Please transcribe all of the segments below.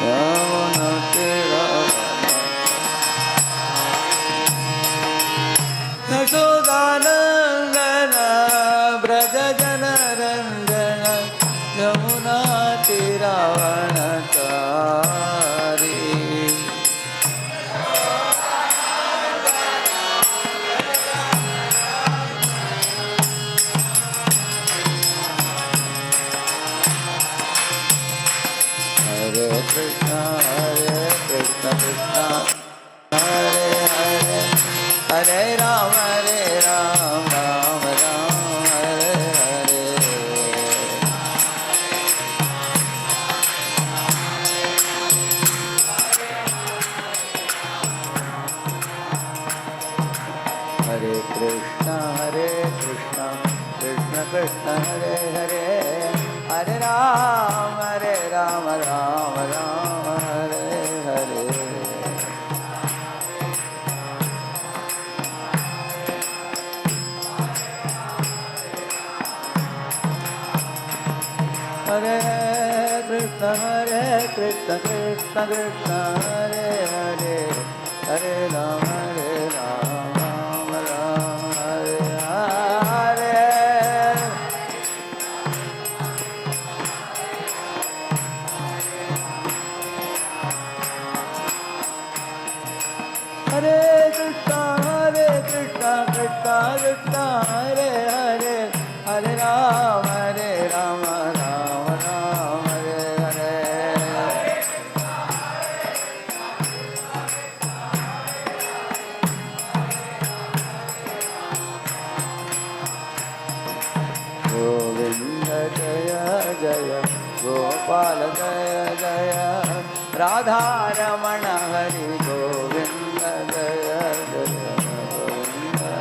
यमुना तेरा यशोदानंदन ब्रज जन रंजन यमुना तेरा वनचारी Hare Krishna Krishna Hare Hare Hare Ram Ram Ram Hare Hare Hare Krishna Krishna Krishna Hare Hare Hare Ram Ram Ram Hare Hare Hare Krishna Krishna Krishna Hare Hare Hare Ram Ram Ram Hare Hare Hare Krishna Krishna Krishna Hare Hare Hare Ram Ram Ram Hare Hare Govinda Jaya Jaya Gopal Jaya Jaya Radha Ramana Hari Govinda Jaya Jaya Govinda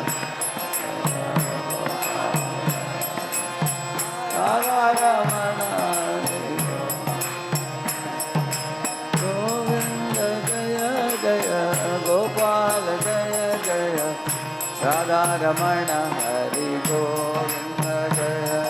Radha Ramana Hari Govinda Jaya Jaya Gopal Jaya Jaya Radha Ramana Hari Govinda Jaya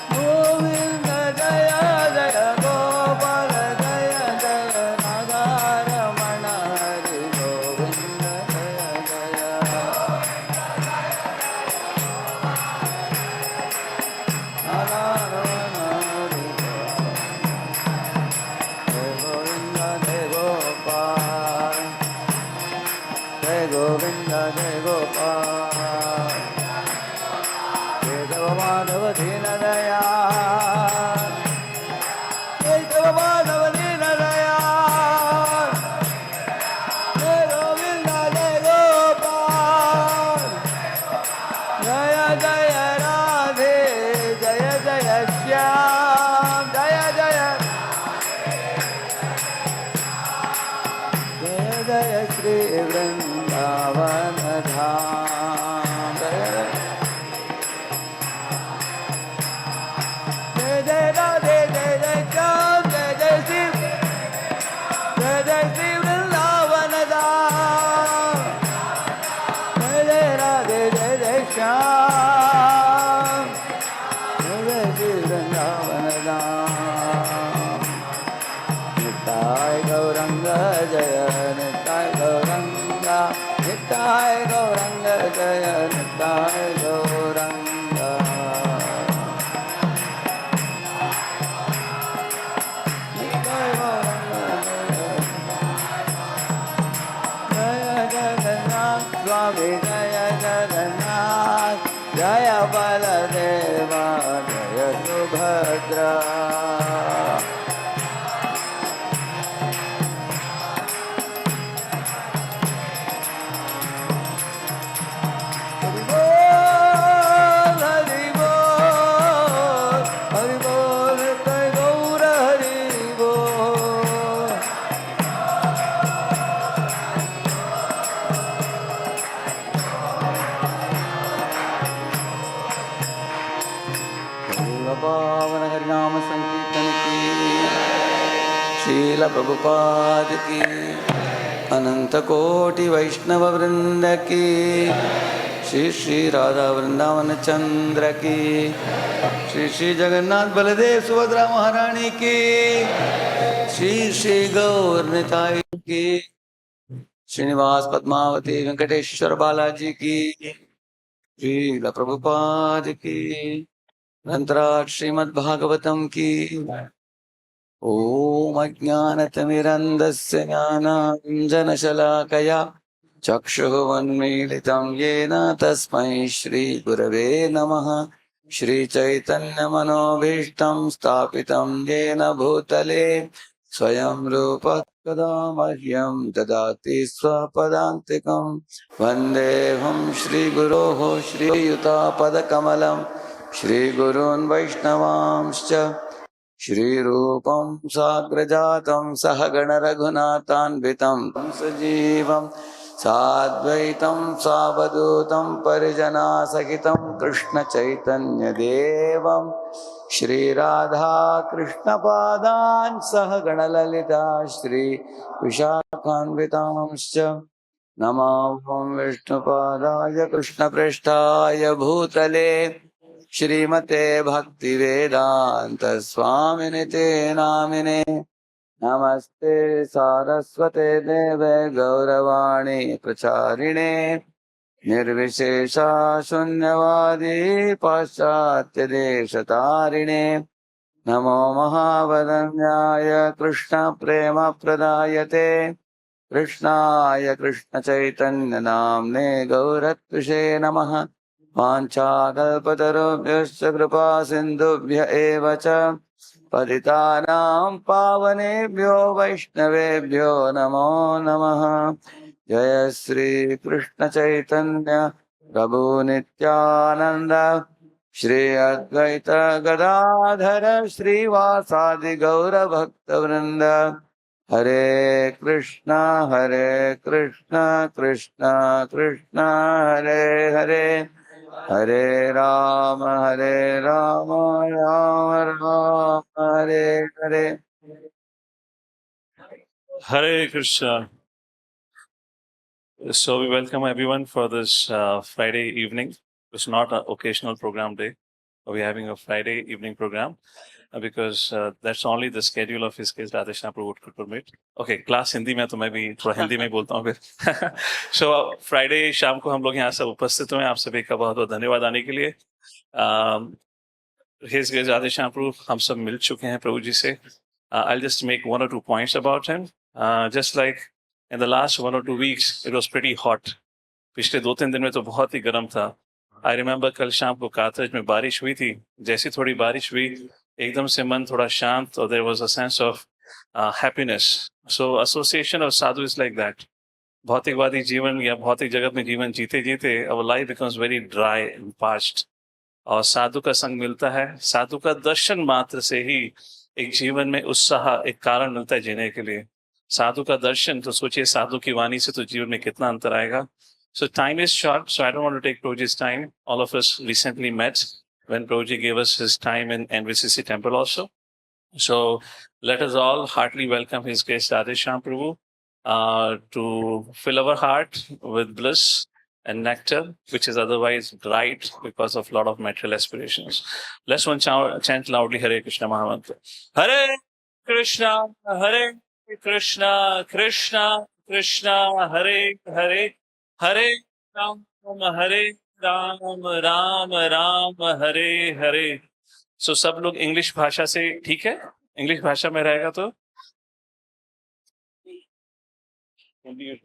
Govinda Jaya Jaya Gopal Jaya Jaya Radha Ramana Hari Govinda Jaya Jaya Radha Ramana Hari Govinda Jaya Gopal Jaya Govinda Jaya Gopal Jaya Madhava Dina Daya Jaya Madhava Dina Daya Jaya Govinda Jaya Gopal Jaya Jaya Radhe Jaya Jaya Shyam Jaya Jaya Jaya Jaya Shri Vrindavan Dham Jaya Jaya Jaya Radhe Jaya Jaya Shyam Jaya Jaya Shri Jaya Jaya Shri Vrindavan Dham Jaya Jaya Radhe Jaya Jaya Shyam Jaya Jaya Shri Vrindavan Dham Nittai Gauranga Jaya Nittai Gauranga Nittai Gauranga Jaya Nittai Gauranga Nittai Gauranga Jaya Jagannath Swami Jaya Jagannath Jaya Baladeva Jaya Subhadra Hari Bol, Jai Gaura Hari Bol. पावन हरिनाम संकीर्तन की शील प्रभुपाद की अनंत कोटि वैष्णव वृंद की, श्री श्री राधा वृंदावन चंद्र की, श्री श्री जगन्नाथ बलदेव सुभद्रा महारानी की, श्री श्री गौर निताई की, श्रीनिवास पद्मावती वेंकटेश्वर बालाजी की, श्रील प्रभुपाद की, ग्रंथराज श्रीमद् भागवतम की। ओम अज्ञानतिमिरन्धस्य ज्ञानाञ्जनशलाकया चक्षुरुन्मीलितं येन तस्मै श्रीगुरवे नमः। श्रीचैतन्यमनोभीष्टं स्थापितं येन भूतले स्वयं रूपः कदा मह्यं ददाति स्वपदान्तिकं। वन्देऽहं श्रीगुरोः श्रीयुतापदकमलं श्रीगुरून् वैष्णवांश्च श्रीरूपं साग्रजातं सहगण रघुनाथान्वितं सजीवं साद्वैतं सावधूतं परिजनासहितं कृष्ण चैतन्य देवं श्रीराधा कृष्णपादान् सहगण ललिता श्री विशाखान्वितांश्च नमो विष्णुपादाय कृष्णप्रेष्ठाय भूतले श्रीमते भक्तिवेदांत स्वामिनिते नामिने। नमस्ते सारस्वते देवे गौरवाणी प्रचारिणे निर्विशेषा शून्यवादी पाश्चात्य देशतारिणे। नमो महावदन्याय कृष्ण प्रेम प्रदायते कृष्णाय कृष्ण चैतन्य नाम्ने गौरत्विषे नमः। वाञ्छाकल्पतरुभ्यश्च कृपा सिन्धुभ्य एव च पतितानां पावनेभ्यो वैष्णवेभ्यो नमो नमः। जय श्री कृष्ण चैतन्य प्रभु नित्यानंद श्री अद्वैत गदाधर श्रीवासादि गौर भक्त वृंद। हरे कृष्णा कृष्ण कृष्ण हरे हरे, हरे राम राम राम हरे हरे। Hare Krishna. So we welcome everyone for this Friday evening. It's not an occasional program day. We're having a Friday evening program because that's only the schedule of his case Radheshyam could permit. Okay, class Hindi में तो मैं भी थोड़ा हिंदी में बोलता हूँ फिर. So Friday शाम को हम लोग यहाँ सब उपस्थित हुए. आप सभी का बहुत बहुत धन्यवाद आने के लिए. His case Radheshyam हम सब मिल चुके हैं प्रभु जी से. I'll just make one or two points about him. Just like in the last 1 or 2 weeks, it was pretty hot. पिछले 2-3 दिन में तो बहुत ही गर्म था. I remember कल शाम को कातज में बारिश हुई थी. जैसी थोड़ी बारिश हुई, एकदम से मन थोड़ा शांत और there was a sense of happiness. So association of sadhu is like that. भौतिकवादी जीवन या भौतिक जगत में जीवन जीते जीते our life becomes very dry and parched. और साधु का संग मिलता है. साधु का दर्शन मात्र से ही एक जीवन में उत्साह, एक कारण मिलता है जीने के लिए. साधु का दर्शन तो सोचिए साधु की वाणी से तो जीवन में कितना अंतर आएगा. So time is short, so I don't want to take Prabhuji's time. All of us recently met when Prabhuji gave us his time in NVCC temple also. So let us all heartily welcome His Grace Radheshyam Prabhu to fill our heart with bliss and nectar, which is otherwise dried because of a lot of material aspirations. Let's one chant loudly Hare Krishna Mahamantra. Hare Krishna, Krishna Krishna, Hare Hare, Hare Ram, Ram Ram, Hare Hare. So सब लोग English भाषा से ठीक है. English भाषा में रहेगा तो हिंदी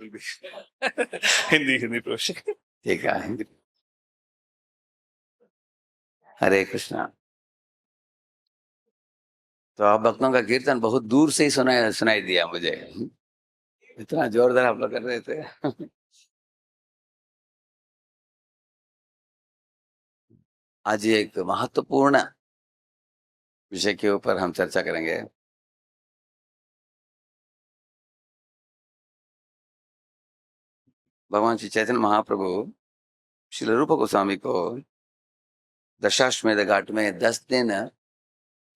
प्रोश ठीक है हिंदी. हरे कृष्णा. तो आप भक्तों का कीर्तन बहुत दूर से ही सुनाई दिया मुझे. इतना जोरदार आप लोग कर रहे थे. आज एक महत्वपूर्ण विषय के ऊपर हम चर्चा करेंगे. भगवान श्री चैतन्य महाप्रभु श्री रूप गोस्वामी को दशाश्वमेध घाट में 10 दिन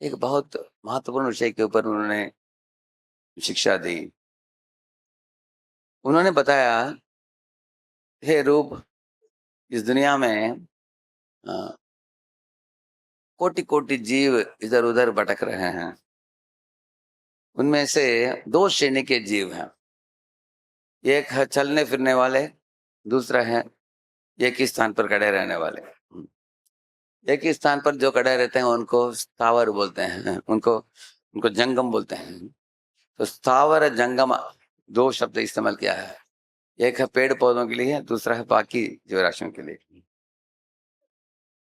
एक बहुत महत्वपूर्ण विषय के ऊपर उन्होंने शिक्षा दी. उन्होंने बताया, हे रूप, इस दुनिया में कोटि कोटि जीव इधर उधर भटक रहे हैं। उनमें से दो श्रेणी के जीव हैं। एक है चलने फिरने वाले, दूसरा है एक ही स्थान पर खड़े रहने वाले। एक ही स्थान पर जो खड़े रहते हैं उनको स्थावर बोलते हैं, उनको उनको जंगम बोलते हैं। तो स्थावर जंगम दो शब्द इस्तेमाल किया है। एक है पेड़ पौधों के लिए, दूसरा है बाकी जीवराशियों के लिए।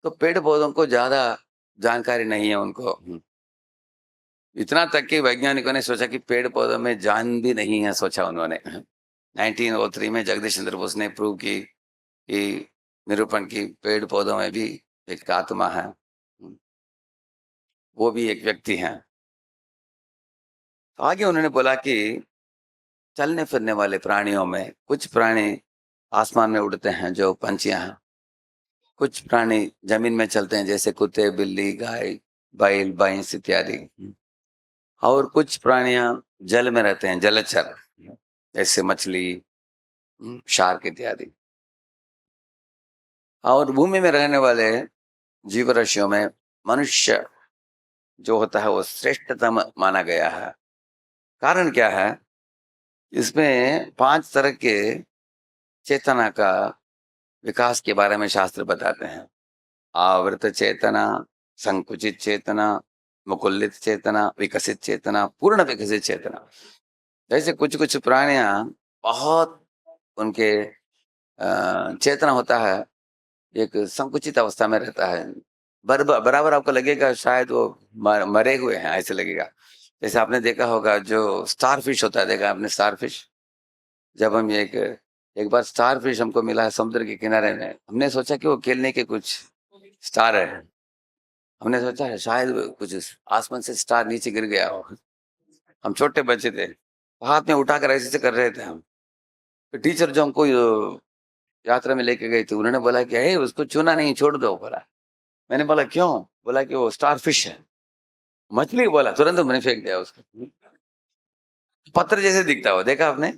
तो पेड़ पौधों को ज्यादा जानकारी नहीं है उनको। इतना तक कि वैज्ञानिकों ने सोचा कि पेड़ पौधों में जान भी नहीं है, सोचा उन्होंने। 1903 में जगदीश चंद्र बोस ने प्रूव की कि निरूपण की पेड़ पौधों में भी एक आत्मा है, वो भी एक व्यक्ति है। तो आगे उन्होंने बोला कि चलने फिरने वाले प्राणियों में कुछ प्राणी आसमान में उड़ते हैं जो पंछियां हैं, कुछ प्राणी जमीन में चलते हैं जैसे कुत्ते, बिल्ली, गाय, बैल, भैंस इत्यादि, और कुछ प्राणियां जल में रहते हैं, जलचर, जैसे मछली, शार्क इत्यादि। और भूमि में रहने वाले जीव राशियों में मनुष्य जो होता है वो श्रेष्ठतम माना गया है। कारण क्या है? इसमें 5 तरह के चेतना का विकास के बारे में शास्त्र बताते हैं। आवृत चेतना, संकुचित चेतना, मुकुलित चेतना, विकसित चेतना, पूर्ण विकसित चेतना। जैसे कुछ कुछ प्राणियां बहुत उनके चेतना होता है, एक संकुचित अवस्था में रहता है। बराबर आपको लगेगा शायद वो मरे हुए हैं, ऐसे लगेगा। जैसे आपने देखा होगा जो स्टार फिश होता है, देखा आपने स्टार फिश? जब हम एक एक बार स्टार फिश हमको मिला है समुद्र के किनारे में, हमने सोचा कि वो खेलने के कुछ स्टार है। हमने सोचा है शायद वो कुछ आसमान से स्टार नीचे गिर गया हो। हम छोटे बच्चे थे, हाथ में उठाकर ऐसे कर रहे थे हम। तो टीचर जो हमको यात्रा में लेके गए थे, उन्होंने बोला कि हे उसको चुना नहीं, छोड़ दो, बोला। मैंने बोला क्यों? बोला कि वो स्टार फिश है। मछली, बोला। तुरंत मैंने फेंक दिया उसको। पत्थर जैसे दिखता हो, देखा आपने?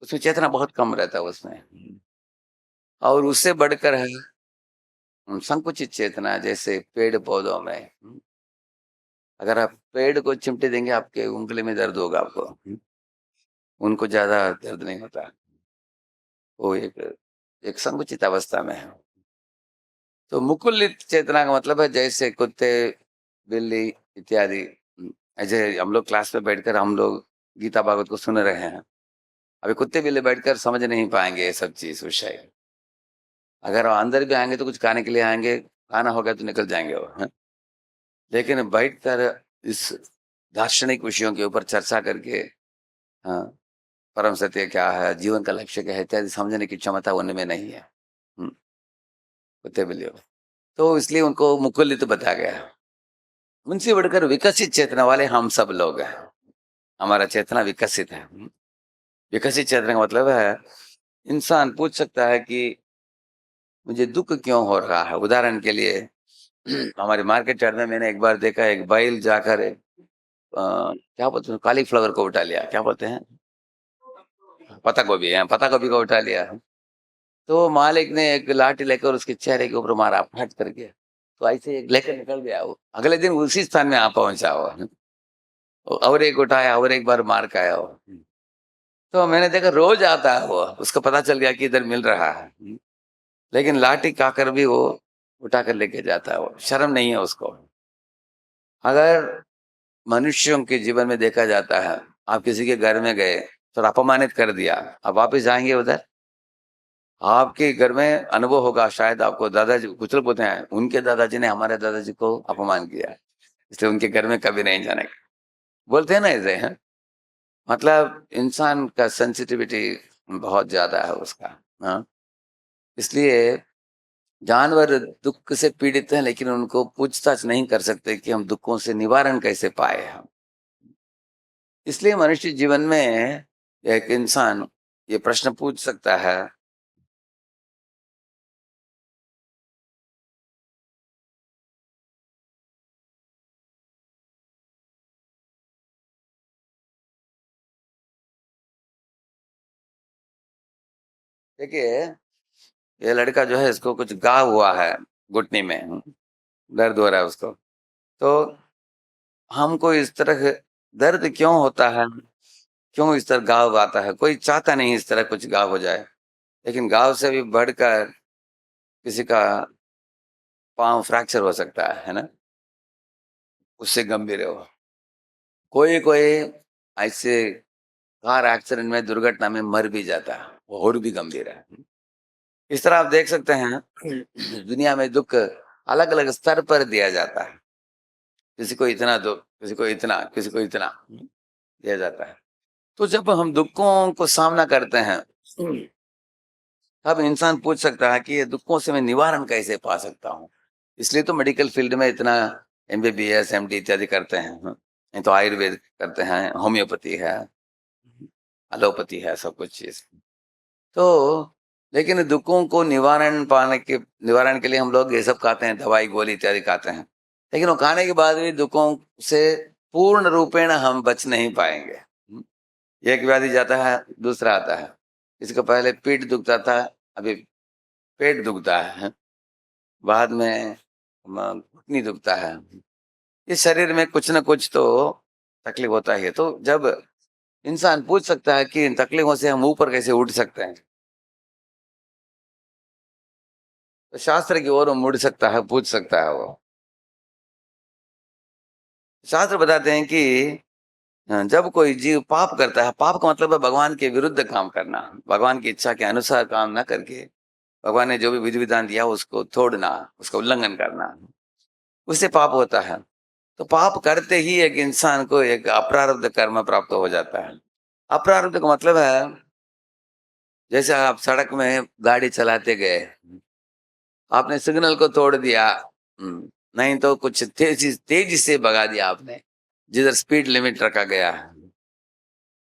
उसमें चेतना बहुत कम रहता है उसमें। और उससे बढ़कर है संकुचित चेतना, जैसे पेड़ पौधों में। अगर आप पेड़ को चिमटे देंगे आपके उंगली में दर्द होगा आपको। उनको ज्यादा दर्द नहीं होता, वो एक एक संकुचित अवस्था में है। तो मुकुलित चेतना का मतलब है जैसे कुत्ते, बिल्ली इत्यादि। ऐसे हम लोग क्लास में बैठकर हम लोग गीता भागवत को सुन रहे हैं। अभी कुत्ते बिल्ली बैठकर समझ नहीं पाएंगे ये सब चीज विषय। अगर वो अंदर भी आएंगे तो कुछ खाने के लिए आएंगे, खाना होगा तो निकल जाएंगे वो, हैं? लेकिन बैठकर इस दार्शनिक विषयों के ऊपर चर्चा करके, हाँ, परम सत्य क्या है, जीवन का लक्ष्य क्या है इत्यादि समझने की क्षमता उनमें नहीं है। हम्म, कुत्ते बिल्लियों में। तो इसलिए उनको मुकुलित बताया गया है। उनसे बढ़कर विकसित चेतना वाले हम सब लोग हैं। हमारा चेतना विकसित है। विकसित चेतना का मतलब है इंसान पूछ सकता है कि मुझे दुख क्यों हो रहा है। उदाहरण के लिए हमारे मार्केट यार्ड में मैंने एक बार देखा, एक बैल जाकर क्या बोलते हैं, कालीफ्लावर को उठा लिया, क्या बोलते हैं, पत्ता गोभी है, पत्ता गोभी को उठा लिया। तो मालिक ने एक लाठी लेकर उसके चेहरे के ऊपर मारा, फट करके। तो ऐसे एक लेकर निकल गया वो। अगले दिन उसी स्थान में आ पहुंचा वो, और एक उठाया और एक बार मार के आया वो। तो मैंने देखा रोज आता है वो, उसको पता चल गया कि इधर मिल रहा है। लेकिन लाठी खाकर भी वो उठा कर लेके जाता है, वो शर्म नहीं है उसको। अगर मनुष्यों के जीवन में देखा जाता है, आप किसी के घर में गए, थोड़ा अपमानित कर दिया, आप वापस जाएंगे उधर? आपके घर में अनुभव होगा, शायद आपको दादाजी कुछ लोग बोलते हैं उनके दादाजी ने हमारे दादाजी को अपमान किया, इसलिए उनके घर में कभी नहीं जाने का। बोलते हैं ना ऐसे, हैं? मतलब इंसान का सेंसिटिविटी बहुत ज्यादा है उसका। हाँ, इसलिए जानवर दुख से पीड़ित हैं, लेकिन उनको पूछताछ नहीं कर सकते कि हम दुखों से निवारण कैसे पाए हम। इसलिए मनुष्य जीवन में एक इंसान ये प्रश्न पूछ सकता है, देखिए, ये लड़का जो है इसको कुछ घाव हुआ है घुटने में, दर्द हो रहा है उसको। तो हमको इस तरह दर्द क्यों होता है, क्यों इस तरह घाव आता है? कोई चाहता नहीं इस तरह कुछ घाव हो जाए, लेकिन घाव से भी बढ़कर किसी का पाँव फ्रैक्चर हो सकता है ना? उससे गंभीर है वो। कोई ऐसे कार एक्सीडेंट में, दुर्घटना में मर भी जाता है, वो और भी गंभीर है। इस तरह आप देख सकते हैं दुनिया में दुःख अलग-अलग स्तर पर दिया जाता है। किसी को इतना दो, किसी को इतना, किसी को इतना दिया जाता है। तो जब हम दुःखों को सामना करते हैं, तब इंसान पूछ सकता है कि ये दुःखों से मैं निवारण कैसे पा सकता हूँ? इसलिए तो मेडिकल फील्ड में इतना एमबीबीएस, एमडी इत्यादि करते हैं। नहीं तो आयुर्वेद करते हैं, होम्योपैथी है, एलोपैथी है, सब कुछ चीज़। तो लेकिन दुखों को निवारण के लिए हम लोग ये सब खाते हैं, दवाई गोली इत्यादि खाते हैं, लेकिन वो खाने के बाद भी दुखों से पूर्ण रूपेण हम बच नहीं पाएंगे। एक व्याधि जाता है, दूसरा आता है। इसको पहले पीठ दुखता था, अभी पेट दुखता है, बाद में घुटनी दुखता है। इस शरीर में कुछ न कुछ तो तकलीफ होता ही है। तो जब इंसान पूछ सकता है कि इन तकलीफों से हम ऊपर कैसे उठ सकते हैं, तो शास्त्र की ओर वो मुड़ सकता है, पूछ सकता है वो। शास्त्र बताते हैं कि जब कोई जीव पाप करता है, पाप का मतलब है भगवान के विरुद्ध काम करना, भगवान की इच्छा के अनुसार काम ना करके भगवान ने जो भी विधि विधान दिया उसको तोड़ना, उसका उल्लंघन करना, उससे पाप होता है। तो पाप करते ही एक इंसान को एक अप्रारब्ध कर्म प्राप्त हो जाता है। अप्रारब्ध का मतलब है, जैसे आप सड़क में गाड़ी चलाते गए, आपने सिग्नल को तोड़ दिया, नहीं तो कुछ तेजी तेजी से भगा दिया आपने, जिधर स्पीड लिमिट रखा गया है,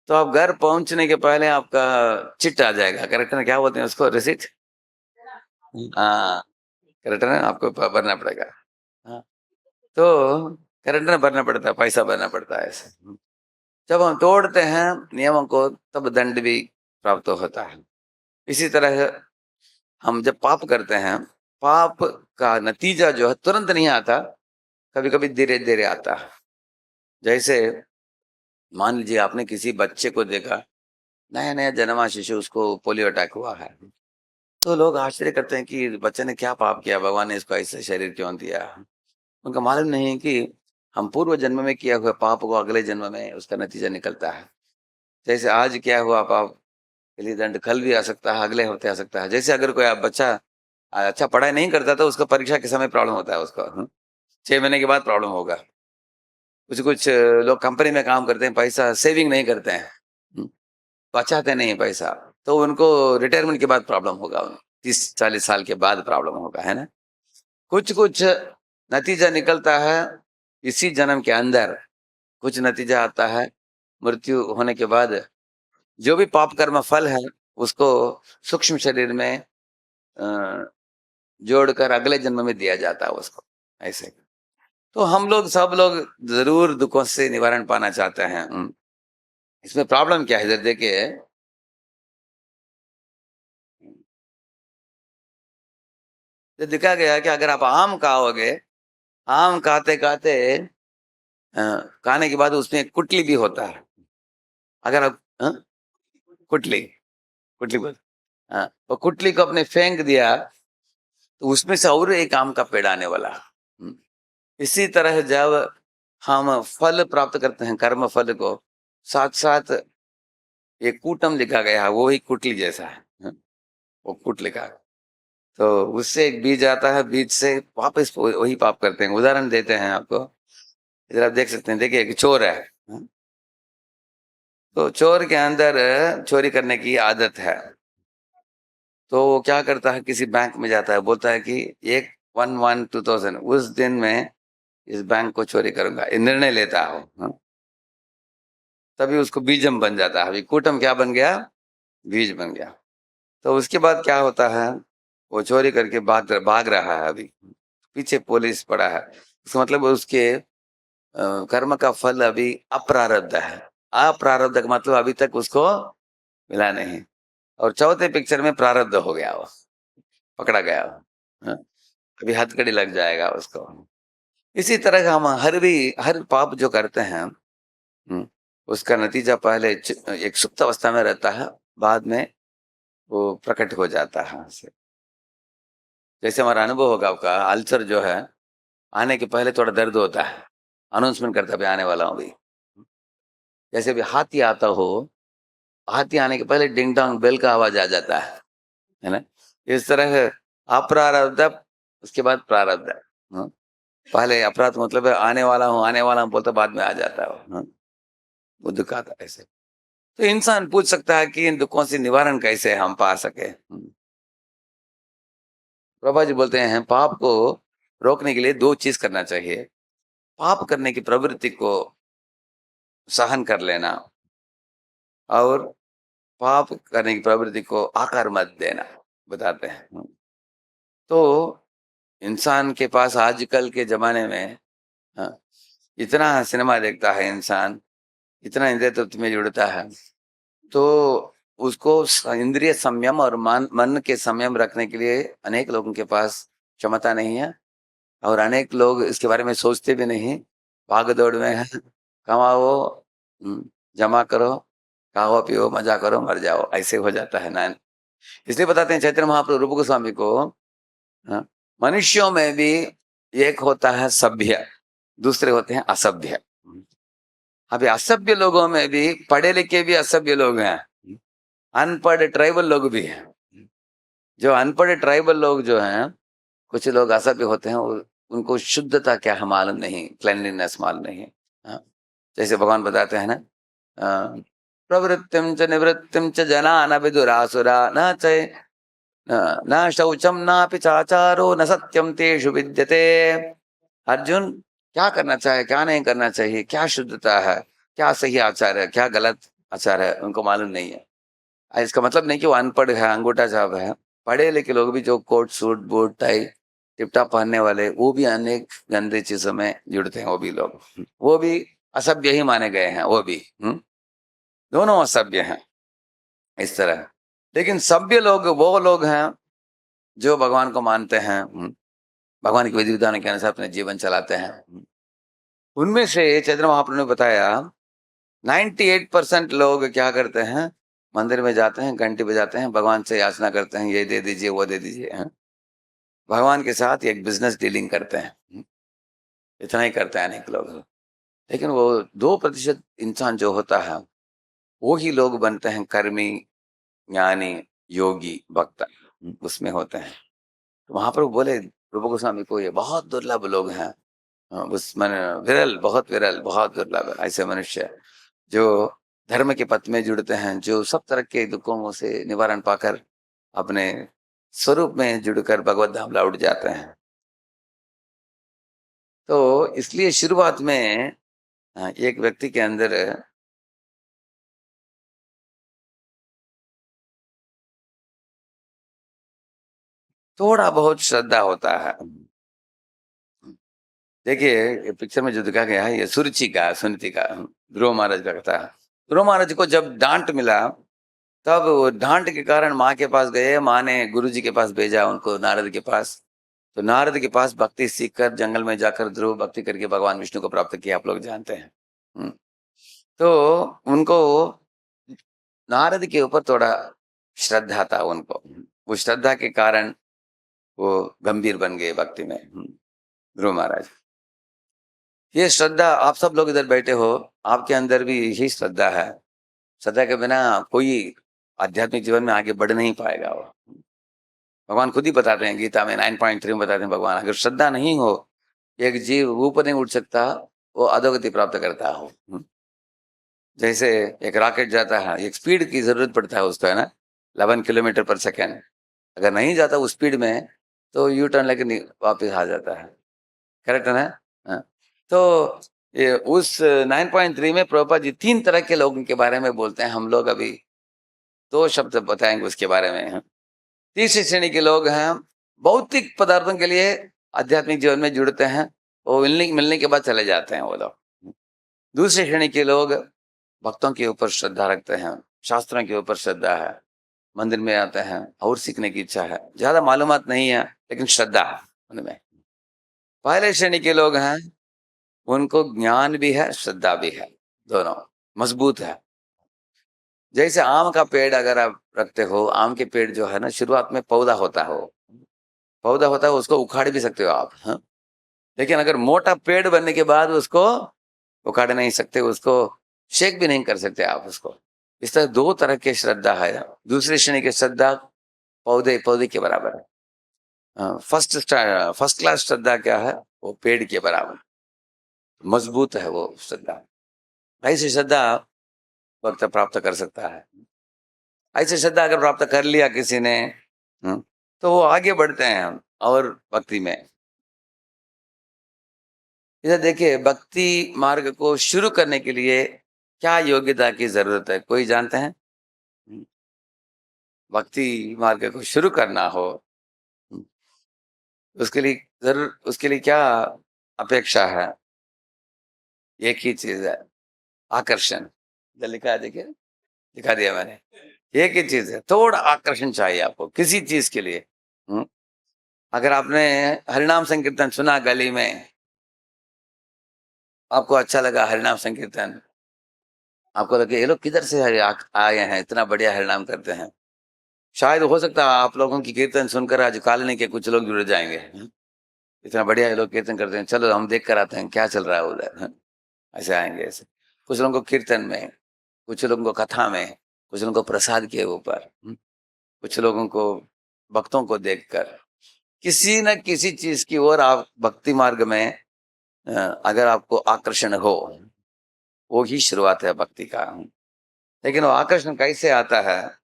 तो आप घर पहुंचने के पहले आपका चिट आ जाएगा। करेक्ट है ना? क्या बोलते हैं उसको, रिसिट? हाँ, करेक्ट है ना? आपको भरना पड़ेगा। हाँ, तो करेक्ट है ना? भरना पड़ता है, पैसा भरना पड़ता है ऐसे। जब हम तोड़ते हैं नियमों को, तब दंड भी प्राप्त होता है। इसी तरह हम जब पाप करते हैं, पाप का नतीजा जो है तुरंत नहीं आता, कभी कभी धीरे धीरे आता है। जैसे मान लीजिए आपने किसी बच्चे को देखा, नया नया जन्मा शिशु, उसको पोलियो अटैक हुआ है, तो लोग आश्चर्य करते हैं कि बच्चे ने क्या पाप किया, भगवान ने इसको ऐसे शरीर क्यों दिया। उनका मालूम नहीं है कि हम पूर्व जन्म में किया हुआ पाप को अगले जन्म में उसका नतीजा निकलता है। जैसे आज किया हुआ पाप के लिए दंड कल भी आ सकता है, अगले हफ्ते आ सकता है। जैसे अगर कोई बच्चा अच्छा पढ़ाई नहीं करता तो उसको परीक्षा के समय प्रॉब्लम होता है उसको, 6 महीने के बाद प्रॉब्लम होगा। कुछ कुछ लोग कंपनी में काम करते हैं, पैसा सेविंग नहीं करते हैं, बचाते नहीं पैसा, तो उनको रिटायरमेंट के बाद प्रॉब्लम होगा, 30-40 साल के बाद प्रॉब्लम होगा, है ना? कुछ कुछ नतीजा निकलता है इसी जन्म के अंदर, कुछ नतीजा आता है मृत्यु होने के बाद। जो भी पाप कर्म फल है उसको सूक्ष्म शरीर में जोड़कर अगले जन्म में दिया जाता है उसको, ऐसे। तो हम लोग सब लोग जरूर दुखों से निवारण पाना चाहते हैं। इसमें प्रॉब्लम क्या है, इधर देखिए, तो दिखा गया कि अगर आप आम खाओगे, आम खाते खाते खाने के बाद उसमें एक कुटली भी होता है। अगर आप कुटली, कुटली बोल, हाँ, वो कुटली को आपने फेंक दिया तो उसमें से और एक आम का पेड़ आने वाला। इसी तरह जब हम फल प्राप्त करते हैं, कर्म फल को, साथ साथ एक कूटम लिखा गया है, वो ही कुटली जैसा है, वो कूट लिखा है। तो उससे एक बीज आता है, बीज से वापस वही पाप करते हैं। उदाहरण देते हैं आपको, इधर आप देख सकते हैं, देखिए एक चोर है, तो चोर के अंदर चोरी करने की आदत है। तो वो क्या करता है, किसी बैंक में जाता है, बोलता है कि एक 1/1/2000 उस दिन में इस बैंक को चोरी करूंगा, ये निर्णय लेता हो, तभी उसको बीजम बन जाता है। अभी कूटम क्या बन गया, बीज बन गया। तो उसके बाद क्या होता है, वो चोरी करके भाग भाग रहा है, अभी पीछे पुलिस पड़ा है। इसका मतलब उसके कर्म का फल अभी अप्रारब्ध है। अप्रारब्ध का मतलब अभी तक उसको मिला नहीं। और चौथे पिक्चर में प्रारब्ध हो गया, वो पकड़ा गया वो, हाँ? अभी हथकड़ी लग जाएगा उसको। इसी तरह हम हर पाप जो करते हैं, उसका नतीजा पहले एक सुप्त अवस्था में रहता है, बाद में वो प्रकट हो जाता है उसे। जैसे हमारा अनुभव होगा आपका, अल्सर जो है आने के पहले थोड़ा दर्द होता है, अनाउंसमेंट करता है, अभी आने वाला हूँ अभी। जैसे अभी हाथी आता हो, हाथी आने के पहले डिंग डोंग बेल का आवाज आ जाता है ना? इस तरह अप्रारब्ध, उसके बाद प्रारब्ध। हाँ? पहले अपराध मतलब है आने वाला हूँ बोलता, बाद में आ जाता है वो, हाँ? वो दुख आता है ऐसे। तो इंसान पूछ सकता है कि इन दुखों से निवारण कैसे हम पा सके। प्रभा जी बोलते हैं पाप को रोकने के लिए दो चीज करना चाहिए। पाप करने की प्रवृत्ति को सहन कर लेना, और पाप करने की प्रवृत्ति को आकार मत देना, बताते हैं। तो इंसान के पास आजकल के जमाने में, हाँ, इतना सिनेमा देखता है इंसान, इतना इंद्रिय तत्व में जुड़ता है, तो उसको इंद्रिय संयम और मन के संयम रखने के लिए अनेक लोगों के पास क्षमता नहीं है, और अनेक लोग इसके बारे में सोचते भी नहीं। भाग दौड़ में है, कमाओ, जमा करो, खाओ पियो मजा करो मर जाओ, ऐसे हो जाता है ना। इसलिए बताते हैं चैतन्य महाप्रभु रूप गोस्वामी को, हाँ, मनुष्यों में भी एक होता है सभ्य, दूसरे होते हैं असभ्य। अभी असभ्य लोगों में भी पढ़े लिखे भी असभ्य लोग हैं, अनपढ़ ट्राइबल लोग भी हैं। जो अनपढ़ ट्राइबल लोग जो हैं, कुछ लोग असभ्य होते हैं, उनको शुद्धता क्या है मालूम नहीं, क्लेanलीनेस मालूम नहीं है, हाँ? जैसे भगवान बताते हैं ना, प्रवृत्तिम च निवृत्तिम च जना न विदुरासुरा न चै न शौचम नापि चाचारो न सत्यम तेषु विद्यते। अर्जुन, क्या करना चाहिए क्या नहीं करना चाहिए, क्या शुद्धता है, क्या सही आचार है, क्या गलत आचार है, उनको मालूम नहीं है। इसका मतलब नहीं कि वो अनपढ़ है, अंगूठा छाप है। पढ़े लिखे लोग भी जो coat suit boot tie tiptop पहनने वाले, वो भी अनेक गंदे चीजों में जुड़ते हैं, वो भी लोग, वो भी असभ्य ही माने गए हैं, वो भी दोनों असभ्य हैं इस तरह। लेकिन सभ्य लोग वो लोग हैं जो भगवान को मानते हैं, भगवान की विधि विधान के अनुसार अपने जीवन चलाते हैं। उनमें से चैतन्य महाप्रभु ने बताया 98% लोग क्या करते हैं, मंदिर में जाते हैं, घंटी बजाते हैं, भगवान से याचना करते हैं, ये दे दीजिए वो दे दीजिए, भगवान के साथ एक बिजनेस डीलिंग करते हैं, इतना ही करते हैं अनेक लोग। लेकिन वो 2% इंसान जो होता है, वो ही लोग बनते हैं कर्मी, ज्ञानी, योगी, भक्त, उसमें होते हैं। तो वहां पर बोले प्रभु गोस्वामी को, ये बहुत दुर्लभ लोग हैं, उस मन विरल, बहुत दुर्लभ ऐसे मनुष्य जो धर्म के पथ में जुड़ते हैं, जो सब तरह के दुखों से निवारण पाकर अपने स्वरूप में जुड़कर भगवत धाम लौट जाते हैं। तो इसलिए शुरुआत में एक व्यक्ति के अंदर थोड़ा बहुत श्रद्धा होता है। देखिए पिक्चर में जो दिखा गया है, ये सुरुचि का, सुनीति का, ध्रुव महाराज का कथा है। ध्रुव महाराज को जब डांट मिला, तब वो डांट के कारण माँ के पास गए, माँ ने गुरुजी के पास भेजा उनको, नारद के पास। तो नारद के पास भक्ति सीखकर जंगल में जाकर ध्रुव भक्ति करके भगवान विष्णु को प्राप्त किया, आप लोग जानते हैं। तो उनको नारद के ऊपर थोड़ा श्रद्धा था उनको, वो श्रद्धा के कारण वो गंभीर बन गए भक्ति में, ध्रुव महाराज। ये श्रद्धा आप सब लोग इधर बैठे हो, आपके अंदर भी यही श्रद्धा है। श्रद्धा के बिना कोई आध्यात्मिक जीवन में आगे बढ़ नहीं पाएगा। वो भगवान खुद ही बताते हैं, गीता में 9.3 में बताते हैं भगवान, अगर श्रद्धा नहीं हो, एक जीव ऊपर नहीं उठ सकता, वो अधोगति प्राप्त करता हो। जैसे एक रॉकेट जाता है, एक स्पीड की जरूरत पड़ता है उसको, है ना, 11 किलोमीटर पर सेकेंड। अगर नहीं जाता उस स्पीड में, तो यू टर्न लेकर वापिस आ जाता है, करेक्ट है ना? हाँ। तो ये उस 9.3 में प्रभुपाद जी 3 तरह के लोगों के बारे में बोलते हैं। हम लोग अभी 2 शब्द बताएंगे उसके बारे में। तीसरी श्रेणी के लोग हैं, भौतिक पदार्थों के लिए आध्यात्मिक जीवन में जुड़ते हैं, वो मिलने के बाद चले जाते हैं वो लोग। दूसरी श्रेणी के लोग भक्तों के ऊपर श्रद्धा रखते हैं, शास्त्रों के ऊपर श्रद्धा है, मंदिर में आते हैं और सीखने की इच्छा है, ज्यादा मालूमात नहीं है लेकिन श्रद्धा है उनमें। पहले श्रेणी के लोग हैं, उनको ज्ञान भी है श्रद्धा भी है, दोनों मजबूत है। जैसे आम का पेड़ अगर आप रखते हो, आम के पेड़ जो है ना, शुरुआत में पौधा होता है, वो पौधा होता है, उसको उखाड़ भी सकते हो आप, हाँ? लेकिन अगर मोटा पेड़ बनने के बाद उसको उखाड़ नहीं सकते, उसको शेक भी नहीं कर सकते आप उसको। इस तरह दो तरह के श्रद्धा है। दूसरी श्रेणी की श्रद्धा पौधे पौधे के बराबर है। फर्स्ट क्लास श्रद्धा क्या है? वो पेड़ के बराबर मजबूत है वो श्रद्धा। ऐसी श्रद्धा वक्त प्राप्त कर सकता है। ऐसी श्रद्धा अगर प्राप्त कर लिया किसी ने, तो वो आगे बढ़ते हैं और भक्ति में। इधर देखिए, भक्ति मार्ग को शुरू करने के लिए क्या योग्यता की जरूरत है, कोई जानते हैं? हम्म, भक्ति मार्ग को शुरू करना हो, हम्म, उसके लिए क्या अपेक्षा है? एक ही चीज है, आकर्षण। इधर लिखा है, देखिए, दिखा दिया मैंने। एक ही चीज है, थोड़ा आकर्षण चाहिए आपको किसी चीज के लिए। हम्म, अगर आपने हरिनाम संकीर्तन सुना गली में, आपको अच्छा लगा हरिनाम संकीर्तन, आपको लगे ये लोग किधर से आए हैं, इतना बढ़िया हरिनाम करते हैं। शायद हो सकता है आप लोगों की कीर्तन सुनकर आज कॉलोनी के कुछ लोग जुड़ जाएंगे, इतना बढ़िया ये लोग कीर्तन करते हैं, चलो हम देख कर आते हैं क्या चल रहा है उधर, ऐसे आएंगे ऐसे। कुछ लोगों को कीर्तन में, कुछ लोगों को कथा में, कुछ लोगों को प्रसाद के ऊपर, कुछ लोगों को भक्तों को देखकर, किसी न किसी चीज की ओर आप भक्ति मार्ग में अगर आपको आकर्षण हो, वो ही शुरुआत है भक्ति का। लेकिन वो आकर्षण कैसे आता है?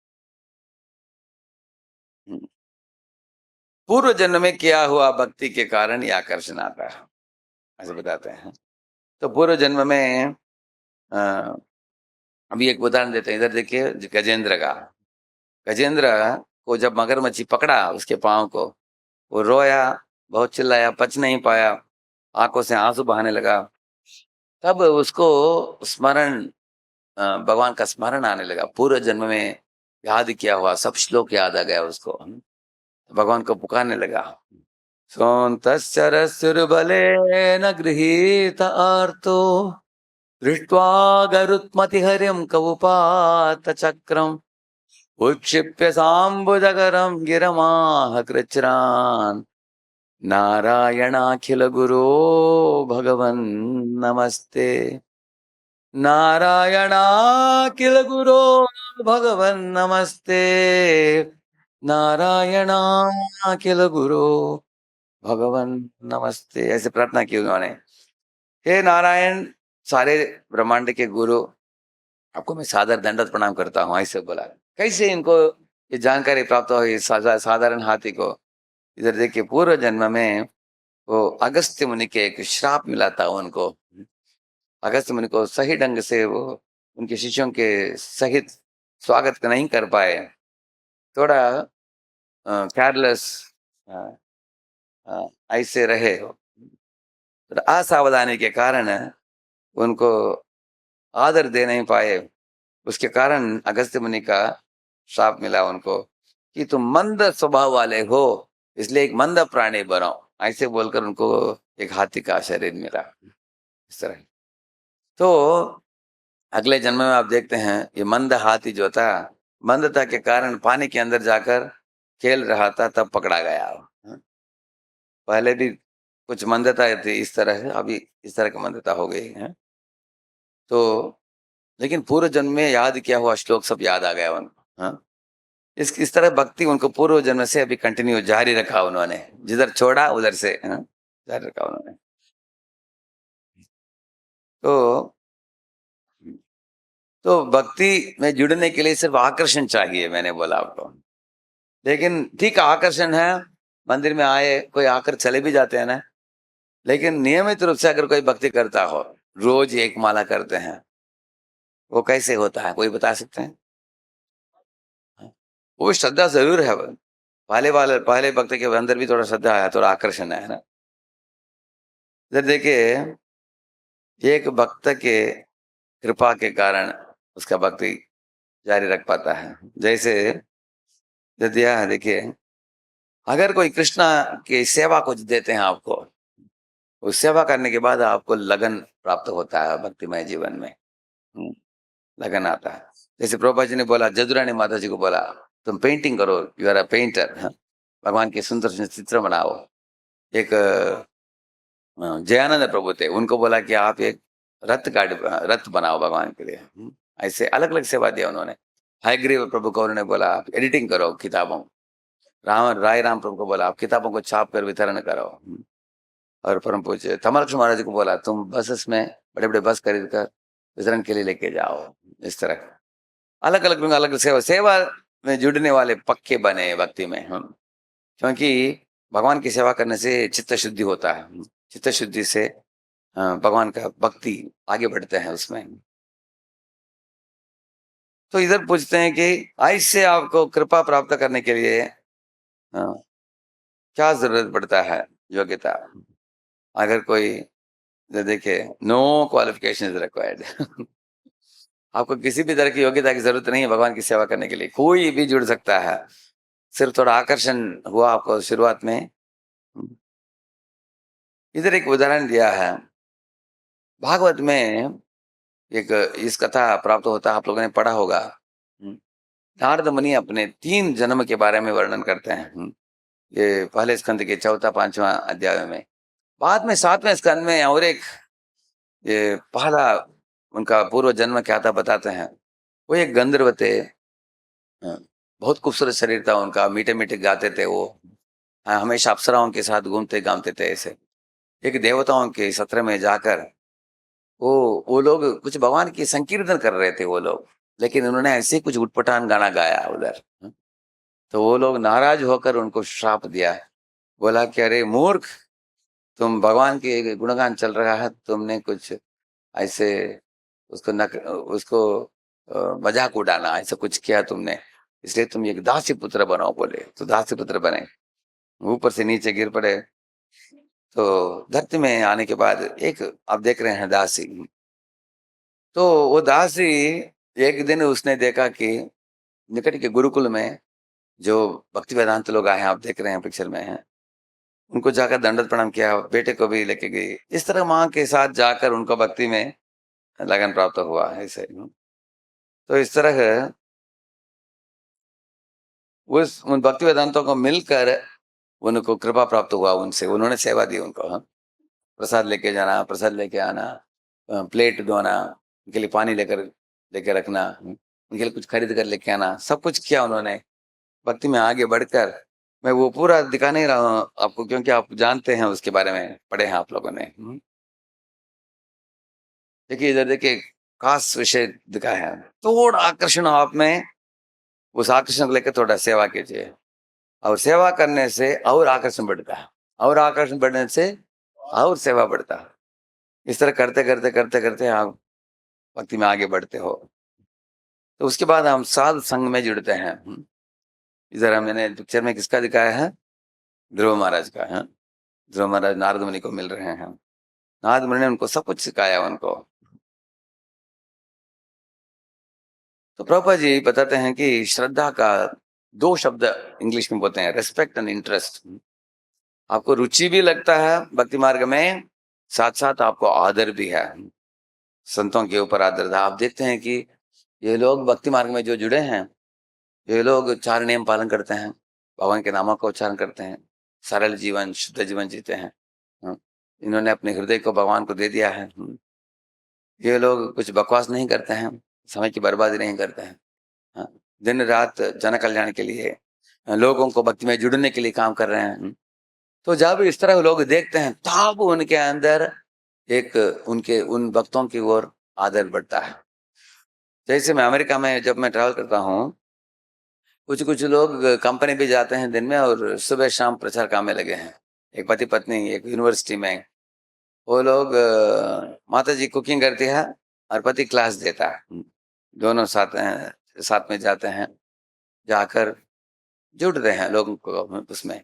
पूर्व जन्म में किया हुआ भक्ति के कारण ये आकर्षण आता है, ऐसे बताते हैं। तो पूर्व जन्म में अ, अभी एक उदाहरण देते हैं, इधर देखिए गजेंद्र का। गजेंद्र को जब मगरमच्छी पकड़ा उसके पाँव को, वो रोया, बहुत चिल्लाया, पच नहीं पाया, आंखों से आंसू बहाने लगा। तब उसको स्मरण, भगवान का स्मरण आने लगा, पूर्व जन्म में याद किया हुआ सब श्लोक याद आ गया उसको। भगवान को पुकारने लगा, सोऽन्तश्चरस्युर्बलेन गृहीत आर्तो दृष्ट्वा गरुत्मतिहर्यं कवुपात चक्रम् उक्षिप्य साम्बुजकरं गिरमाह कृच्छ्रान् नारायणाखिल गुरो भगवन् नमस्ते। नारायणाखिल गुरो भगवन् नमस्ते। नारायणाखिल गुरो भगवान नमस्ते, ऐसे प्रार्थना की उन्होंने। हे नारायण, सारे ब्रह्मांड के गुरु, आपको मैं सादर दंडवत प्रणाम करता हूँ, ऐसे बोला। कैसे इनको ये जानकारी प्राप्त हुई साधारण हाथी को? इधर देखिए, पूर्व जन्म में वो अगस्त्य मुनि के एक श्राप मिला था उनको। अगस्त्य मुनि को सही ढंग से वो उनके शिष्यों के सहित स्वागत नहीं कर पाए, थोड़ा केयरलेस ऐसे रहे, तो असावधानी के कारण उनको आदर दे नहीं पाए। उसके कारण अगस्त्य मुनि का श्राप मिला उनको कि तुम मंद स्वभाव वाले हो, इसलिए एक मंद प्राणी बनो, ऐसे बोलकर उनको एक हाथी का शरीर मिला, इस तरह। तो अगले जन्म में आप देखते हैं, ये मंद हाथी जो था, मंदता के कारण पानी के अंदर जाकर खेल रहा था, तब पकड़ा गया। पहले भी कुछ मंदता थी इस तरह से, अभी इस तरह की मंदता हो गई है। तो लेकिन पूर्व जन्म में याद किया हुआ श्लोक सब याद आ गया उनको, हाँ। इस तरह भक्ति उनको पूर्व जन्म से अभी कंटिन्यू जारी रखा उन्होंने, जिधर छोड़ा उधर से, हाँ, जारी रखा उन्होंने। तो भक्ति में जुड़ने के लिए सिर्फ आकर्षण चाहिए, मैंने बोला आपको। लेकिन ठीक आकर्षण है, मंदिर में आए कोई आकर चले भी जाते हैं ना, लेकिन नियमित रूप से अगर कोई भक्ति करता हो, रोज एक माला करते हैं, वो कैसे होता है, कोई बता सकते हैं? वो श्रद्धा जरूर है, पहले भक्त के अंदर भी थोड़ा श्रद्धा है, थोड़ा आकर्षण है ना। इधर देखिए, एक भक्त के कृपा के कारण उसका भक्ति जारी रख पाता है। जैसे जो दिया है, देखिए, अगर कोई कृष्णा की सेवा कुछ देते हैं आपको, उस सेवा करने के बाद आपको लगन प्राप्त होता है भक्तिमय जीवन में। लगन आता है। जैसे प्रभुपाद जी ने बोला, जदुरानी माता जी को बोला, तुम पेंटिंग करो, यू आर अ पेंटर, भगवान के सुंदर सुंदर चित्र बनाओ। एक जयानंद प्रभु थे, उनको बोला कि आप एक रथ बनाओ भगवान के लिए। ऐसे अलग अलग सेवा दिया उन्होंने। हयग्रीव प्रभु को उन्होंने बोला, आप एडिटिंग करो किताबों। राय राम प्रभु को बोला, आप किताबों को छाप कर वितरण करो। और परम पूज्य तमलक्ष्मी महाराज को बोला, तुम बसेस में बड़े बड़े बस खरीद कर वितरण के लिए लेके जाओ। इस तरह अलग अलग अलग सेवा सेवा में जुड़ने वाले पक्के बने भक्ति में हम। क्योंकि भगवान की सेवा करने से चित्त शुद्धि होता है। चित्त शुद्धि से भगवान का भक्ति आगे बढ़ते हैं उसमें। तो इधर पूछते हैं कि ऐसे आपको कृपा प्राप्त करने के लिए क्या जरूरत पड़ता है? योग्यता। अगर कोई, देखिए, नो क्वालिफिकेशन इज रिक्वायर्ड। आपको किसी भी तरह की योग्यता की जरूरत नहीं है भगवान की सेवा करने के लिए, कोई भी जुड़ सकता है। सिर्फ थोड़ा आकर्षण हुआ आपको शुरुआत में। इधर एक उदाहरण दिया है भागवत में। एक इस कथा प्राप्त होता है, आप लोगों ने पढ़ा होगा। नारद मुनि अपने 3 जन्म के बारे में वर्णन करते हैं। ये पहले स्कंद के चौथा 5वां अध्याय में। बाद में 7वें स्कंद में और एक, ये पहला उनका पूर्व जन्म क्या था बताते हैं। वो एक गंधर्व थे। बहुत खूबसूरत शरीर था उनका, मीठे मीठे गाते थे वो। हमेशा अप्सराओं के साथ घूमते गाते थे ऐसे। एक देवताओं के सत्र में जाकर वो लोग कुछ भगवान की संकीर्तन कर रहे थे वो लोग, लेकिन उन्होंने ऐसे ही कुछ उटपटांग गाना गाया उधर। तो वो लोग नाराज होकर उनको श्राप दिया। बोला कि अरे मूर्ख, तुम भगवान के गुणगान चल रहा है, तुमने कुछ ऐसे उसको मजाक उड़ाना, ऐसा कुछ किया तुमने, इसलिए तुम एक दासी पुत्र बनाओ। बोले तो दासी पुत्र बने, ऊपर से नीचे गिर पड़े। तो धरती में आने के बाद एक, आप देख रहे हैं दासी। तो वो दासी, एक दिन उसने देखा कि निकट के गुरुकुल में जो भक्ति वेदांत लोग आए हैं, आप देख रहे हैं पिक्चर में हैं, उनको जाकर दंडवत प्रणाम किया, बेटे को भी लेके गई। इस तरह माँ के साथ जाकर उनको भक्ति में लगन प्राप्त हुआ ऐसे। तो इस तरह उन भक्ति वेदांतों को मिलकर उनको कृपा प्राप्त हुआ उनसे, उन्होंने सेवा दी उनको। प्रसाद लेके जाना, प्रसाद लेके आना, प्लेट धोना, उनके लिए पानी लेके रखना, उनके लिए कुछ खरीद कर लेके आना, सब कुछ किया उन्होंने भक्ति में आगे बढ़कर। मैं वो पूरा दिखा नहीं रहा हूँ आपको, क्योंकि आप जानते हैं उसके बारे में, पढ़े हैं आप लोगों ने। देखिए इधर देखिए, खास विषय दिखाया है। थोड़ा आकर्षण आप में, उस आकर्षण को लेकर थोड़ा सेवा कीजिए, और सेवा करने से और आकर्षण बढ़ता है, और आकर्षण बढ़ने से और सेवा बढ़ता है। इस तरह करते करते करते करते आप भक्ति में आगे बढ़ते हो। तो उसके बाद हम साध संग में जुड़ते हैं। इधर मैंने पिक्चर में किसका दिखाया है? ध्रुव महाराज का है। ध्रुव महाराज नारद मुनि को मिल रहे हैं। नारद मुनि ने उनको सब कुछ सिखाया उनको। तो प्रभुपाद जी बताते हैं कि श्रद्धा का 2 शब्द इंग्लिश में बोलते हैं, रेस्पेक्ट एंड इंटरेस्ट। आपको रुचि भी लगता है भक्ति मार्ग में, साथ साथ आपको आदर भी है, संतों के ऊपर आदर था। आप देखते हैं कि ये लोग भक्ति मार्ग में जो जुड़े हैं, ये लोग 4 नियम पालन करते हैं, भगवान के नामों का उच्चारण करते हैं, सरल जीवन शुद्ध जीवन जीते हैं। इन्होंने अपने हृदय को भगवान को दे दिया है। ये लोग कुछ बकवास नहीं करते हैं, समय की बर्बादी नहीं करते हैं। हाँ, दिन रात जन कल्याण के लिए, लोगों को भक्ति में जुड़ने के लिए काम कर रहे हैं। तो जब इस तरह लोग देखते हैं, तब उनके अंदर एक, उनके उन भक्तों की ओर आदर बढ़ता है। जैसे मैं अमेरिका में जब मैं ट्रैवल करता हूँ, कुछ कुछ लोग कंपनी भी जाते हैं दिन में और सुबह शाम प्रचार काम में लगे हैं। एक पति पत्नी एक यूनिवर्सिटी में, वो लोग, माता जी कुकिंग करती है और पति क्लास देता है। दोनों साथ में जाते हैं, जाकर जुड़ते हैं लोगों को उसमें।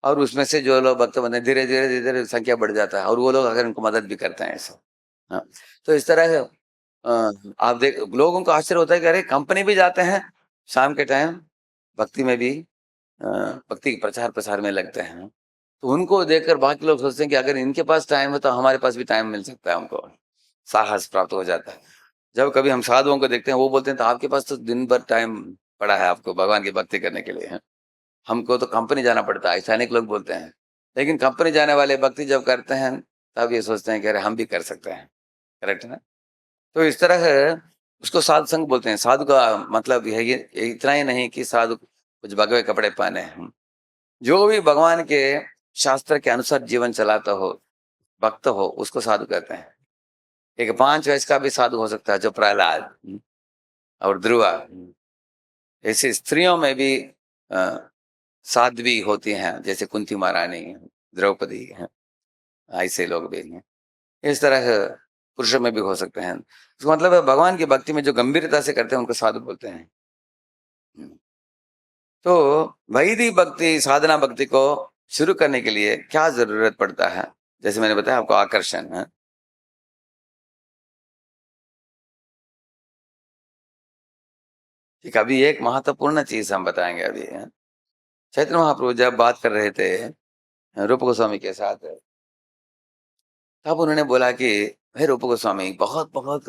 और उसमें से जो लोग भक्त बनते हैं, धीरे धीरे धीरे धीरे संख्या बढ़ जाता है, और वो लोग अगर उनको मदद भी करते हैं ऐसा। हाँ, तो इस तरह आप देख, लोगों को आश्चर्य होता है कि अरे कंपनी भी जाते हैं शाम के टाइम, भक्ति में भी भक्ति के प्रचार प्रसार में लगते हैं, तो उनको देखकर बाकी लोग सोचते हैं कि अगर इनके पास टाइम है तो हमारे पास भी टाइम मिल सकता है, हमको साहस प्राप्त हो जाता है। जब कभी हम साधुओं को देखते हैं, वो बोलते हैं तो आपके पास तो दिन भर टाइम पड़ा है आपको भगवान की भक्ति करने के लिए, हमको तो कंपनी जाना पड़ता है, ऐसा अनेक लोग बोलते हैं। लेकिन कंपनी जाने वाले भक्ति जब करते हैं तब ये सोचते हैं कि अरे हम भी कर सकते हैं, करेक्ट है ना? तो इस तरह है, उसको साधु संग बोलते हैं। साधु का मतलब यह ये इतना ही नहीं कि साधु कुछ भगवे कपड़े पहने हैं, जो भी भगवान के शास्त्र के अनुसार जीवन चलाता हो, भक्त हो, उसको साधु कहते हैं। एक 5 वयस का भी साधु हो सकता है, जो प्रहलाद और ध्रुवा, ऐसी स्त्रियों में भी साध्वी होती हैं, जैसे कुंती महारानी, द्रौपदी हैं, ऐसे लोग भी हैं। इस तरह पुरुषों में भी हो सकते हैं। इसका मतलब है भगवान की भक्ति में जो गंभीरता से करते हैं उनको साधु बोलते हैं। तो वैदिक भक्ति, साधना भक्ति को शुरू करने के लिए क्या जरूरत पड़ता है? जैसे मैंने बताया आपको, आकर्षण है। ठीक, अभी एक महत्वपूर्ण चीज हम बताएंगे अभी है। चैतन्य महाप्रभु जब बात कर रहे थे रूप गोस्वामी के साथ, तब उन्होंने बोला कि हे रूप गोस्वामी, बहुत बहुत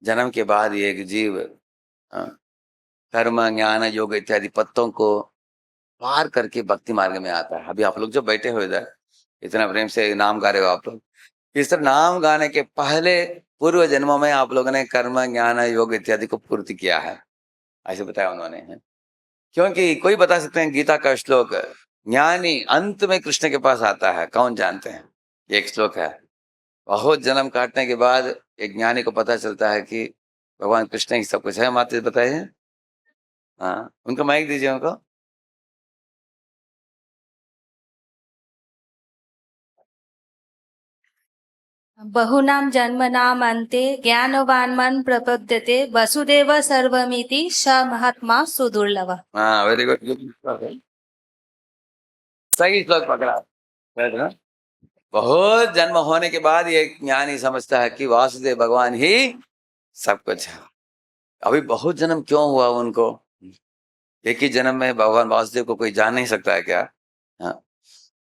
जन्म के बाद ये एक जीव अ, कर्म, ज्ञान, योग इत्यादि पत्तों को पार करके भक्ति मार्ग में आता है। अभी आप लोग जो बैठे हो इधर, इतना प्रेम से नाम गा रहे हो आप लोग, इस तरह नाम गाने के पहले पूर्व जन्मों में आप लोगों ने कर्म, ज्ञान, योग इत्यादि को पूर्ति किया है, ऐसे बताया उन्होंने है। क्योंकि कोई बता सकते हैं गीता का श्लोक, ज्ञानी अंत में कृष्ण के पास आता है, कौन जानते हैं? ये एक श्लोक है। बहुत जन्म काटने के बाद एक ज्ञानी को पता चलता है कि भगवान कृष्ण ही सब कुछ है। माता जी बताइए। हाँ, उनको माइक दीजिए उनको। बहुनाम जन्मनाम अन्ते ज्ञानवान मन प्रपद्यते वसुदेव सर्वमिति स महात्मा सुदुर्लभ। हाँ, वेरी गुड, सही श्लोक पकड़ा। right, ना? बहुत जन्म होने के बाद ये ज्ञानी समझता है कि वासुदेव भगवान ही सब कुछ है। अभी बहुत जन्म क्यों हुआ उनको? एक ही जन्म में भगवान वासुदेव को कोई जान नहीं सकता है क्या? हाँ,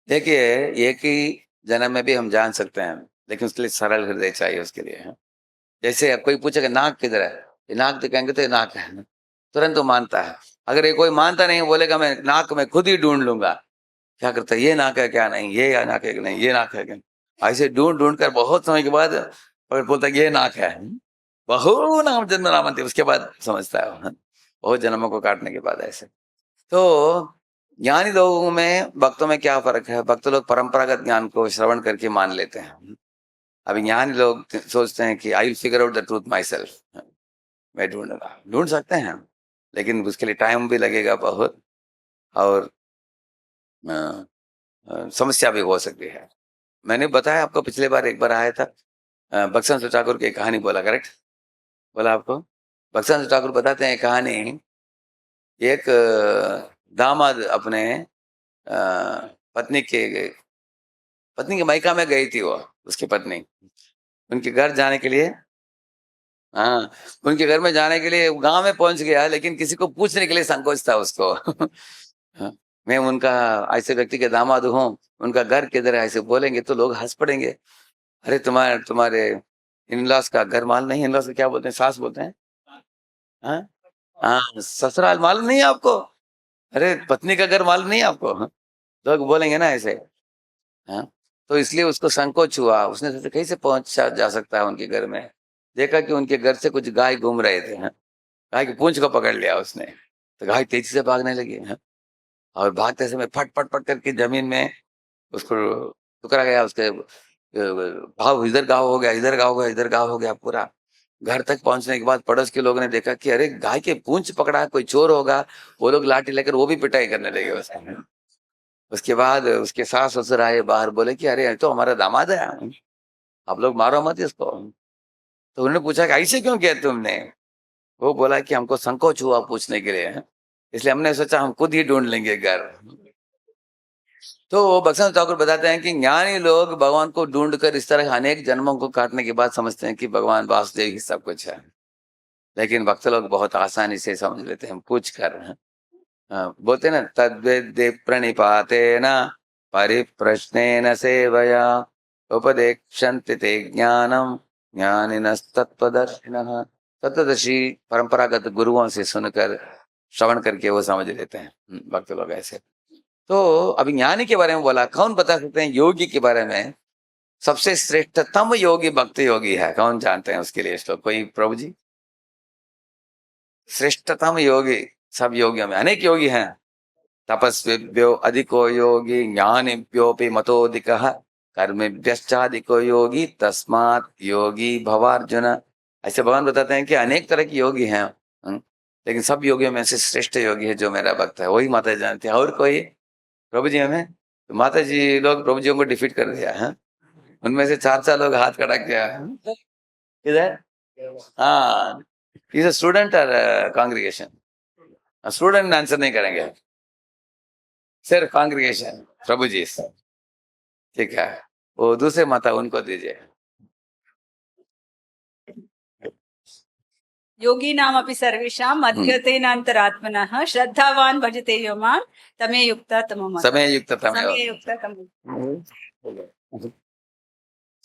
देखिए, एक ही जन्म में भी हम जान सकते हैं, लेकिन उसके लिए सरल हृदय चाहिए उसके लिए। हाँ? जैसे अब कोई पूछेगा नाक किधर है, ये नाक दिखाएंगे तो ये नाक है, तुरंत वो मानता है। अगर ये कोई मानता नहीं, बोलेगा मैं नाक में खुद ही ढूंढ लूंगा, क्या करता है, ये नाक है क्या नहीं, ये नाक है कि नहीं, ये नाक है क्या, ऐसे ढूंढ ढूंढ कर बहुत समय के बाद और बोलता है ये नाक है। बहु नाम जन्म नामंती, उसके बाद समझता है वो, बहुत जन्मों को काटने के बाद ऐसे। तो ज्ञानी लोगों में, भक्तों में क्या फर्क है? भक्त लोग परंपरागत ज्ञान को श्रवण करके मान लेते हैं। अभी ज्ञानी लोग सोचते हैं कि I will figure out the truth my self, मैं ढूंढ सकते हैं, लेकिन उसके लिए टाइम भी लगेगा बहुत, और समस्या भी हो सकती है। मैंने बताया आपको, पिछले बार एक बार आया था, बक्सन ठाकुर की कहानी बोला, करेक्ट बोला आपको? बक्सन ठाकुर बताते हैं कहानी, एक दामाद अपने पत्नी के मायका में गई थी, वो उसकी पत्नी उनके घर जाने के लिए, हाँ, उनके घर में जाने के लिए गांव में पहुंच गया, लेकिन किसी को पूछने के लिए संकोच था उसको। हाँ, मैं उनका ऐसे व्यक्ति के दामाद हूँ, उनका घर किधर है, ऐसे बोलेंगे तो लोग हंस पड़ेंगे। अरे तुम्हारे तुम्हारे इन-लॉज का घर मालूम नहीं? इन-लॉज को क्या बोलते हैं? सास बोलते हैं? हाँ, हाँ, ससुराल मालूम नहीं है आपको? अरे पत्नी का घर मालूम नहीं है आपको? हाँ, लोग बोलेंगे ना ऐसे। हाँ, तो इसलिए उसको संकोच हुआ, उसने सोचा कैसे पहुंचा जा सकता है उनके घर में। देखा कि उनके घर से कुछ गाय घूम रहे थे, हाँ? गाय की पूंछ को पकड़ लिया उसने, तो गाय तेजी से भागने लगी, हाँ? और भागते समय फट फट फट करके जमीन में उसको टुकरा गया, उसके घाव, इधर घाव हो गया, इधर घाव हो गया, इधर घाव हो गया पूरा। घर तक पहुंचने के बाद पड़ोस के लोगों ने देखा कि अरे गाय के पूंछ पकड़ा है, कोई चोर होगा। वो लोग लाठी लेकर वो भी पिटाई करने लगे उसकी। उसके बाद उसके सास ससुर आए बाहर, बोले कि अरे ये तो हमारा दामाद है, आप लोग मारो मत इसको। तो उन्होंने पूछा कि ऐसे क्यों किया तुमने? वो बोला कि हमको संकोच हुआ पूछने के लिए, इसलिए हमने सोचा हम खुद ही ढूंढ लेंगे घर। तो भक्ति ठाकुर बताते हैं कि ज्ञानी लोग भगवान को ढूंढकर इस तरह अनेक जन्मों को काटने के बाद समझते हैं कि भगवान वासुदेव ही सब कुछ है। लेकिन भक्त लोग बहुत आसानी से समझ लेते हैं पूछ कर। बोलते ना, तद्वेद्य प्रणिपातेन परिप्रश्नेन सेवया उपदेक्षन्ति ते ज्ञानम ज्ञानिनस्तत्त्वदर्शिनः। तत्वदर्शी परंपरागत गुरुओं से सुनकर श्रवण करके वो समझ लेते हैं। भक्त लोग ऐसे। तो अभी ज्ञानी के बारे में बोला, कौन बता सकते हैं योगी के बारे में? सबसे श्रेष्ठतम योगी भक्त योगी है, कौन जानते हैं उसके लिए श्लोक? कोई प्रभु जी? श्रेष्ठतम योगी, सब योगियों में अनेक योगी हैं। तपस्विभ्यो अधिको योगी ज्ञानिभ्योऽपि मतोऽधिकः कर्मिभ्यश्चाधिको योगी तस्मात् योगी भवार्जुन। ऐसे भगवान बताते हैं कि अनेक तरह के योगी हैं, लेकिन सब योगियों में से श्रेष्ठ योगी है जो मेरा भक्त है, वही माता जी जानती है। और कोई प्रभु जी हमें? तो माता जी लोग प्रभु जी को डिफीट कर दिया है। उनमें से 4 लोग हाथ खड़ा किया किधर? हाँ, इज अ स्टूडेंट और कांग्रीगेशन? स्टूडेंट आंसर नहीं करेंगे, सिर्फ कांग्रीगेशन प्रभु जी। ठीक है, वो दूसरे माता उनको दीजिए। योगी नाम अपि सर्वेषां मद्गतेनान्तरात्मनः श्रद्धावान भजते यो मां तमे युक्ता तमो मत। समय युक्त तमो। समय युक्ता तमो।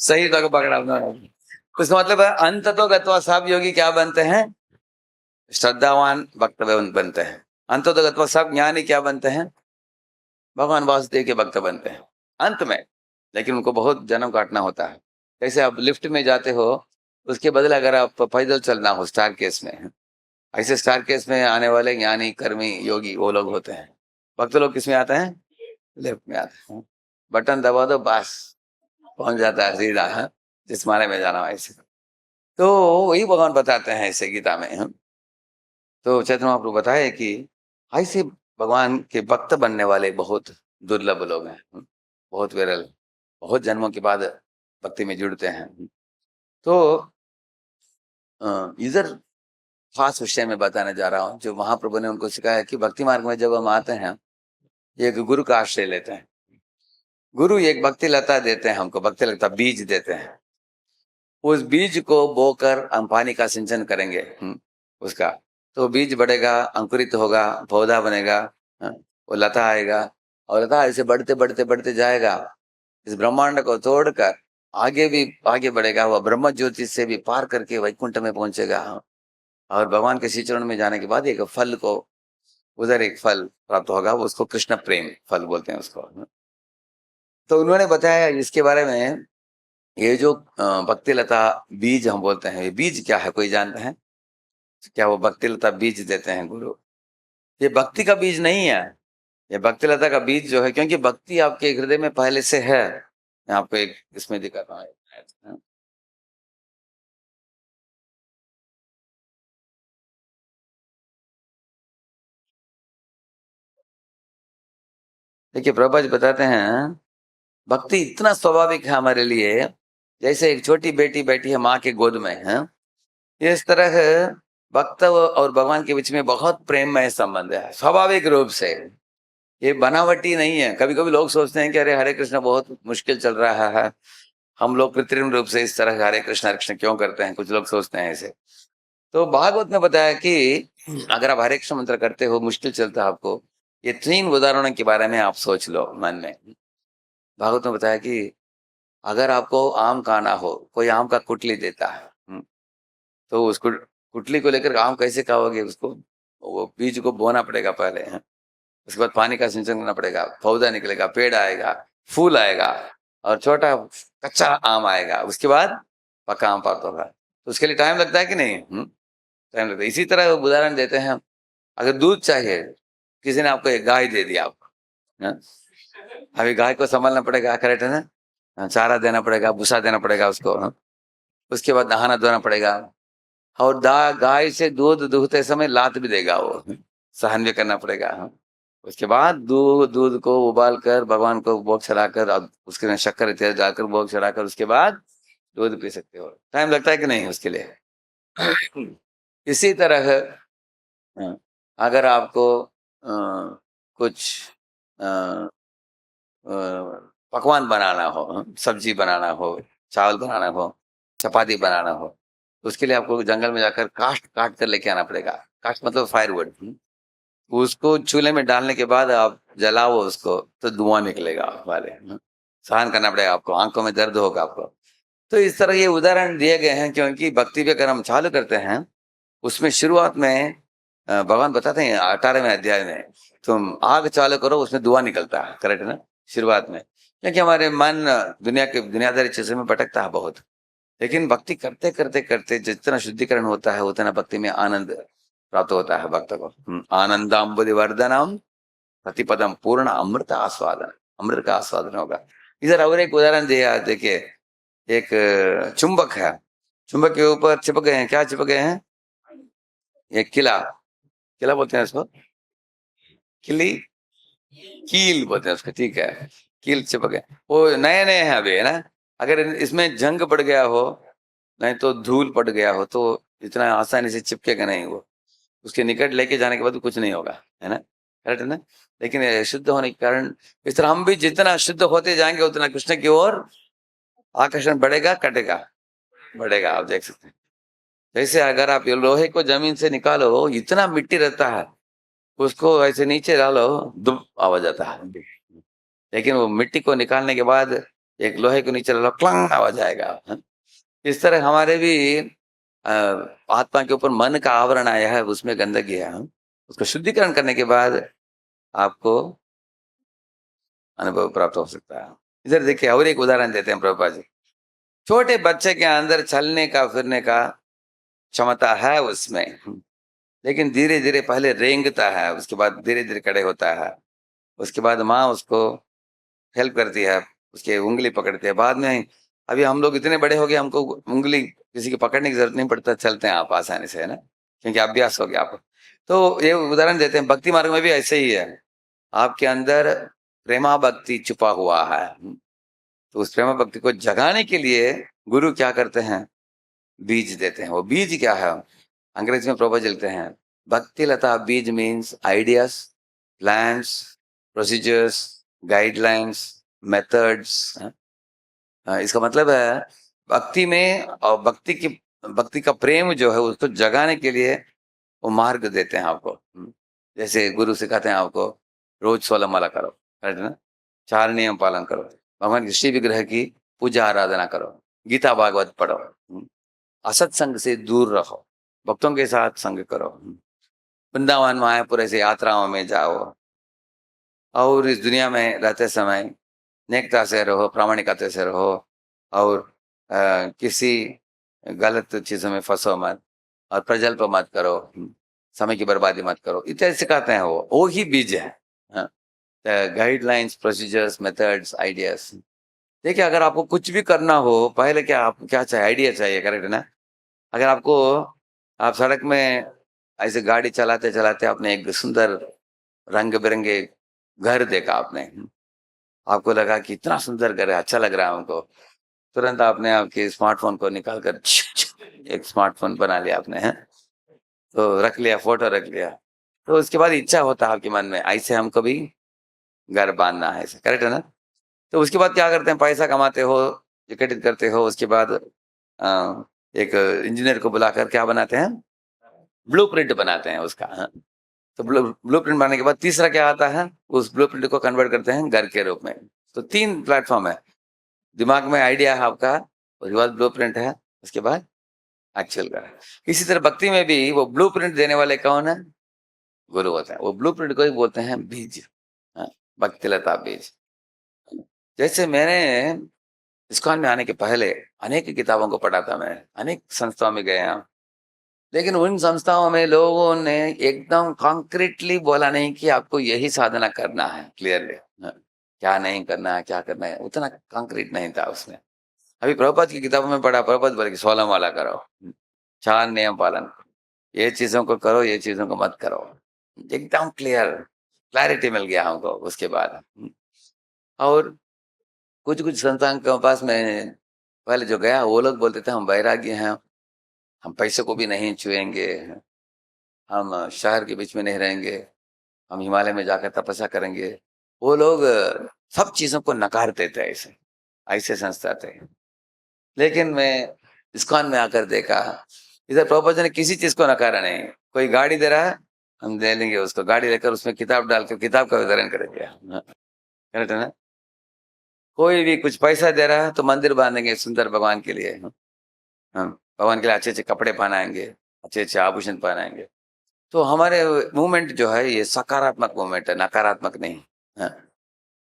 सही जगह पकड़ा उन्होंने। उसका मतलब है अंत तो गत्वा सब योगी क्या बनते हैं? श्रद्धावान भक्त बनते हैं। अंत तो गत्वा सब ज्ञानी क्या बनते हैं? भगवान वासुदेव के भक्त बनते हैं अंत में। लेकिन उनको बहुत जन्म काटना होता है। जैसे आप लिफ्ट में जाते हो, उसके बदले अगर आप पैदल चलना हो स्टार केस में, ऐसे स्टार केस में आने वाले ज्ञानी कर्मी योगी वो लोग होते हैं। भक्त लोग किस में आते हैं? लिफ्ट में आते हैं। बटन दबा दो, बस पहुंच जाता है सीधा, है जिस माने में जाना ऐसे। तो वही भगवान बताते हैं ऐसे गीता में। तो चैतन्य महाप्रभु बताए कि ऐसे भगवान के भक्त बनने वाले बहुत दुर्लभ लोग हैं, बहुत विरल, बहुत जन्मों के बाद भक्ति में जुड़ते हैं। तो इधर खास विषय में बताने जा रहा हूँ जो महाप्रभु ने उनको सिखाया कि भक्ति मार्ग में जब हम आते हैं, एक गुरु का आश्रय लेते हैं। गुरु एक भक्ति लता देते हैं हमको, भक्ति लता बीज देते हैं। उस बीज को बोकर हम पानी का सिंचन करेंगे उसका, तो बीज बढ़ेगा, अंकुरित होगा, पौधा बनेगा, वो लता आएगा, और लता ऐसे बढ़ते बढ़ते बढ़ते जाएगा, इस ब्रह्मांड को तोड़कर आगे भी आगे बढ़ेगा। वह ब्रह्म ज्योति से भी पार करके वैकुंठ में पहुंचेगा, और भगवान के श्री चरण में जाने के बाद एक फल को, उधर एक फल प्राप्त होगा, वो उसको कृष्ण प्रेम फल बोलते हैं उसको। तो उन्होंने बताया इसके बारे में, ये जो भक्ति लता बीज हम बोलते हैं, ये बीज क्या है कोई जानता है? क्या वो भक्ति लता बीज देते हैं गुरु? ये भक्ति का बीज नहीं है, ये भक्ति लता का बीज जो है, क्योंकि भक्ति आपके हृदय में पहले से है। मैं आपको एक इसमें दिखाता हूँ। देखिए प्रभुपाद बताते हैं, भक्ति इतना स्वाभाविक है हमारे लिए, जैसे एक छोटी बेटी बैठी है माँ के गोद में, है इस तरह भक्त और भगवान के बीच में बहुत प्रेममय संबंध है, स्वाभाविक रूप से। ये बनावटी नहीं है। कभी कभी लोग सोचते हैं कि अरे हरे कृष्ण बहुत मुश्किल चल रहा है, हम लोग कृत्रिम रूप से इस तरह हरे कृष्ण क्यों करते हैं, कुछ लोग सोचते हैं ऐसे। तो भागवत में बताया कि अगर आप हरे कृष्ण मंत्र करते हो, मुश्किल चलता है आपको, ये 3 उदाहरणों के बारे में आप सोच लो मन में। भागवत में बताया कि अगर आपको आम खाना हो, कोई आम का कुटली देता है, तो उसको कुटली को लेकर आम कैसे खाओगे? उसको वो बीज को बोना पड़ेगा पहले, है उसके बाद पानी का सिंचन करना पड़ेगा, पौधा निकलेगा, पेड़ आएगा, फूल आएगा, और छोटा कच्चा आम आएगा, उसके बाद पक्का आम प्राप्त होगा। तो उसके लिए टाइम लगता है कि नहीं? टाइम लगता है। इसी तरह उदाहरण देते हैं, अगर दूध चाहिए, किसी ने आपको एक गाय दे दिया आपको, अभी गाय को संभालना पड़ेगा, करेक्ट है ना? चारा देना पड़ेगा, भूसा देना पड़ेगा उसको, उसके बाद नहाना धोना पड़ेगा, और गाय से दूध दूहते समय लात भी देगा, वो सहन भी करना पड़ेगा। उसके बाद दूध को उबाल कर भगवान को भोग चढ़ाकर, उसके में शक्कर इत्यादि डालकर भोग चढ़ाकर उसके बाद दूध पी सकते हो। टाइम लगता है कि नहीं उसके लिए? इसी तरह अगर आपको कुछ पकवान बनाना हो, सब्जी बनाना हो, चावल बनाना हो, चपाती बनाना हो, तो उसके लिए आपको जंगल में जाकर काष्ठ काट कर लेके आना पड़ेगा। काष्ठ मतलब फायरवुड। उसको चूल्हे में डालने के बाद आप जलाओ उसको तो धुआं निकलेगा वाले, सहन करना पड़ेगा आपको, आंखों में दर्द होगा आपको। तो इस तरह ये उदाहरण दिए गए हैं, क्योंकि भक्ति भी अगर हम चालू करते हैं, उसमें शुरुआत में भगवान बताते हैं 18वें अध्याय में, तुम आग चालू करो उसमें धुआं निकलता है, करेक्ट है ना, शुरुआत में, क्योंकि हमारे मन दुनियादारी चीजों में भटकता है बहुत। लेकिन भक्ति करते करते करते जितना शुद्धिकरण होता है उतना भक्ति में आनंद प्राप्त होता है भक्त को। आनंदाम्बुधि वर्धनम प्रतिपदम पूर्ण अमृत आस्वादन, अमृत का आस्वादन होगा। इधर और एक उदाहरण दिया, देखिए एक चुंबक है, चुंबक के ऊपर चिपक गए हैं, क्या चिपक गए हैं, एक किला, किला बोलते हैं इसको, किली, कील बोलते हैं उसको, ठीक है, कील चिपक गए, वो नए नए हैं अभी, है ना। अगर इसमें जंग पड़ गया हो, नहीं तो धूल पड़ गया हो, तो इतना आसानी से चिपकेगा नहीं वो, उसके निकट लेके जाने के बाद कुछ नहीं होगा, है ना, करेक्ट है ना। लेकिन ये शुद्ध होने के कारण इस तरह हम भी जितना शुद्ध होते जाएंगे उतना कृष्ण की ओर आकर्षण बढ़ेगा, कटेगा, बढ़ेगा। आप देख सकते हैं, जैसे अगर आप ये लोहे को जमीन से निकालो, इतना मिट्टी रहता है, उसको ऐसे नीचे डालो, दुब आवाज आता है, लेकिन वो मिट्टी को निकालने के बाद एक लोहे को नीचे डालो, क्लंग आवाज आएगा। इस तरह हमारे भी आत्मा के ऊपर मन का आवरण आया है, उसमें गंदगी है, उसको शुद्धिकरण करने के बाद आपको अनुभव प्राप्त हो सकता है। इधर देखिए और एक उदाहरण देते हैं प्रभुपाद जी। छोटे बच्चे के अंदर चलने का फिरने का क्षमता है उसमें, लेकिन धीरे धीरे पहले रेंगता है, उसके बाद धीरे धीरे खड़े होता है, उसके बाद माँ उसको हेल्प करती है, उसके उंगली पकड़ती है, बाद में अभी हम लोग इतने बड़े हो गए, हमको उंगली किसी की पकड़ने की जरूरत नहीं पड़ता, चलते हैं आप आसानी से, है ना, क्योंकि अभ्यास हो गया आपको। तो ये उदाहरण देते हैं, भक्ति मार्ग में भी ऐसे ही है, आपके अंदर प्रेमा भक्ति छुपा हुआ है, तो उस प्रेमा भक्ति को जगाने के लिए गुरु क्या करते हैं, बीज देते हैं। वो बीज क्या है, अंग्रेजी में प्रभुपाद लिखते हैं, भक्ति लता बीज means ideas, plans, procedures, guidelines, methods. इसका मतलब है भक्ति में, और भक्ति का प्रेम जो है उसको जगाने के लिए वो मार्ग देते हैं आपको। जैसे गुरु सिखाते हैं आपको, रोज 16 माला करो, है ना, 4 नियम पालन करो, भगवान के श्री विग्रह की पूजा आराधना करो, गीता भागवत पढ़ो, असत्संग से दूर रहो, भक्तों के साथ संग करो, वृंदावन मायापुर ऐसे यात्राओं में जाओ, और इस दुनिया में रहते समय नेकता से रहो, प्रामाणिकता से रहो, और किसी गलत चीजों में फंसो मत, और प्रजल्प मत करो, समय की बर्बादी मत करो, इत्यादि सिखाते हैं। वो ही बीज है, गाइडलाइंस, प्रोसीजर्स, मेथड्स, आइडियाज। देखिए अगर आपको कुछ भी करना हो, पहले क्या चाहिए, आइडिया चाहिए, करेक्ट है ना। अगर आपको, आप सड़क में ऐसे गाड़ी चलाते चलाते आपने एक सुंदर रंग बिरंगे घर देखा, आपने, आपको लगा कि इतना सुंदर घर है, अच्छा लग रहा है हमको, तुरंत आपने आपके स्मार्टफोन को निकाल कर एक स्मार्टफोन बना लिया आपने, है, तो रख लिया, फोटो रख लिया, तो उसके बाद इच्छा होता है आपके मन में, ऐसे हमको भी घर बांधना है, ऐसे, करेक्ट है ना। तो उसके बाद क्या करते हैं, पैसा कमाते हो, इकट्ठित करते हो, उसके बाद एक इंजीनियर को बुलाकर क्या बनाते हैं, ब्लूप्रिंट बनाते हैं उसका, हाँ? तो ब्लूप्रिंट बनाने के बाद तीसरा क्या आता है, उस ब्लूप्रिंट को कन्वर्ट करते हैं घर के रूप में। तो 3 प्लेटफॉर्म है, दिमाग में आइडिया है आपका, उसके बाद ब्लूप्रिंट है, उसके बाद एक्चुअल का है। इसी तरह भक्ति में भी वो ब्लूप्रिंट देने वाले कौन है, गुरु होते हैं। वो ब्लूप्रिंट को ही बोलते हैं बीज, हाँ, भक्ति लता बीज। जैसे मैंने इस्कॉन में आने के पहले अनेक किताबों को पढ़ा था, मैं अनेक संस्थाओं में गया, लेकिन उन संस्थाओं में लोगों ने एकदम कॉन्क्रीटली बोला नहीं कि आपको यही साधना करना है, क्लियरली, क्या नहीं करना है, क्या करना है, उतना कॉन्क्रीट नहीं था उसमें। अभी प्रभुपाद की किताबों में पढ़ा, प्रभुपाद बोले कि 16 माला करो, 4 नियम पालन करो, ये चीजों को करो, ये चीजों को मत करो, एकदम क्लैरिटी मिल गया हमको उसके बाद। और कुछ संस्थान के पास में पहले जो गया, वो लोग बोलते थे हम वैराग्य हैं, हम पैसे को भी नहीं छुएंगे, हम शहर के बीच में नहीं रहेंगे, हम हिमालय में जाकर तपस्या करेंगे। वो लोग सब चीजों को नकारते थे, ऐसे ऐसे संस्था थे। लेकिन मैं इस्कॉन में आकर देखा, इधर प्रभुपाद ने किसी चीज को नकारा नहीं। कोई गाड़ी दे रहा है, हम दे लेंगे उसको, गाड़ी लेकर उसमें किताब डालकर किताब का वितरण करेंगे। करेक्ट है ना? कोई भी कुछ पैसा दे रहा है तो मंदिर बांधेंगे सुंदर भगवान के लिए। हम भगवान के लिए अच्छे अच्छे कपड़े पहनाएंगे, अच्छे अच्छे आभूषण पहनाएंगे। तो हमारे मूवमेंट जो है ये सकारात्मक मूवमेंट है, नकारात्मक नहीं। हाँ,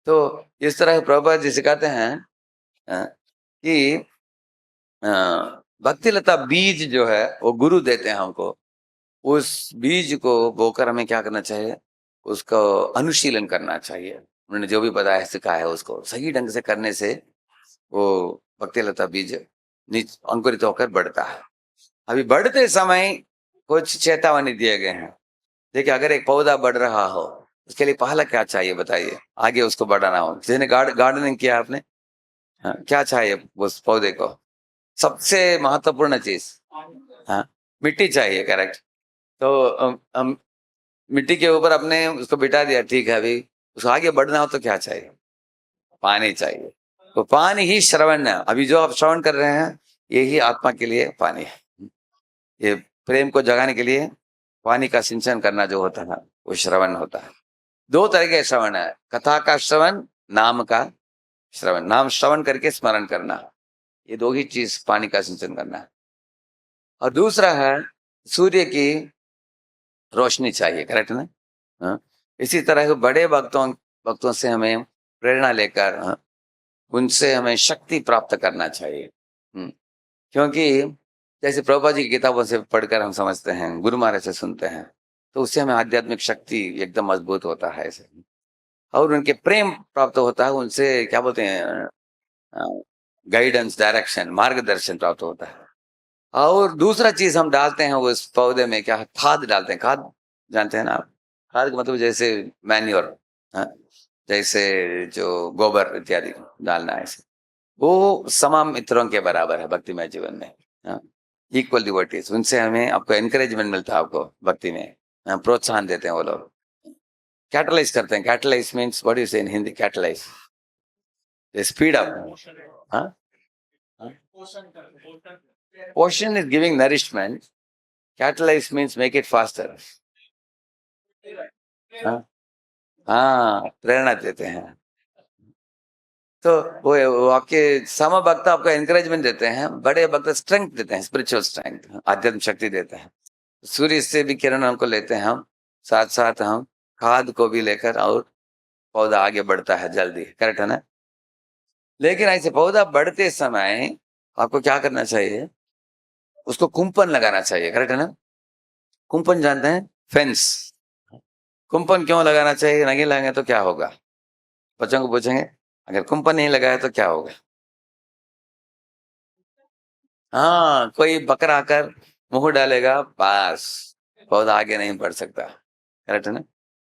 तो इस तरह प्रभुपाद जी सिखाते हैं कि भक्ति लता बीज जो है वो गुरु देते हैं हमको। उस बीज को बोकर हमें क्या करना चाहिए, उसको अनुशीलन करना चाहिए। उन्होंने जो भी बताया सिखाया है उसको सही ढंग से करने से वो भक्ति लता बीज अंकुरित होकर बढ़ता है। अभी बढ़ते समय कुछ चेतावनी दिए गए हैं। देखिए, अगर एक पौधा बढ़ रहा हो उसके लिए पहला क्या चाहिए बताइए, आगे उसको बढ़ाना हो। जिसने गार्डनिंग किया आपने, हाँ, क्या चाहिए उस पौधे को? सबसे महत्वपूर्ण चीज, हाँ, मिट्टी चाहिए। करेक्ट। तो हम मिट्टी के ऊपर अपने उसको बिठा दिया, ठीक है। अभी उसको आगे बढ़ना हो तो क्या चाहिए? पानी चाहिए। तो पानी ही श्रवण है। अभी जो आप श्रवण कर रहे हैं यही आत्मा के लिए पानी है। ये प्रेम को जगाने के लिए पानी का सिंचन करना जो होता है वो श्रवण होता है। दो तरह के श्रवण है, कथा का श्रवण, नाम का श्रवण। नाम श्रवण करके स्मरण करना, ये दो ही चीज पानी का सिंचन करना है। और दूसरा है सूर्य की रोशनी चाहिए। करेक्ट ना? हाँ? इसी तरह के बड़े भक्तों से हमें प्रेरणा लेकर, उनसे हमें शक्ति प्राप्त करना चाहिए। क्योंकि जैसे प्रभुपाद जी की किताबों से पढ़कर हम समझते हैं, गुरु महाराज से सुनते हैं, तो उससे हमें आध्यात्मिक शक्ति एकदम मजबूत होता है ऐसे। और उनके प्रेम प्राप्त होता है, उनसे क्या बोलते हैं, गाइडेंस, डायरेक्शन, मार्गदर्शन प्राप्त होता है। और दूसरा चीज हम डालते हैं उस पौधे में, क्या खाद डालते हैं। खाद जानते हैं ना आप? खाद का मतलब जैसे मैन्योर, जैसे जो गोबर इत्यादि डालना है, ऐसे वो समान मित्रों के बराबर है भक्तिमय जीवन में। इक्वल डिवोटीज, उनसे हमें आपको एनकरेजमेंट मिलता है, आपको भक्ति में प्रोत्साहन देते हैं वो लोग, कैटलाइज करते हैं। Catalyse means what you say in Hindi? Catalyse, speed up. Portion is giving nourishment. Catalyze means make it faster. हाँ, प्रेरणा देते हैं। तो वो आपके सम भक्त आपको एनकरेजमेंट देते हैं, बड़े भक्त स्ट्रेंथ देते हैं, स्पिरिचुअल स्ट्रेंथ, आध्यात्मिक शक्ति देते हैं। सूर्य से भी किरण हमको लेते हैं हम, साथ साथ हम खाद को भी लेकर, और पौधा आगे बढ़ता है जल्दी। करेक्ट है ना? लेकिन ऐसे पौधा बढ़ते समय आपको क्या करना चाहिए, उसको कुंपन लगाना चाहिए। करेक्ट है ना? कुंपन जानते हैं? फेंस। कुंपन क्यों लगाना चाहिए? नहीं लगाएंगे तो क्या होगा? बच्चों को पूछेंगे, अगर कुंपन नहीं लगाया तो क्या होगा? हाँ, कोई बकरा आकर मुंह डालेगा, बस पौधा आगे नहीं बढ़ सकता। करेक्ट है ना?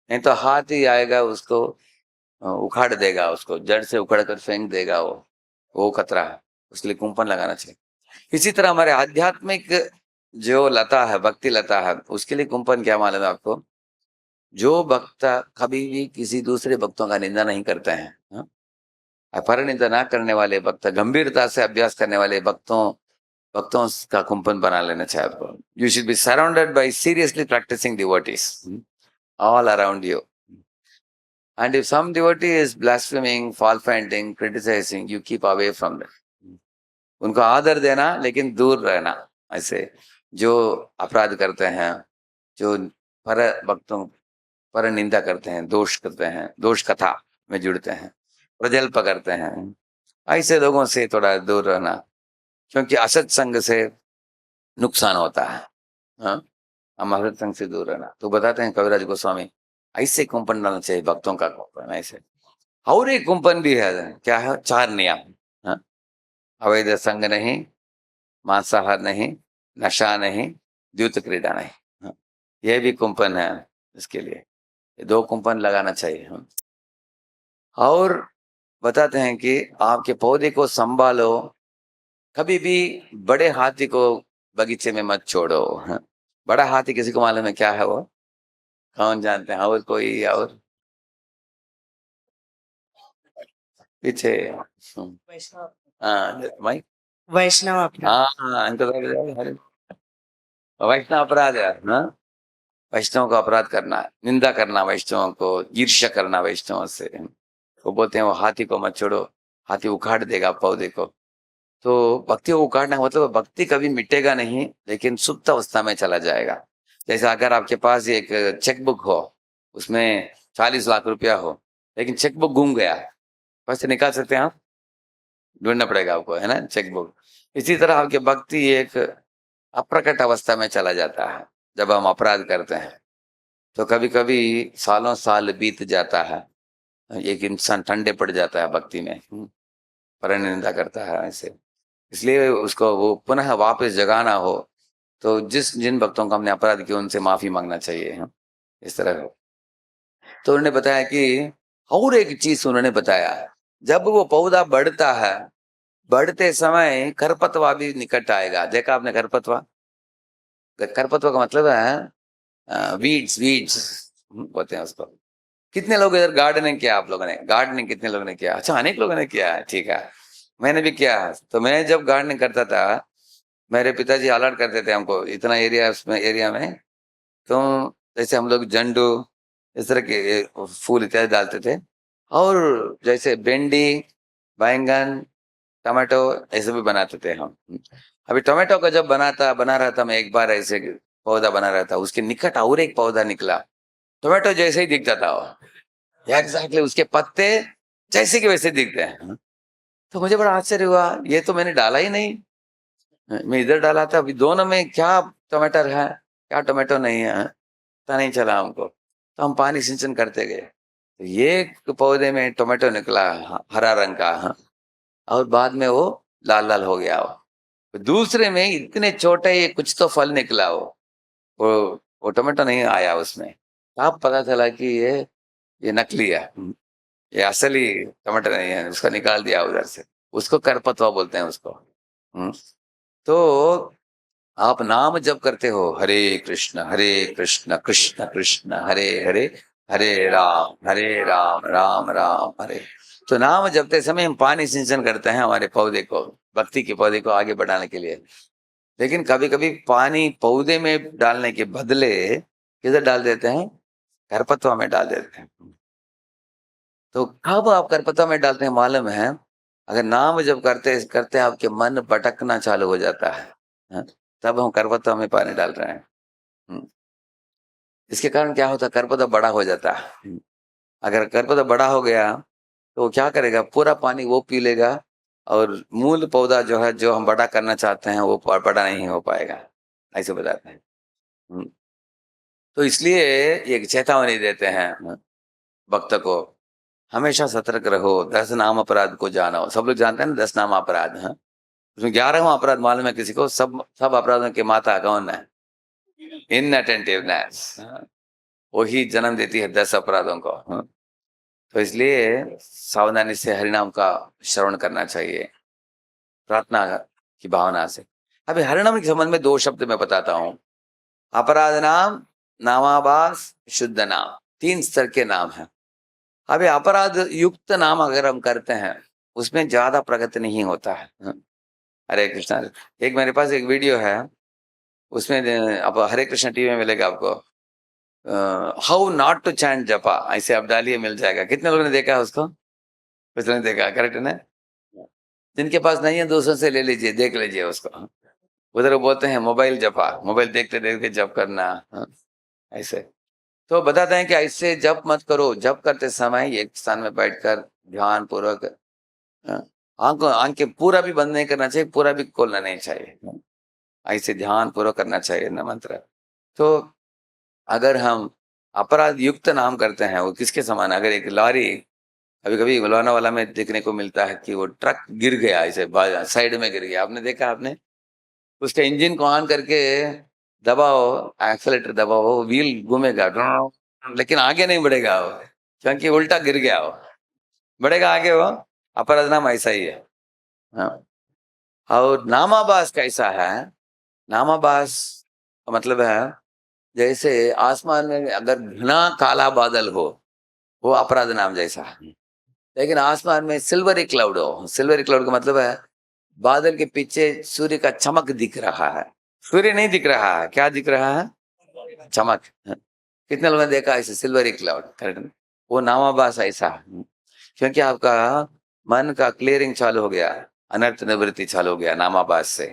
नहीं तो हाथ ही आएगा, उसको उखाड़ देगा, उसको जड़ से उखाड़ कर फेंक देगा। वो खतरा है, इसलिए कुंपन लगाना चाहिए। इसी तरह हमारे आध्यात्मिक जो लता है, भक्ति लता है, उसके लिए कुंपन क्या मालूम है आपको? जो भक्त कभी भी किसी दूसरे भक्तों का निंदा नहीं करते हैं, पर निंदा ना करने वाले भक्त, गंभीरता से अभ्यास करने वाले भक्तों का कुंपन बना लेना चाहिए आपको। You should be surrounded by seriously practising devotees all around you. And if some devotee is blaspheming, fault finding, criticizing, you keep away from them. उनको आदर देना लेकिन दूर रहना। ऐसे जो अपराध करते हैं, जो पर भक्तों पर निंदा करते हैं, दोष करते हैं, दोष कथा में जुड़ते हैं, प्रजल्प करते हैं, ऐसे लोगों से थोड़ा दूर रहना, क्योंकि असत संग से नुकसान होता है। हम असत संग से दूर रहना। तो बताते हैं कविराज गोस्वामी, ऐसे कुंपन डालना चाहिए, भक्तों का कुंपन ऐसे। और एक कुंपन भी है, क्या है? 4 नियम। अवैध संग नहीं, मांसाहार नहीं, नशा नहीं, द्यूत क्रीड़ा नहीं। यह भी कुंपन है इसके लिए। ये 2 कुंपन लगाना चाहिए। और बताते हैं कि आपके पौधे को संभालो, कभी भी बड़े हाथी को बगीचे में मत छोड़ो। बड़ा हाथी किसी को मालूम है क्या है वो? कौन जानते हैं? और कोई? और पीछे माइक, वैष्णव अपराध। हाँ, इनको वैष्णव अपराध है। हाँ, वैष्णव को अपराध करना, निंदा करना वैष्णवों को, ईर्ष्या करना वैष्णवों से। वो बोलते हैं वो हाथी को मत छोड़ो, हाथी उखाड़ देगा पौधे को। तो भक्ति को उखाड़ना मतलब भक्ति कभी मिटेगा नहीं, लेकिन सुप्त अवस्था में चला जाएगा। जैसे अगर आपके पास एक चेक बुक हो, उसमें 40 लाख रुपया हो, लेकिन चेक बुक गुम गया, पैसे निकाल सकते हैं आप? ढूंढना पड़ेगा आपको, है ना, चेक बुक। इसी तरह आपकी भक्ति एक अप्रकट अवस्था में चला जाता है जब हम अपराध करते हैं। तो कभी कभी सालों साल बीत जाता है, एक इंसान ठंडे पड़ जाता है भक्ति में, परनिंदा करता है ऐसे। इसलिए उसको वो पुनः वापस जगाना हो तो जिन भक्तों को हमने अपराध किया उनसे माफी मांगना चाहिए, इस तरह। तो उन्होंने बताया कि और एक चीज उन्होंने बताया, जब वो पौधा बढ़ता है, बढ़ते समय खरपतवार भी निकट आएगा। देखा आपने खरपतवार? खरपतवार का मतलब है वीड्स, वीड्स बोलते हैं उसको। कितने लोग इधर गार्डनिंग किया आप लोगों ने? गार्डनिंग कितने लोगों ने किया? अच्छा, अनेक लोगों ने किया है, ठीक है। मैंने भी किया है। तो मैं जब गार्डनिंग करता था, मेरे पिताजी अलर्ट करते थे हमको, इतना एरिया, उसमें एरिया में तो जैसे हम लोग झंडू इस तरह के फूल इत्यादि डालते थे, और जैसे भिंडी, बैंगन, टमाटो ऐसे भी बनाते थे हम। अभी टमाटो का जब बना रहा था मैं, एक बार ऐसे पौधा बना रहा था, उसके निकट और एक पौधा निकला, टमाटो जैसे ही दिखता था वो, एग्जैक्टली उसके पत्ते जैसे के वैसे दिखते हैं। तो मुझे बड़ा आश्चर्य हुआ, ये तो मैंने डाला ही नहीं, मैं इधर डाला था। अभी दोनों में क्या टमाटर है, क्या टमाटो नहीं है, पता नहीं चला हमको। तो हम पानी सिंचन करते गए, तो ये पौधे में टमाटो निकला हरा रंग का, और बाद में वो लाल लाल हो गया वो। दूसरे में इतने छोटे ये कुछ तो फल निकला वो टमाटो नहीं आया उसमें। अब पता चला कि ये नकली है, ये असली टमाटर नहीं है, उसका निकाल दिया उधर से। उसको करपतवा बोलते हैं उसको। तो आप नाम जप करते हो, हरे कृष्ण कृष्ण कृष्ण हरे हरे, हरे राम राम राम हरे। तो नाम जपते समय हम पानी सिंचन करते हैं हमारे पौधे को, भक्ति के पौधे को आगे बढ़ाने के लिए। लेकिन कभी कभी पानी पौधे में डालने के बदले किधर डाल देते हैं? खरपतवा में डाल देते हैं। तो कब आप खरपतवा में डालते हैं मालूम है? अगर नाम जब करते करते आपके मन भटकना चालू हो जाता है, तब हम खरपतवा में पानी डाल रहे हैं। इसके कारण क्या होता है? खरपतवा बड़ा हो जाता है। अगर खरपतवा बड़ा हो गया तो वो क्या करेगा? पूरा पानी वो पी लेगा, और मूल पौधा जो है, जो हम बड़ा करना चाहते हैं, वो बड़ा नहीं हो पाएगा, ऐसे बताते हैं। तो इसलिए एक चेतावनी देते हैं भक्त को, हमेशा सतर्क रहो, 10 नाम अपराध को जानो। सब लोग जानते हैं ना 10 नाम अपराध है। उसमें 11वां अपराध मालूम है किसी को? सब अपराधों की माता कौन है? इनअटेंटिवनेस। वही जन्म देती है 10 अपराधों को। तो इसलिए सावधानी से हरिनाम का श्रवण करना चाहिए, प्रार्थना की भावना से। अभी हरिनाम के संबंध में 2 शब्द मैं बताता हूँ। अपराध नाम, नामाभास, शुद्ध नाम, 3 स्तर के नाम है। अभी अपराध युक्त नाम अगर हम करते हैं, उसमें ज्यादा प्रगति नहीं होता है। हरे कृष्णा, एक मेरे पास एक वीडियो है, उसमें अब हरे कृष्ण टीवी में मिलेगा आपको, हाउ नॉट टू चैंट जपा, ऐसे आप डालिए मिल जाएगा। कितने लोगों ने देखा है उसको? कुछ नहीं देखा, करेक्ट है ना? जिनके पास नहीं है दूसरों से ले लीजिए, देख लीजिए उसको। उधर बोलते हैं मोबाइल जपा, मोबाइल देखते देखते जप करना, ऐसे। तो बताते हैं कि ऐसे जप मत करो। जप करते समय एक स्थान में बैठकर ध्यान पूर्वक, आंखें पूरा भी बंद नहीं करना चाहिए, पूरा भी खोलना नहीं चाहिए, ऐसे ध्यान पूर्वक करना चाहिए ना मंत्र। तो अगर हम अपराध युक्त नाम करते हैं, वो किसके समान? अगर एक लॉरी, कभी कभी लोनावाला में देखने को मिलता है कि वो ट्रक गिर गया, ऐसे साइड में गिर गया, आपने देखा? आपने उसके इंजन को ऑन करके दबाओ, एक्सेलेटर दबाओ, व्हील घूमेगा, लेकिन आगे नहीं बढ़ेगा वो, क्योंकि उल्टा गिर गया वो। बढ़ेगा आगे वो? अपराध नाम ऐसा ही है। और नामाभास कैसा है? नामाभास का मतलब है, जैसे आसमान में अगर घना काला बादल हो, वो अपराध नाम जैसा है। लेकिन आसमान में सिल्वरी क्लाउड हो, सिल्वरी क्लाउड का मतलब है बादल के पीछे सूर्य का चमक दिख रहा है। सूर्य नहीं दिख रहा है, क्या दिख रहा है? चमक। कितने लोगों ने देखा ऐसे सिल्वरी क्लाउड, करेक्ट? वो नामाभास ऐसा, क्योंकि आपका मन का क्लियरिंग चालू हो गया, अनर्थ निवृत्ति चालू हो गया नामाभास से।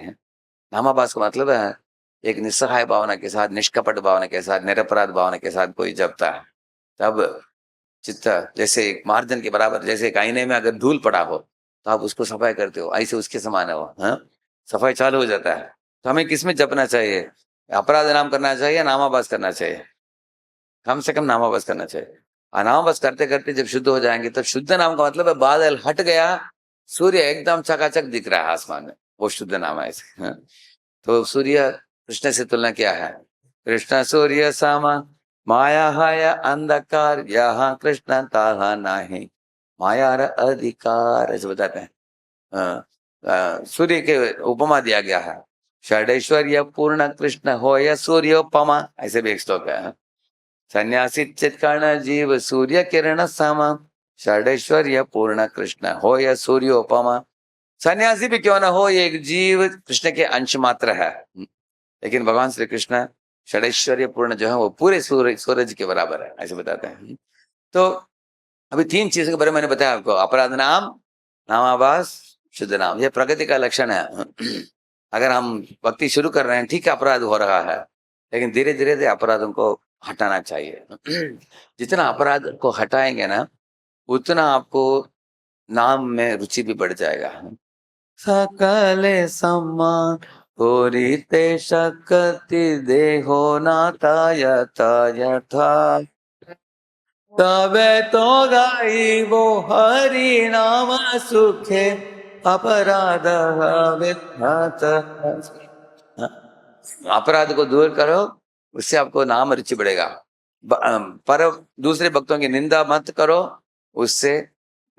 नामाभास का मतलब है एक निस्सहाय भावना के साथ, निष्कपट भावना के साथ, निरपराध भावना के साथ कोई जपता है, तब चित्त जैसे एक मार्जन के बराबर, जैसे एक आईने में अगर धूल पड़ा हो तो आप उसको सफाई करते हो, ऐसे उसके समान है वो। सफाई चालू हो जाता है। तो हमें किसमें जपना चाहिए? अपराध नाम करना चाहिए, नामाभास करना चाहिए? कम से कम नामाभास करना चाहिए। और नामाभास करते करते जब शुद्ध हो जाएंगे तो शुद्ध नाम का मतलब है बादल हट गया, सूर्य एकदम चकाचक दिख रहा है आसमान में, वो शुद्ध नाम है ऐसे। तो सूर्य कृष्ण से तुलना क्या है? कृष्ण सूर्य सामा माया है अंधकार, यहाँ कृष्ण ताहा नाही माया र अधिकार, ऐसे बताते हैं। सूर्य के उपमा दिया गया है, षडैश्वर्य पूर्ण कृष्ण हो या सूर्योपमा, ऐसे भी एक श्लोक है। सन्यासी चित्कर्ण जीव सूर्य किरण समा, षडैश्वर्य पूर्ण कृष्ण हो या सूर्योपमा। सन्यासी भी क्यों ना हो, ये एक जीव कृष्ण के अंश मात्र है, लेकिन भगवान श्री कृष्ण षडैश्वर्य पूर्ण जो है वो पूरे सूरज के बराबर है, ऐसे बताते हैं। तो अभी 3 चीजों के बारे में मैंने बताया आपको, अपराध नाम, नामाभास, शुद्ध नाम, ये प्रगति का लक्षण है। अगर हम भक्ति शुरू कर रहे हैं, ठीक है अपराध हो रहा है, लेकिन धीरे धीरे अपराधों को हटाना चाहिए। जितना अपराध को हटाएंगे ना, उतना आपको नाम में रुचि भी बढ़ जाएगा। सकले सम्मान पूरिते शक्ति देहो नाता यथा यथा, तबे तो गाइबो हरि नाम सुखे अपराध विघ्नत। अपराध को दूर करो, उससे आपको नाम रुचि बढ़ेगा। पर दूसरे भक्तों की निंदा मत करो, उससे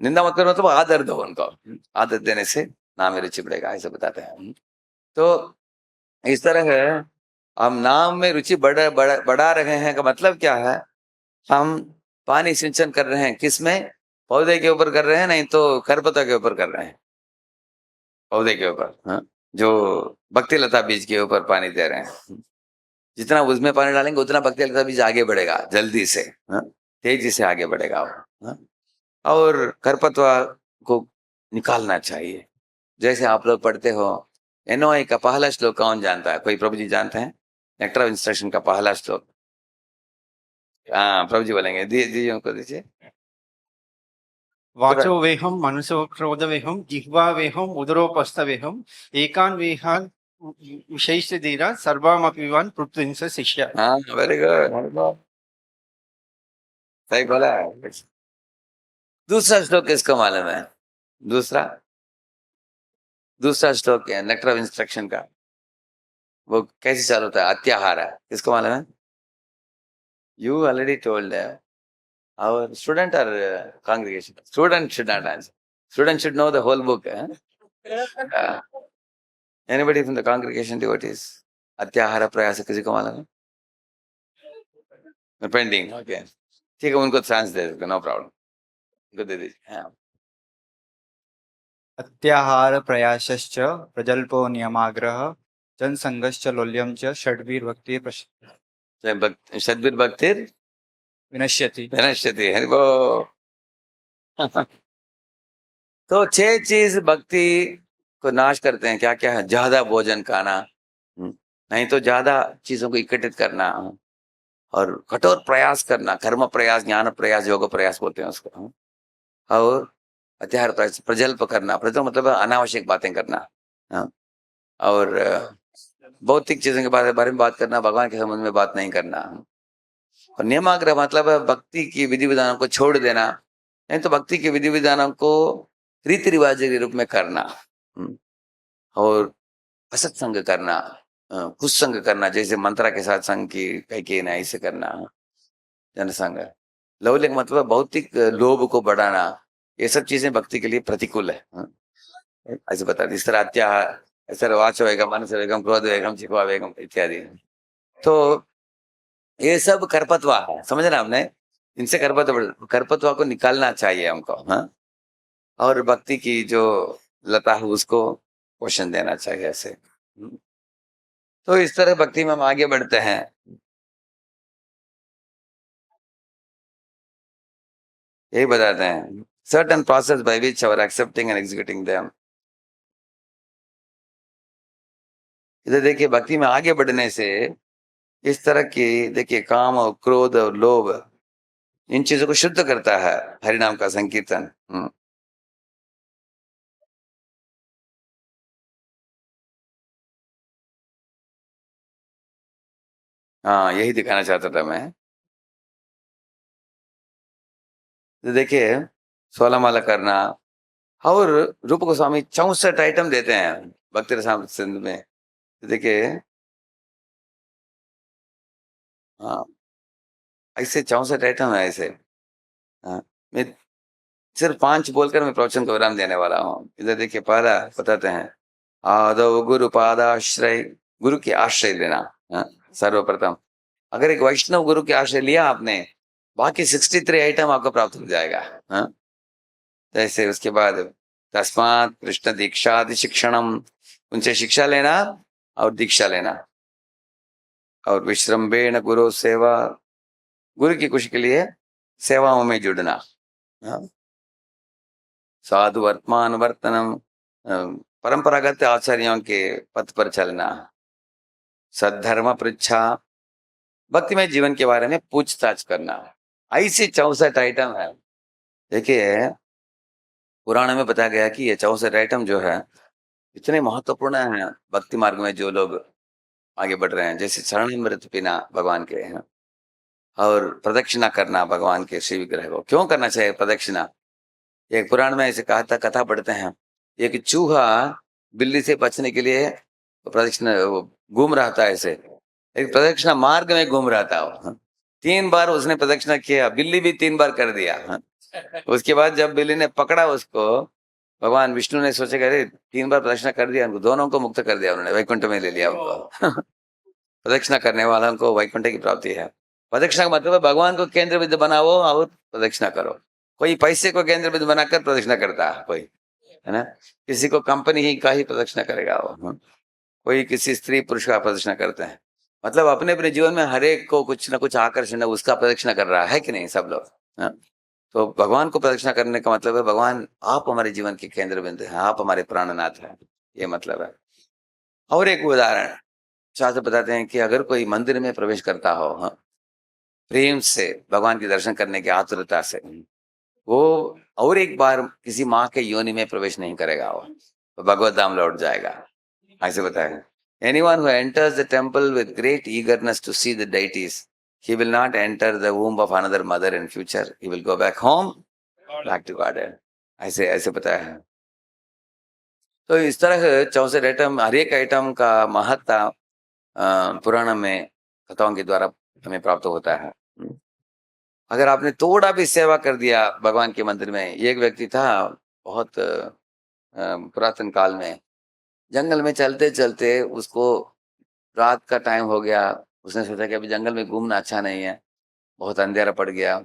निंदा मत करो तो आदर दो उनको, आदर देने से नाम में रुचि बढ़ेगा, ऐसा बताते हैं। तो इस तरह है, हम नाम में रुचि बढ़ा रहे हैं का मतलब क्या है? हम पानी सिंचन कर रहे हैं, किसमें? पौधे के ऊपर कर रहे हैं, नहीं तो खरपतों के ऊपर कर रहे हैं, पौधे के ऊपर। जो भक्ति लता बीज के ऊपर पानी दे रहे हैं, जितना उसमें पानी डालेंगे उतना भक्ति लता बीज आगे बढ़ेगा, जल्दी से, तेजी से आगे बढ़ेगा वो। और खरपतवा को निकालना चाहिए। जैसे आप लोग पढ़ते हो NOI का पहला श्लोक कौन जानता है? कोई प्रभु जी जानते हैं? नेक्टर ऑफ इंस्ट्रक्शन का पहला श्लोक। हाँ, प्रभु जी बोलेंगे, दीजिए उनको, दीजिए। वाचो वेहम मनसो क्रोध वेहम जिह्वा वेहम उदरोपस्थ वेहम एकान वेहान विशेष धीरा सर्वमपि विवान पृथ्वींस शिष्य। हाँ, वेरी गुड, सही बोला है। दूसरा श्लोक किसको मालूम है? दूसरा श्लोक है नेक्टर ऑफ इंस्ट्रक्शन का, वो कैसे चालू होता है? अत्याहार है, किसको मालूम है? यू ऑलरेडी टोल्ड है। Our student or congregation? Student should not answer. Student should know the whole book. Anybody from the congregation devotees? अत्याहार प्रयास किसी को मालूम है? पेंडिंग, ओके, ठीक है, उनको चांस दे दो, नो प्रॉब्लम, उनको दे दीजिए। हाँ। अत्याहार प्रयासश्च प्रजल्पो नियमाग्रह जनसंगश्च लोल्यं च षड्वीर भक्ति सद्भिर भक्तिर विनश्यति। विनश्यति, हरि बोल। तो 6 चीज भक्ति को नाश करते हैं, क्या क्या है? ज्यादा भोजन खाना, नहीं तो ज्यादा चीजों को इकट्ठित करना, और कठोर प्रयास करना, कर्म प्रयास, ज्ञान प्रयास, योग प्रयास बोलते हैं उसको। और अत्याहार प्रयास प्रजल्प करना, प्रजल्प मतलब अनावश्यक बातें करना। और भौतिक चीजों के बारे में बात करना, भगवान के संबंध में बात नहीं करना। और नियमाग्रह मतलब भक्ति की विधि विधानों को छोड़ देना, नहीं तो भक्ति के विधि विधानों को रीति रिवाज के रूप में करना। और असत्संग करना, कुसंग करना, जैसे मंत्रा के साथ संग की कई ना, ऐसे करना। जनसंग, लौलिक मतलब भौतिक लोभ को बढ़ाना, ये सब चीजें भक्ति के लिए प्रतिकूल है। ऐसे बता, इस तरह अत्याहार, इस तरह वाचो वेगम, मनस वेगम, क्रोध वेगम, जिह्वा वेगम इत्यादि। तो ये सब खरपतवा है, समझना आपने? इनसे खरपतवा को निकालना चाहिए हमको। और भक्ति की जो लता है उसको पोषण देना चाहिए ऐसे। तो इस तरह भक्ति में हम आगे बढ़ते हैं। यही बताते हैं, certain process by which our accepting and executing them. इधर देखिए, भक्ति में आगे बढ़ने से इस तरह की देखिए काम और क्रोध और लोभ, इन चीजों को शुद्ध करता है हरिनाम का संकीर्तन। हाँ, यही दिखाना चाहता था मैं। तो देखिए, 16 माला करना, और रूप गोस्वामी 64 आइटम देते हैं भक्ति रसामृत सिंधु में। तो देखिए, हाँ, ऐसे 64 आइटम है ऐसे। हाँ, मैं सिर्फ 5 बोलकर मैं प्रवचन को विराम देने वाला हूँ। इधर देखिए, पहला बताते हैं, आदौ गुरु पादाश्रय, गुरु की आश्रय लेना। हाँ, सर्वप्रथम अगर एक वैष्णव गुरु की आश्रय लिया आपने, बाकी 63 आइटम आपको प्राप्त हो जाएगा। हाँ, जैसे उसके बाद तस्मात् कृष्ण दीक्षादि शिक्षणम, उनसे शिक्षा लेना और दीक्षा लेना, और विश्रम्भेण गुरु सेवा, गुरु की खुशी के लिए सेवाओं में जुड़ना। हाँ, साधु वर्तमान वर्तनम, परंपरागत आचार्यों के पथ पर चलना, सद्धर्म पृच्छा, भक्तिमय जीवन के बारे में पूछताछ करना। ऐसी 64 आइटम है। देखिए, पुराण में बताया गया कि ये 64 आइटम जो है इतने महत्वपूर्ण है भक्ति मार्ग में जो लोग आगे बढ़ रहे हैं। जैसे शरणामृत पीना भगवान के हैं, और प्रदक्षिणा करना भगवान के श्री विग्रह को। क्यों करना चाहिए प्रदक्षिणा? एक पुराण में ऐसे कहा था, कथा पढ़ते हैं, एक चूहा बिल्ली से बचने के लिए प्रदक्षिणा घूम रहा था, ऐसे एक प्रदक्षिणा मार्ग में घूम रहा था वो। 3 बार उसने प्रदक्षिणा किया, बिल्ली भी 3 बार कर दिया। उसके बाद जब बिल्ली ने पकड़ा उसको, भगवान विष्णु ने सोचा, अरे 3 बार प्रदक्षिणा कर दिया, उनको दोनों को मुक्त कर दिया, उन्होंने वैकुंठ में ले लिया उनको। प्रदक्षिणा करने वालों को वैकुंठ की प्राप्ति है। प्रदक्षिणा का मतलब है भगवान को केंद्र बिंदु बनाओ और प्रदक्षिणा करो। कोई पैसे को केंद्र बिंदु बनाकर प्रदक्षिणा करता है, कोई, है ना, किसी को कंपनी ही का ही प्रदक्षिणा करेगा वो। कोई किसी स्त्री पुरुष का प्रदक्षिणा करते हैं। मतलब अपने अपने जीवन में हर एक को कुछ ना कुछ आकर्षण है, उसका प्रदक्षिणा कर रहा है कि नहीं सब लोग। हाँ? तो भगवान को प्रदक्षिणा करने का मतलब है, भगवान आप हमारे जीवन के केंद्र बिंदु हैं, आप हमारे प्राणनाथ हैं, ये मतलब है। और एक उदाहरण शास्त्र बताते हैं कि अगर कोई मंदिर में प्रवेश करता हो, हाँ, प्रेम से भगवान के दर्शन करने की आतुरता से, वो और एक बार किसी माँ के योनि में प्रवेश नहीं करेगा, वो तो भगवत धाम लौट जाएगा, ऐसे बताया। Anyone who enters the temple with great eagerness to see the deities, he will not enter the womb of another mother in future. He will go back home, back to Godhead. ऐसे ऐसे बताया है। तो इस तरह 64 item, हर एक item का महत्ता पुराण में कथाओं के द्वारा हमें प्राप्त होता है। अगर आपने थोड़ा भी सेवा कर दिया भगवान के मंदिर में, एक व्यक्ति था बहुत पुरातन काल में, जंगल में चलते चलते उसको रात का टाइम हो गया, उसने सोचा कि अभी जंगल में घूमना अच्छा नहीं है, बहुत अंधेरा पड़ गया,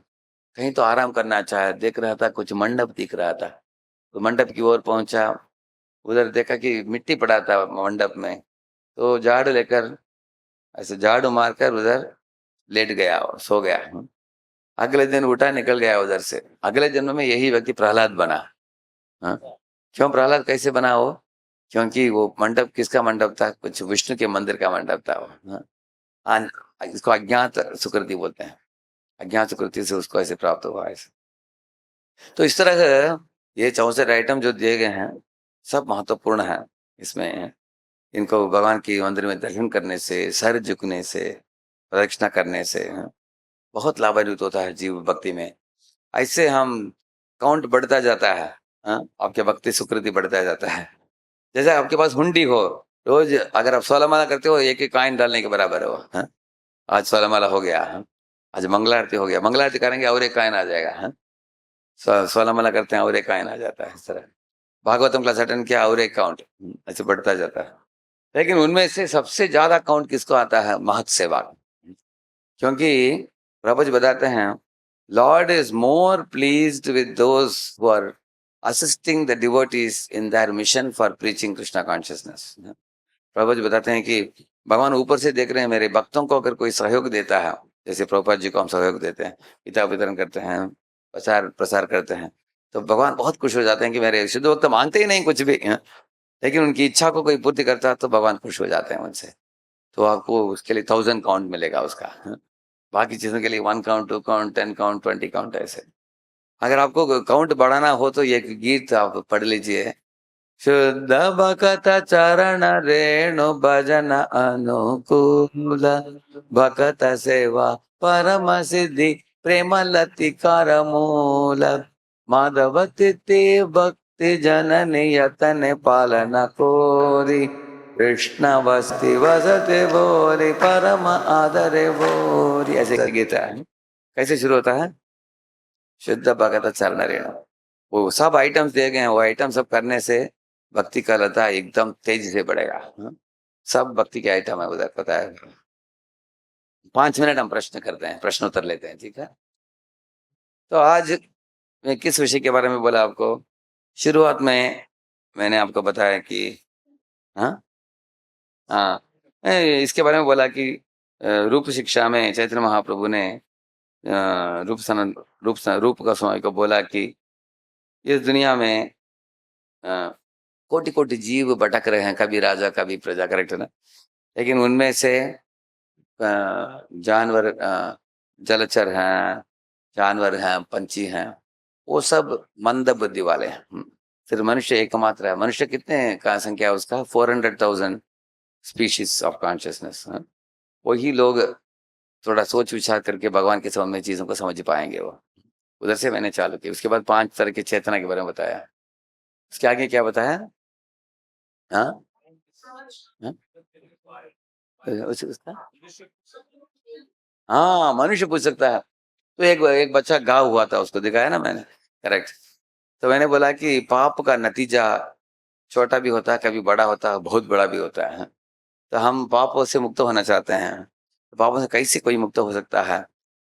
कहीं तो आराम करना अच्छा है। देख रहा था कुछ मंडप दिख रहा था, तो मंडप की ओर पहुंचा, उधर देखा कि मिट्टी पड़ा था मंडप में, तो झाड़ू लेकर ऐसे झाड़ू मारकर उधर लेट गया और सो गया। अगले दिन उठा, निकल गया उधर से। अगले जन्म में यही व्यक्ति प्रहलाद बना। हाँ? क्यों प्रहलाद कैसे बना वो? क्योंकि वो मंडप किसका मंडप था? कुछ विष्णु के मंदिर का मंडप था वो। हाँ, इसको अज्ञात सुकृति बोलते हैं, अज्ञात सुकृति से उसको ऐसे प्राप्त हुआ ऐसे। तो इस तरह से ये 64 आइटम जो दिए गए हैं सब महत्वपूर्ण है। इसमें इनको भगवान के मंदिर में दर्शन करने से, सर झुकने से, प्रदक्षिणा करने से बहुत लाभान्वित होता है जीव भक्ति में। ऐसे हम काउंट बढ़ता जाता है। हाँ? आपके भक्ति सुकृति बढ़ता जाता है। जैसे आपके पास हुंडी हो, रोज अगर आप 16 माला करते हो, एक एक कॉइन डालने के बराबर हो। हाँ? आज 16 माला हो गया, हाँ? आज मंगलारती हो गया, मंगलारती करेंगे और एक कॉइन आ जाएगा। हाँ? 16 माला करते हैं और एक कॉइन आ जाता है। इस तरह भागवतम क्लास अटेंड किया और एक काउंट, ऐसे बढ़ता जाता है। लेकिन उनमें से सबसे ज्यादा काउंट किसको आता है? महत सेवा। क्योंकि प्रभु जी बताते हैं, lord is more pleased with those who are assisting the devotees in their mission for preaching Krishna consciousness. प्रभु जी बताते हैं कि भगवान ऊपर से देख रहे हैं, मेरे भक्तों को अगर कोई सहयोग देता है, जैसे प्रभुपाद जी को हम सहयोग देते हैं, किताब वितरण करते हैं, प्रचार प्रसार करते हैं, तो भगवान बहुत खुश हो जाते हैं कि मेरे शुद्ध भक्त मांगते ही नहीं कुछ भी, लेकिन उनकी इच्छा को कोई पूर्ति करता है तो भगवान खुश हो जाते हैं उनसे। तो आपको उसके लिए 1000 काउंट मिलेगा उसका, बाकी चीजों के लिए 1 काउंट, 2 काउंट, 10 काउंट, 20 काउंट ऐसे। अगर आपको काउंट बढ़ाना हो तो ये गीत आप पढ़ लीजिए। शुद्ध भक्त चरण रेणु भजन अनुकूल, भक्त सेवा परम सिद्धि प्रेम लतिकार मूल, माधव तिथि भक्ति जननी यतन पालन कोरी, कृष्ण वस्ति वसते बोरी परम आदरे बोरी, ऐसे गीत है। कैसे शुरू होता है? शुद्ध भगत चरण रेणु, वो सब आइटम्स दिए गए हैं, वो आइटम सब करने से भक्ति का लता एकदम तेजी से बढ़ेगा। सब भक्ति के आइटम है उधर, पता है। 5 मिनट हम प्रश्न करते हैं, प्रश्न उत्तर लेते हैं, ठीक है। तो आज मैं किस विषय के बारे में बोला आपको? शुरुआत में मैंने आपको बताया कि हाँ हाँ इसके बारे में बोला कि रूप शिक्षा में चैतन्य महाप्रभु ने रूप का स्वामी को बोला कि इस दुनिया में कोटि कोटि जीव भटक रहे हैं, कभी राजा कभी प्रजा, करेक्ट है ना। लेकिन उनमें से जानवर, जलचर हैं, जानवर हैं, पंछी हैं, वो सब मंद बुद्धि वाले हैं। फिर मनुष्य एकमात्र है। मनुष्य कितने का संख्या है उसका? 400,000 स्पीशीज ऑफ कॉन्शियसनेस। वही लोग थोड़ा सोच विचार करके भगवान के समझ में चीजों को समझ पाएंगे। वो उधर से मैंने चालू किया। उसके बाद 5 तरह की चेतना के बारे में बताया। उसके आगे क्या बताया? हाँ हाँ? उसका हाँ, मनुष्य पूछ सकता है। तो एक बच्चा गाँव हुआ था, उसको दिखाया ना मैंने, करेक्ट। तो मैंने बोला कि पाप का नतीजा छोटा भी होता है, कभी बड़ा होता है, बहुत बड़ा भी होता है। तो हम पापों से मुक्त होना चाहते हैं, तो पापों से कैसे कोई मुक्त हो सकता है,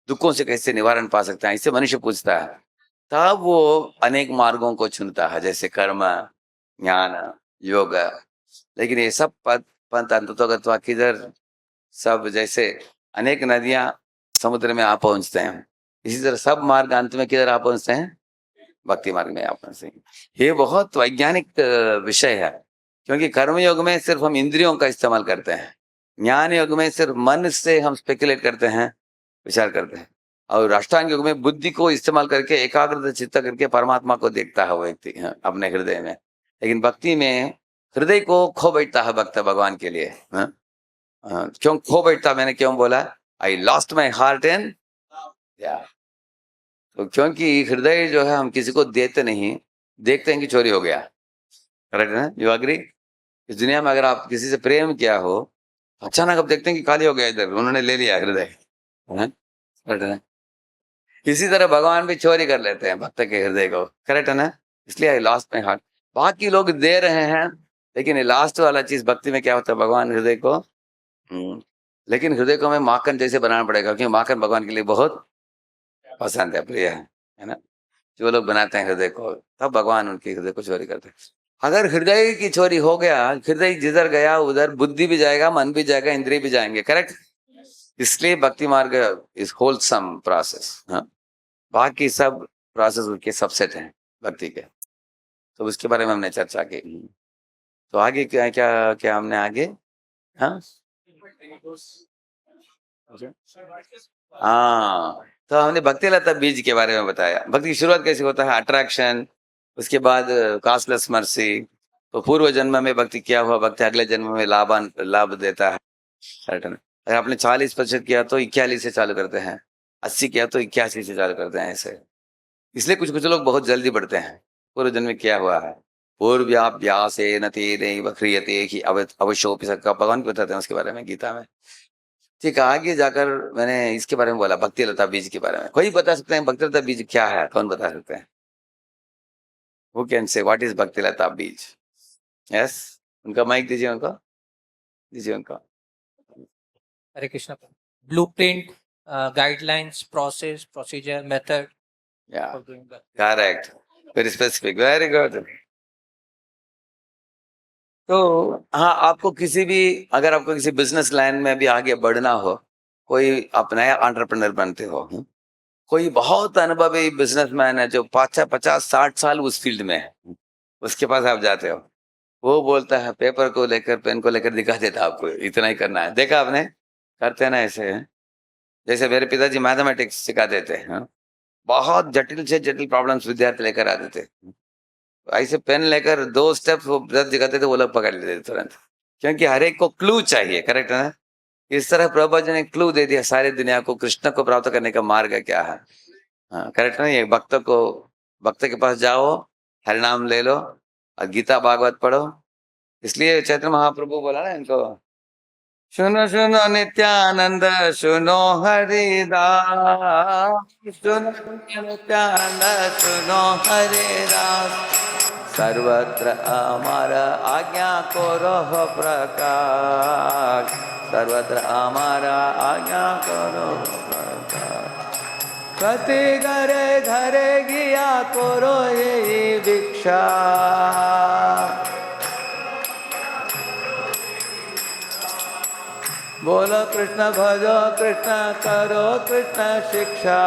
दुखों से कैसे निवारण पा सकता है, इससे मनुष्य पूछता है। तब वो अनेक मार्गों को चुनता है, जैसे कर्म, ज्ञान, योग। लेकिन ये सब पंथ अंततोगत्वा किधर, सब जैसे अनेक नदियां समुद्र में आ पहुंचते हैं, इसी तरह सब मार्ग अंत में किधर आ पहुंचते हैं? भक्ति मार्ग में आ पहुंचते हैं। ये बहुत वैज्ञानिक विषय है, क्योंकि कर्म योग में सिर्फ हम इंद्रियों का इस्तेमाल करते हैं, ज्ञान योग में सिर्फ मन से हम स्पेकुलेट करते हैं, विचार करते हैं, और अष्टांग योग में बुद्धि को इस्तेमाल करके एकाग्र चित्त करके परमात्मा को देखता है वो व्यक्ति, अपने हृदय में। लेकिन भक्ति में हृदय को खो बैठता है भक्त भगवान के लिए। क्यों खो बैठता, मैंने क्यों बोला? I lost my heart in, तो क्योंकि हृदय जो है हम किसी को देते नहीं, देखते हैं कि चोरी हो गया, करेक्ट है ना? You agree? इस दुनिया में अगर आप किसी से प्रेम किया हो, अचानक आप देखते हैं कि खाली हो गया, इधर उन्होंने ले लिया हृदय, करेक्ट है ना? इसी तरह भगवान भी चोरी कर लेते हैं भक्त के हृदय को, करेक्ट है ना? इसलिए आई लॉस्ट माई हार्ट। बाकी लोग दे रहे हैं, लेकिन ये लास्ट वाला चीज भक्ति में क्या होता है? भगवान हृदय को लेकिन हृदय को हमें माखन जैसे बनाना पड़ेगा, क्योंकि माखन भगवान के लिए बहुत पसंद है, प्रिय है ना। जो लोग बनाते हैं हृदय को, तब भगवान उनके हृदय को चोरी करते हैं। अगर हृदय की चोरी हो गया, हृदय जिधर गया उधर बुद्धि भी जाएगा, मन भी जाएगा, इंद्रिय भी जाएंगे, करेक्ट। इसलिए भक्ति मार्ग इज होलसम प्रोसेस। बाकी सब प्रोसेस उनके सबसेट हैं भक्ति के, तो उसके बारे में हमने चर्चा की। तो आगे क्या क्या क्या हमने आगे, हाँ हाँ, तो हमने भक्ति लता बीज के बारे में बताया। भक्ति की शुरुआत कैसे होता है? अट्रैक्शन, उसके बाद कास्टलेस मर्सी। तो पूर्व जन्म में भक्ति किया हुआ भक्ति अगले जन्म में लाभ देता है। अगर आपने 40% किया तो 41 से चालू करते हैं, 80 किया तो 81 से चालू करते हैं, ऐसे। इसलिए कुछ कुछ लोग बहुत जल्दी बढ़ते हैं, पूर्व जन्म में किया हुआ है। पूर्व्याभ्यासेन तेनैव ह्रियते हि अवश्योऽपि सः, भगवान को बताते हैं उसके बारे में गीता में। ठीक है, आगे जाकर मैंने इसके बारे में बोला, भक्ति लता बीज के बारे में। कोई बता सकते हैं भक्ति लता बीज क्या है? कौन बता सकते हैं? Who can say what is भक्ति लता बीज? यस, उनका माइक दीजिए, उनको दीजिए, उनको। Hare Krishna. Blueprint, guidelines, process, procedure, method या for doing that. Correct, very specific, very good. तो हाँ, आपको किसी भी, अगर आपको किसी बिजनेस लाइन में भी आगे बढ़ना हो, कोई आप नया एंटरप्रेन्योर बनते हो, कोई बहुत अनुभवी बिजनेसमैन है जो 50-60 साल उस फील्ड में है, उसके पास आप जाते हो, वो बोलता है पेपर को लेकर पेन को लेकर दिखा देता आपको इतना ही करना है। देखा आपने, करते हैं ना ऐसे। जैसे मेरे पिताजी मैथमेटिक्स सिखाते थे, हाँ? बहुत जटिल से जटिल प्रॉब्लम्स विद्यार्थी लेकर आते थे, ऐसे पेन लेकर 2 स्टेप्स वो ब्रश दिखाते थे, वो लोग पकड़ लेते थे तुरंत, क्योंकि हर एक को क्लू चाहिए। करेक्ट है ना? इस तरह प्रभुपाद जी ने क्लू दे दिया सारी दुनिया को, कृष्ण को प्राप्त करने का मार्ग क्या है। हाँ, करेक्ट है ना? ये भक्त के पास जाओ, हरिनाम ले लो और गीता भागवत पढ़ो। इसलिए चैतन्य महाप्रभु बोला ना इनको, सुनो सुनो नित्यानंद, सुनो हरिदास, सुनो नित्यानंद, सुनो हरिदास, सर्वत्र अमर आज्ञा करो प्रकाश, सर्वत्र अमर आज्ञा करो प्रकाश, प्रति घरे घरे गया करो यही भिक्षा, बोलो कृष्ण भजो कृष्ण करो कृष्ण शिक्षा,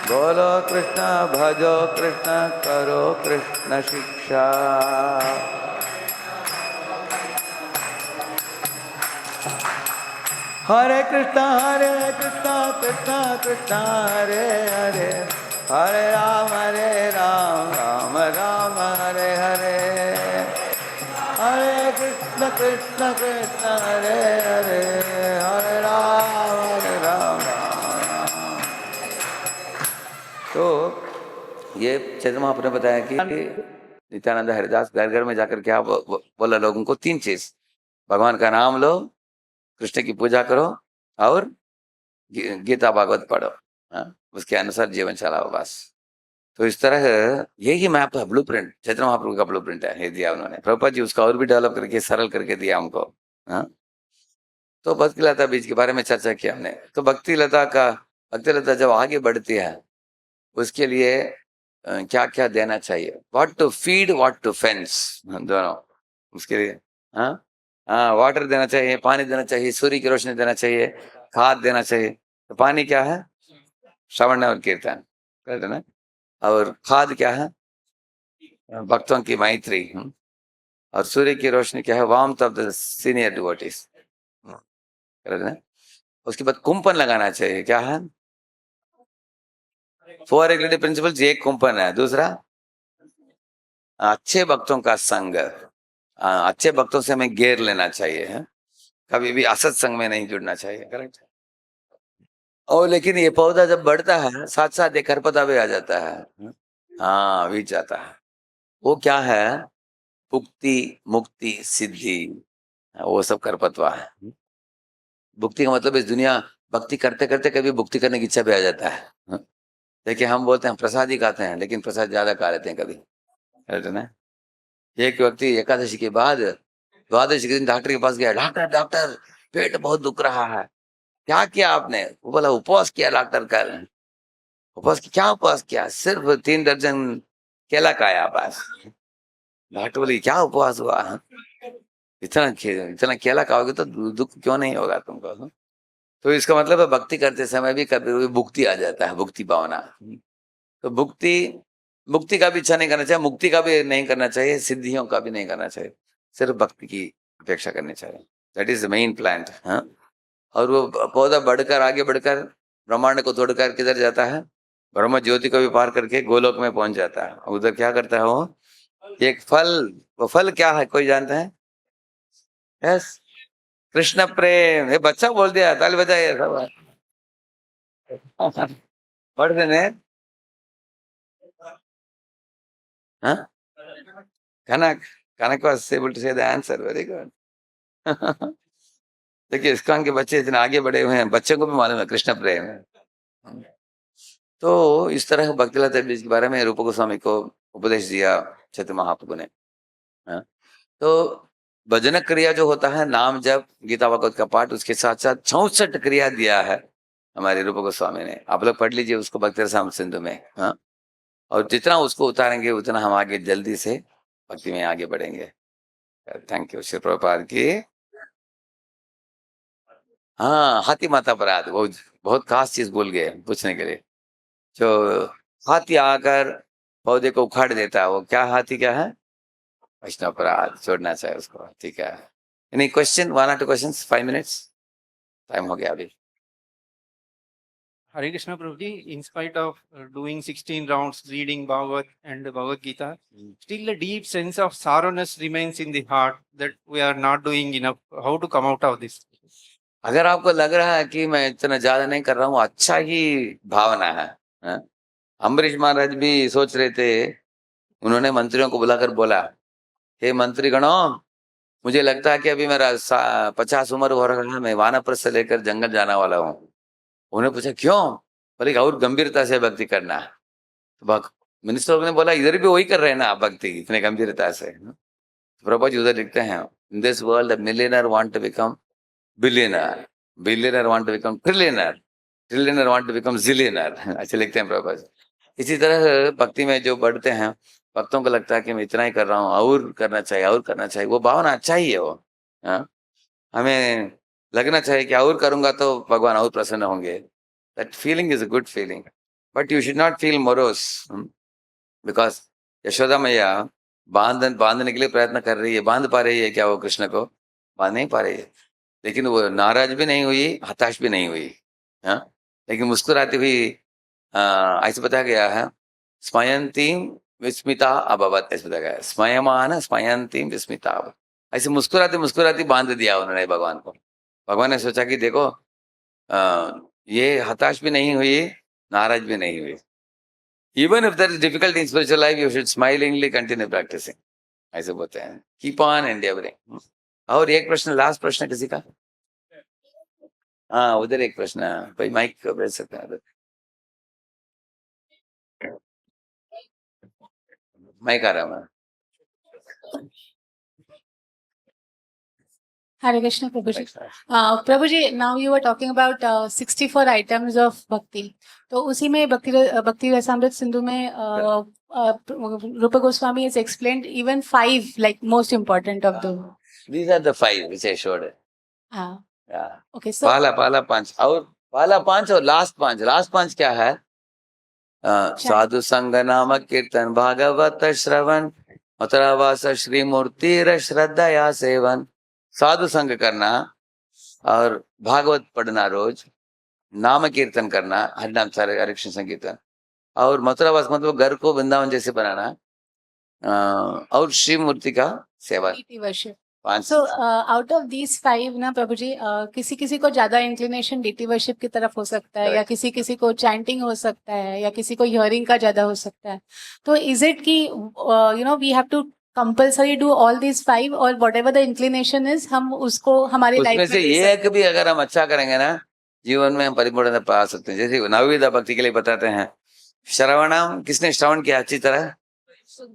बोलो कृष्ण भजो कृष्ण करो कृष्ण शिक्षा। हरे कृष्ण कृष्ण कृष्ण हरे हरे, हरे राम राम राम हरे हरे, हरे कृष्ण कृष्ण कृष्ण हरे हरे, हरे राम राम राम। तो ये चैतन्य महाप्रभु ने बताया कि नित्यानंद हरिदास घर घर में जाकर क्या बोला लोगों को, 3 चीज, भगवान का नाम लो, कृष्ण की पूजा करो और गीता भागवत पढ़ो, हाँ? उसके अनुसार जीवन चलाओ बस। तो इस तरह यही मैप है, ब्लू प्रिंट, चैतन्य महाप्रभु का ब्लू प्रिंट है, ये दिया उन्होंने। प्रभुपाद जी उसका और भी डेवलप करके सरल करके दिया हमको, हाँ? तो भक्ति लता बीज के बारे में चर्चा की हमने। तो भक्ति लता जब आगे बढ़ती है, उसके लिए क्या क्या देना चाहिए, what to feed what to fence, दोनों उसके लिए, हाँ हाँ, वाटर देना चाहिए, पानी देना चाहिए, सूर्य की रोशनी देना चाहिए, खाद देना चाहिए। तो पानी क्या है, श्रवण और कीर्तन, कहते हैं ना, और खाद क्या है, भक्तों की मैत्री, और सूर्य की रोशनी क्या है, warmth of the senior devotees, कहते हैं। उसके बाद कुंपन लगाना चाहिए, क्या है, 4 रेगुलेटरी प्रिंसिपल्स, एक कुंपन है। दूसरा, अच्छे भक्तों का संग, अच्छे भक्तों से हमें घेर लेना चाहिए, है? कभी भी असत संग में नहीं जुड़ना चाहिए। करेक्ट। और लेकिन ये पौधा जब बढ़ता है, साथ साथ एक खरपतवार भी आ जाता है, हाँ, बीच जाता है। वो क्या है, भुक्ति मुक्ति सिद्धि, वो सब खरपतवार है। भुक्ति का मतलब इस दुनिया, भक्ति करते करते कभी भुक्ति करने की इच्छा भी आ जाता है, हाँ? देखिए हम बोलते हैं प्रसाद ही खाते हैं, लेकिन प्रसाद ज्यादा खा लेते हैं कभी, है ना? एक व्यक्ति एकादशी के बाद द्वादशी के दिन डॉक्टर के पास गया, डॉक्टर डॉक्टर पेट बहुत दुख रहा है। क्या किया आपने? वो बोला उपवास किया डॉक्टर कल। उपवास क्या उपवास किया? सिर्फ 3 दर्जन केला खाया बस। डॉक्टर बोली क्या उपवास हुआ? इतना केला खाओगे तो दुख क्यों नहीं होगा तुमको? तो इसका मतलब है भक्ति करते समय भी कभी भुक्ति आ जाता है, भुक्ति भावना। तो मुक्ति का भी इच्छा नहीं करना चाहिए, मुक्ति का भी नहीं करना चाहिए, सिद्धियों का भी नहीं करना चाहिए, सिर्फ भक्ति की अपेक्षा करनी चाहिए। That is the main plant, हाँ? और वो पौधा बढ़कर आगे बढ़कर ब्रह्मांड को तोड़कर किधर जाता है, ब्रह्म ज्योति को भी पार करके गोलोक में पहुंच जाता है। उधर क्या करता है वो, एक फल, वो फल क्या है कोई जानता है? यस, कृष्ण प्रेम। ये बच्चा बोल दिया, ताली बजाइए सब। पढ़ देने, हाँ? कनक, कनक was able to say the answer, very good. देखिए ISKCON के बच्चे इतने आगे बढ़े हुए हैं, बच्चों को भी मालूम है कृष्ण प्रेम है। तो इस तरह भक्ति लता बीज के बारे में रूप गोस्वामी को उपदेश दिया चैतन्य महाप्रभु ने, हाँ? तो भजन क्रिया जो होता है, नाम जप गीता भागवत का पाठ, उसके साथ साथ 64 क्रिया दिया है हमारे रूप गोस्वामी ने। आप लोग पढ़ लीजिए उसको भक्ति रसामृत सिंधु में, हाँ? और जितना उसको उतारेंगे उतना हम आगे जल्दी से भक्ति में आगे बढ़ेंगे। Thank you. श्री प्रभुपाद की हाँ, हाथी माता अपराध, बहुत बहुत खास चीज भूल गए पूछने के लिए। जो हाथी आकर पौधे को उखाड़ देता है, वो क्या हाथी क्या है? वैष्णव अपराध, छोड़ना चाहिए उसको। ठीक है, any question, 1 or 2 questions, 5 minutes, time हो गया अभी। Hare Krishna Prabhuji, in spite of doing 16 rounds, reading Bhagavad and the Bhagavad Gita, still a deep sense of sorrowness remains in the heart that we are not doing enough. How to come out of this? अगर आपको लग रहा है कि मैं इतना ज्यादा नहीं कर रहा हूँ, अच्छा ही भावना है, हाँ? अम्बरीश महाराज भी सोच रहे थे, उन्होंने मंत्रियों को बुलाकर बोला, हे मंत्री गणों, मुझे लगता है कि अभी मेरा 50 उम्र हो रहा है, मैं वानप्रस्थ से लेकर जंगल जाने वाला हूँ। उन्होंने पूछा क्यों? बोले कि और गंभीरता से भक्ति करना है। तो मिनिस्टर ने बोला इधर भी वही कर रहे हैं ना आप, भक्ति इतने गंभीरता से। प्रभु जी उधर लिखते हैं, in this world millionaire want to become billionaire, billionaire want to become trillionaire, trillionaire want to become zillionaire. ऐसे लिखते हैं प्रभु जी। इसी तरह भक्ति में जो बढ़ते हैं, भक्तों को लगता है कि मैं इतना ही कर रहा हूँ, और करना चाहिए, और करना चाहिए। वो भावना अच्छा ही है वो, हाँ? हमें लगना चाहिए कि और करूंगा तो भगवान और प्रसन्न होंगे। That feeling is a good feeling, but you should not feel morose, because Yashoda मैया बांधने के लिए प्रयत्न कर रही है। बांध पा रही है क्या वो कृष्ण को? बांध नहीं पा रही है, लेकिन वो नाराज भी नहीं हुई, हताश भी नहीं हुई, हाँ? लेकिन मुस्कुराती हुई, ऐसे बताया गया है, स्मयंतीम विस्मिता अभवत, ऐसे बताया गया है, स्मयमान स्मयंतीम विस्मिता अभवत। ऐसे मुस्कुराती मुस्कुराती बांध दिया उन्होंने भगवान को। भगवान ने सोचा कि देखो, ये हताश भी नहीं हुई, नाराज भी नहीं हुई। Even if there is difficulty in spiritual life, you should smilingly continue practising, ऐसे बोलते हैं, कीप ऑन एंडेवरिंग। और एक प्रश्न, लास्ट प्रश्न किसी का? हाँ, उधर एक प्रश्न है भाई, माइक भेज सकते हैं उधर, माइक आ रहा है। Hare Krishna Prabhuji. Prabhuji, now you were talking about 64 items of bhakti. तो उसी में भक्ति रसामृत सिंधु में Rupa Goswami has explained even 5 like most important of them. These are the 5 which I showed. हाँ. Yeah. Okay, so पहला 5 और पहला 5 और लास्ट 5, लास्ट 5 क्या है? साधु संग नाम कीर्तन भागवत श्रवण मथुरावास श्री मूर्ति श्रद्धया सेवन। साधु संग करना और भागवत पढ़ना रोज, नाम कीर्तन करना, हरिनाम सारे हरे कृष्ण संकीर्तन, और मथुरावास मतलब घर को वृंदावन जैसे बनाना, और श्री मूर्ति का seven. worship. 5। So out of these 5 ना प्रभुजी, किसी किसी को ज्यादा इंक्लिनेशन डीटी वर्शिप की तरफ हो सकता है, या किसी किसी को चैंटिंग हो सकता है, या किसी को हियरिंग का ज्यादा हो सकता है। तो इज इट कि you know we have to compulsory do all these 5, और व्हाटएवर द इंक्लिनेशन इज हम उसको हमारी लाइफ में से एक भी अगर हम अच्छा करेंगे ना, जीवन में हम परिपूर्णता पा सकते हैं। जैसे नवविधा भक्ति के लिए बताते हैं, श्रवणम किसने श्रवण किया अच्छी तरह?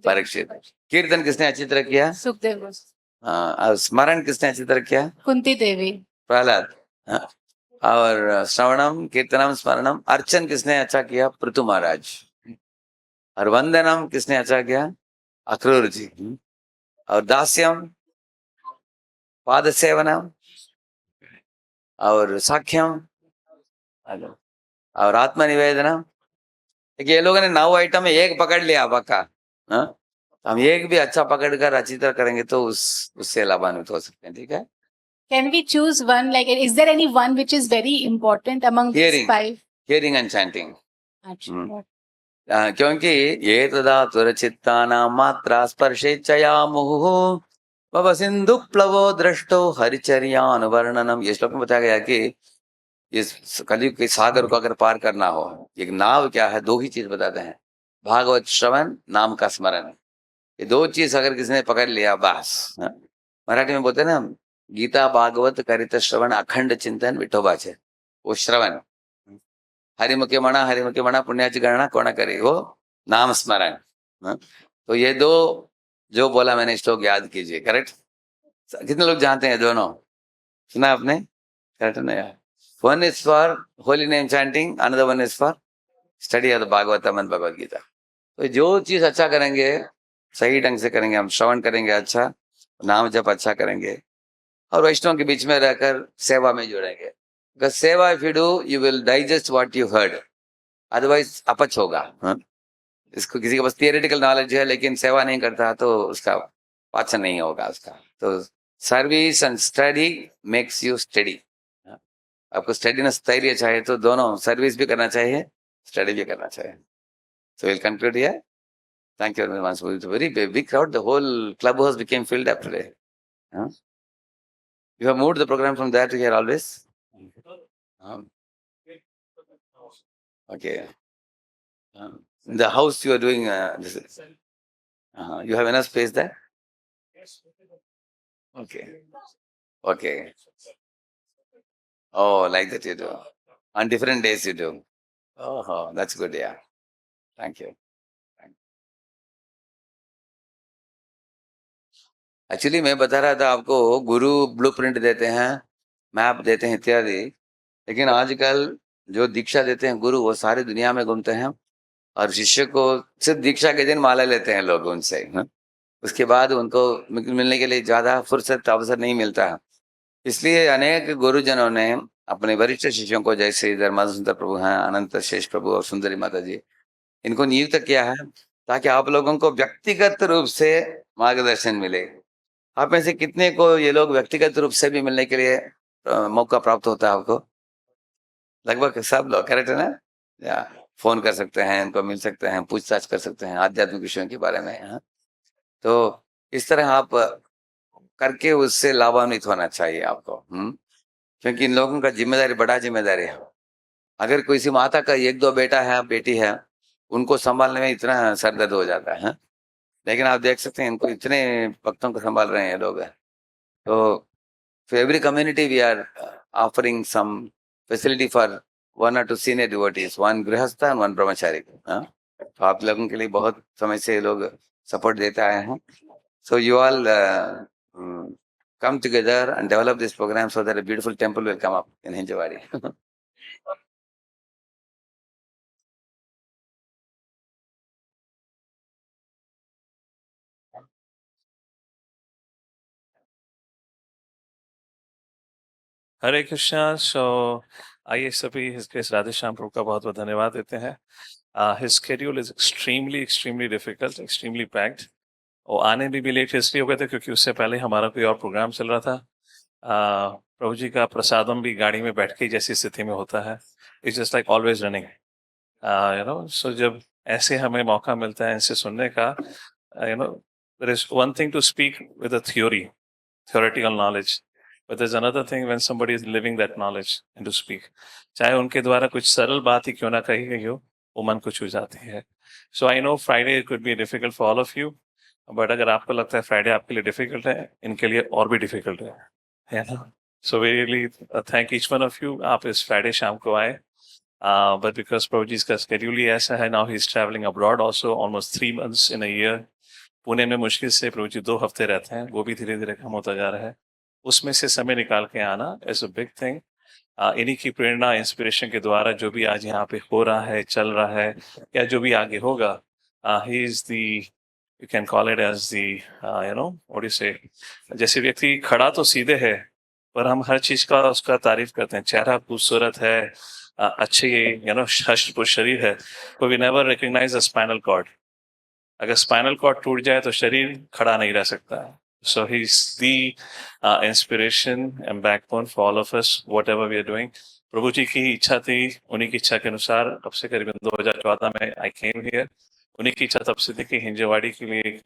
परीक्षित। कीर्तन किसने अच्छी तरह किया? सुखदेव। और स्मरण किसने अच्छी तरह किया? कुंती देवी। प्रहलाद। और श्रवणम कीर्तनम स्मरणम अर्चन किसने अच्छा किया? पृथु महाराज। और वंदनम किसने अच्छा किया? अक्रूर जी। और दास्यम पाद सेवनम और साख्यम और आत्मनिवेदनम। ये लोगों ने 9 आइटम में एक पकड़ लिया पक्का, हाँ? हम एक भी अच्छा पकड़ कर अच्छी तरह करेंगे तो उससे लाभान्वित हो सकते हैं। ठीक है, Can we choose one? Like, is there any one which is very important among these 5? Hearing and chanting. अच्छा. क्योंकि ये तदा त्वरचित्तानां मात्रा स्पर्शेच्छया मुहुः भव सिंधु प्लवो दृष्टो हरिचर्यानुवर्णनम। ये श्लोक में बताया गया कि इस कलयुग के सागर को अगर पार करना हो, एक नाव क्या है? 2 ही चीज बताते हैं, भागवत श्रवण, नाम का स्मरण। ये 2 चीज अगर किसी ने पकड़ लिया बस, मराठी में बोलते हैं ना, गीता भागवत करित श्रवण अखंड चिंतन विठोबा छे। वो श्रवण, हरिमुखे म्हणा पुण्याची गणना कोण करे, वो नाम स्मरण। तो ये 2 जो बोला मैंने श्लोक याद कीजिए। करेक्ट? कितने लोग जानते हैं दोनों? सुना आपने? करेक्ट ना यार? One is for holy name chanting, another one is for study of the Bhagavatam and Bhagavad Gita. तो जो चीज अच्छा करेंगे, सही ढंग से करेंगे, हम श्रवण करेंगे अच्छा, नाम जप अच्छा करेंगे, और वैष्णव के बीच में रहकर सेवा में जुड़ेंगे, Because seva if you do, you will digest what you heard. Otherwise अपच होगा. हाँ? इसको किसी के पास थियरेटिकल नॉलेज है लेकिन सेवा नहीं करता तो उसका पाचन नहीं होगा उसका. तो service and study makes you study. आपको स्टडीनेस स्थैर्य चाहिए तो दोनों सर्विस भी करना चाहिए, स्टडी भी करना चाहिए. So we'll conclude here. Thank you very much. It's a very big crowd. The whole clubhouse became filled up today. Huh? You have moved the program from there to here always? Okay. In the house you are doing this. You have enough space there? Okay. Okay. Oh, like that you do. On different days you do. Oh, that's good. Yeah. Thank you. Actually मैं बता रहा था आपको, गुरु blueprint देते हैं, map देते हैं इत्यादि, लेकिन आजकल जो दीक्षा देते हैं गुरु, वो सारी दुनिया में घूमते हैं और शिष्य को सिर्फ दीक्षा के दिन माला लेते हैं लोग उनसे. उसके बाद उनको मिलने के लिए ज्यादा फुर्सत अवसर नहीं मिलता है. इसलिए अनेक गुरुजनों ने अपने वरिष्ठ शिष्यों को, जैसे इधर मधुसूदन प्रभु हैं, अनंत शेष प्रभु और सुंदरी माता जी, इनको नियुक्त किया है ताकि आप लोगों को व्यक्तिगत रूप से मार्गदर्शन मिले. आप में से कितने को ये लोग व्यक्तिगत रूप से भी मिलने के लिए मौका प्राप्त होता है आपको? लगभग सब लोग. करेक्ट है ना? या फोन कर सकते हैं, इनको मिल सकते हैं, पूछताछ कर सकते हैं आध्यात्मिक विषयों के बारे में. हाँ, तो इस तरह आप करके उससे लाभान्वित होना चाहिए आपको. क्योंकि इन लोगों का जिम्मेदारी बड़ा जिम्मेदारी है. अगर कोई सी माता का 1-2 बेटा है, बेटी है, उनको संभालने में इतना सरदर्द हो जाता है. लेकिन आप देख सकते हैं इनको इतने भक्तों को संभाल रहे हैं लोग. तो for every community we are offering some facility for 1 or 2 senior devotees, 1 गृहस्थ and 1 ब्रह्मचारी. तो आप लोगों के लिए बहुत समय से लोग सपोर्ट देते आए हैं. So you all come together and develop this program so that a beautiful temple will come up in Hinjawadi. हरे कृष्णा. सो आइए सभी इस राधेश्याम प्रभु का बहुत बहुत धन्यवाद देते हैं. His schedule is extremely difficult, extremely packed. वो आने भी लेट इसलिए हो गए थे क्योंकि उससे पहले हमारा कोई और प्रोग्राम चल रहा था. प्रभु जी का प्रसादम भी गाड़ी में बैठ के जैसी स्थिति में होता है. It's just like always running, you know. So जब ऐसे हमें मौका मिलता है इनसे सुनने का, you know, there is one thing to speak with a theoretical knowledge, but there's another thing when somebody is living that knowledge and to speak. चाहे उनके द्वारा कुछ सरल बात ही क्यों ना कही गई हो, वो मन को छू जाती है. So I know Friday it could be difficult for all of you, but अगर आपको लगता है Friday आपके लिए difficult है, इनके लिए और भी difficult है ना? So we really thank each one of you. आप इस Friday शाम को आए, but because प्रभु जी का schedule ही ऐसा है, now he's traveling abroad also almost 3 months in a year. Pune में मुश्किल से प्रभु जी 2 हफ्ते रहते हैं, वो भी धीरे धीरे कम होता जा रहा है. उसमें से समय निकाल के आना इज अ बिग थिंग. इन्हीं की प्रेरणा, इंस्पिरेशन के द्वारा जो भी आज यहाँ पे हो रहा है, चल रहा है, या जो भी आगे होगा, he is the, you can call it as the, you know what you say, जैसे व्यक्ति खड़ा तो सीधे है पर हम हर चीज का उसका तारीफ करते हैं. चेहरा खूबसूरत है, अच्छे यू नो हष्ट-पुष्ट शरीर है, तो we never recognise a spinal cord. अगर स्पाइनल कॉर्ड टूट जाए तो शरीर खड़ा नहीं रह सकता. So he is the inspiration and backbone for all of us whatever we are doing. प्रभु जी की इच्छा थी, उन्हीं की इच्छा के अनुसार अब से करीबन 2014 में आई केम हियर. उन्हीं की इच्छा तब से थी कि हिंजवाड़ी के लिए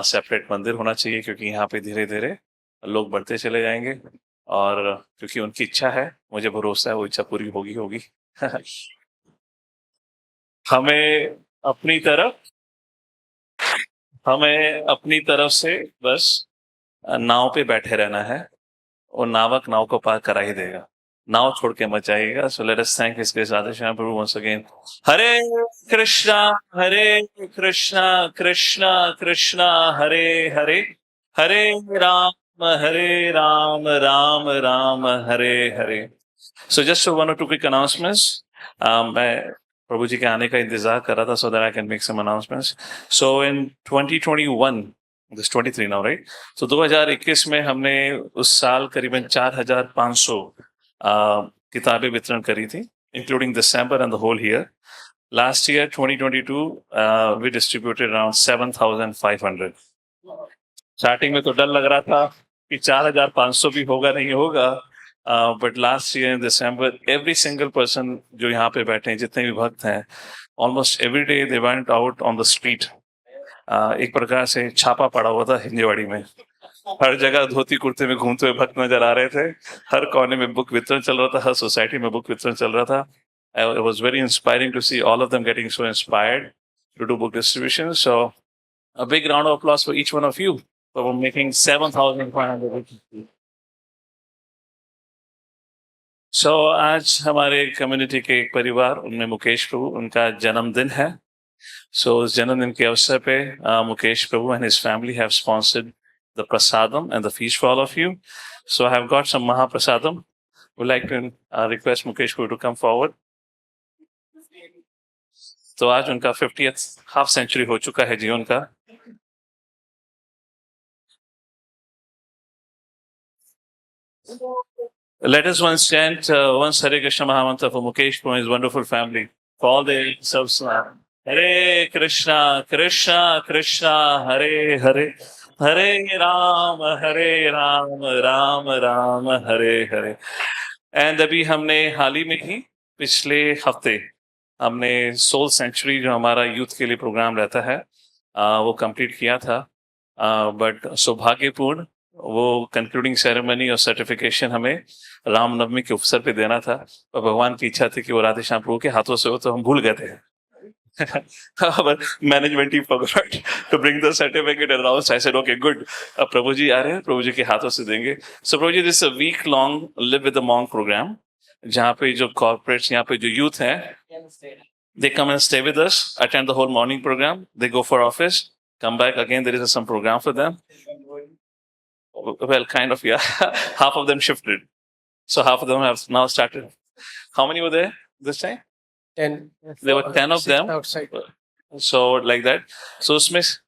सेपरेट मंदिर होना चाहिए, क्योंकि यहाँ पे धीरे धीरे लोग बढ़ते चले जाएंगे, और क्योंकि उनकी इच्छा है, मुझे भरोसा है वो इच्छा पूरी होगी. हमें अपनी तरफ से बस नाव पे बैठे रहना है, और नावक नाव को पार करा ही देगा. नाव छोड़ के मत जाइएगा. So let us thank his grace Radheshyam Prabhu once again. Hare Krishna Krishna Krishna Hare Hare, Hare Ram Ram Ram Hare Hare. So just 1 or 2 quick announcements. मैं प्रभु जी के आने का इंतजार कर रहा था so that I can make some announcements. So in 2021, this 23 now, right? So 2021 में हमने उस साल करीबन 4,500 किताबें वितरण करी थी, including December and the whole year. Last year, 2022, we distributed around 7,500. Starting में तो डर लग रहा था कि 4,500 भी होगा नहीं होगा, but last year in December every single person जो यहाँ पे बैठे हैं, जितने भी भक्त हैं, almost every day they went out on the street. एक प्रकार से छापा पड़ा हुआ था हिंजवाड़ी में. हर जगह धोती कुर्ते में घूमते हुए भक्त नजर आ रहे थे. हर कोने में बुक वितरण चल रहा था, हर सोसाइटी में बुक वितरण चल रहा था. It was very inspiring to see all of them getting so inspired to do book distribution. So a big round of applause for each one of you for making 7,500. So आज हमारे community के एक परिवार, उनमें मुकेश प्रभु, उनका जन्मदिन है. So उस जन्मदिन के अवसर पे मुकेश प्रभु and his family have sponsored the prasadam and the feast for all of you. So I have got some Mahaprasadam. Would like to request Mukesh Prabhu to come forward. तो आज उनका 50th हाफ सेंचुरी हो चुका है जीवन का. Let us once chant once Hare Krishna Mahamantra for Mukesh Prabhu and his wonderful family. For all the selves. Hare Krishna, Krishna Krishna, Hare Hare, Hare Ram, Ram Ram, Hare Hare. And अभी हमने हाल ही में ही पिछले हफ्ते हमने soul century जो हमारा youth के लिए प्रोग्राम रहता है वो कंप्लीट किया था. बट सौभाग्यपूर्ण वो कंक्लूडिंग सेरेमनी और सर्टिफिकेशन हमें रामनवमी के अवसर पे देना था, और भगवान की इच्छा थी कि वो राधेश्याम प्रभु के हाथों से हो, तो हम भूल गए थे. But management team forgot to bring the certificate around. I said, okay, good. अब प्रभु जी आ रहे हैं, प्रभु जी के हाथों से देंगे. So Prabhu ji, this is a week-long live with the monk program, जहाँ पे जो corporates, यहाँ पे जो youth हैं, they come and stay with us, attend the whole morning program, they go for office, come back again. There is some program for them. Well, kind of, yeah. Half of them shifted, so half of them have now started. How many were there this time? 10. There were 10 of them. Outside. So like that. So Smith,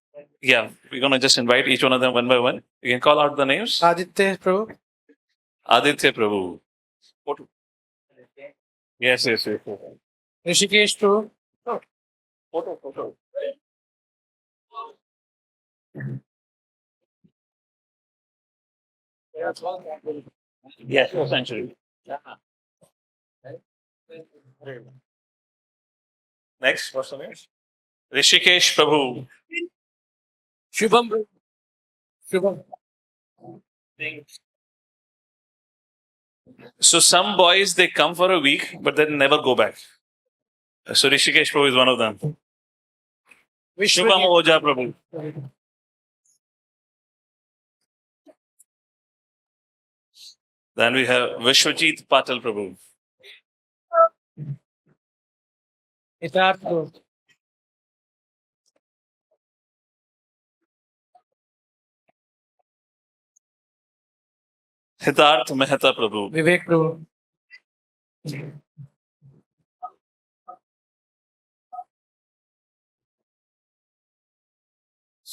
yeah, we're gonna just invite each one of them one by one. You can call out the names. Aditya Prabhu. Aditya Prabhu. Yes. Rishikesh Prabhu. Photo. Yes, century. Next, what's the name? Rishikesh Prabhu. Shubham Prabhu. Shubham. So some boys, they come for a week, but then never go back. So Rishikesh Prabhu is one of them. Shubham Oja Prabhu. Then we have Vishwajit Patil Prabhu. Siddharth Prabhu. Hitarth Mehta Prabhu. Vivek Prabhu.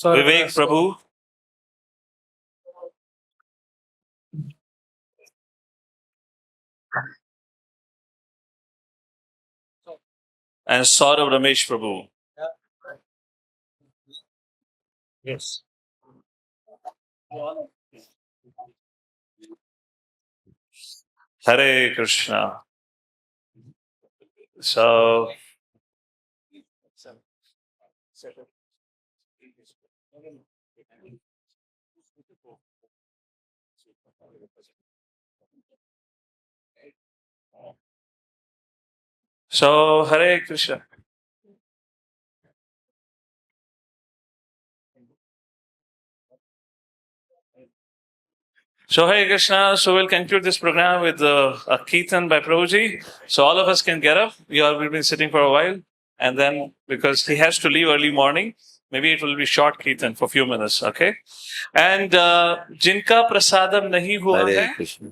Vivek Prabhu. And Saurav Ramesh Prabhu. Yes. Hare Krishna. So Hare Krishna. So Hare Krishna. So we'll conclude this program with a Kirtan by Prabhuji. So all of us can get up. We all will be sitting for a while. And then, because he has to leave early morning, maybe it will be short Kirtan for a few minutes, okay? And jinka prasadam nahi hua Hare hai, Krishna.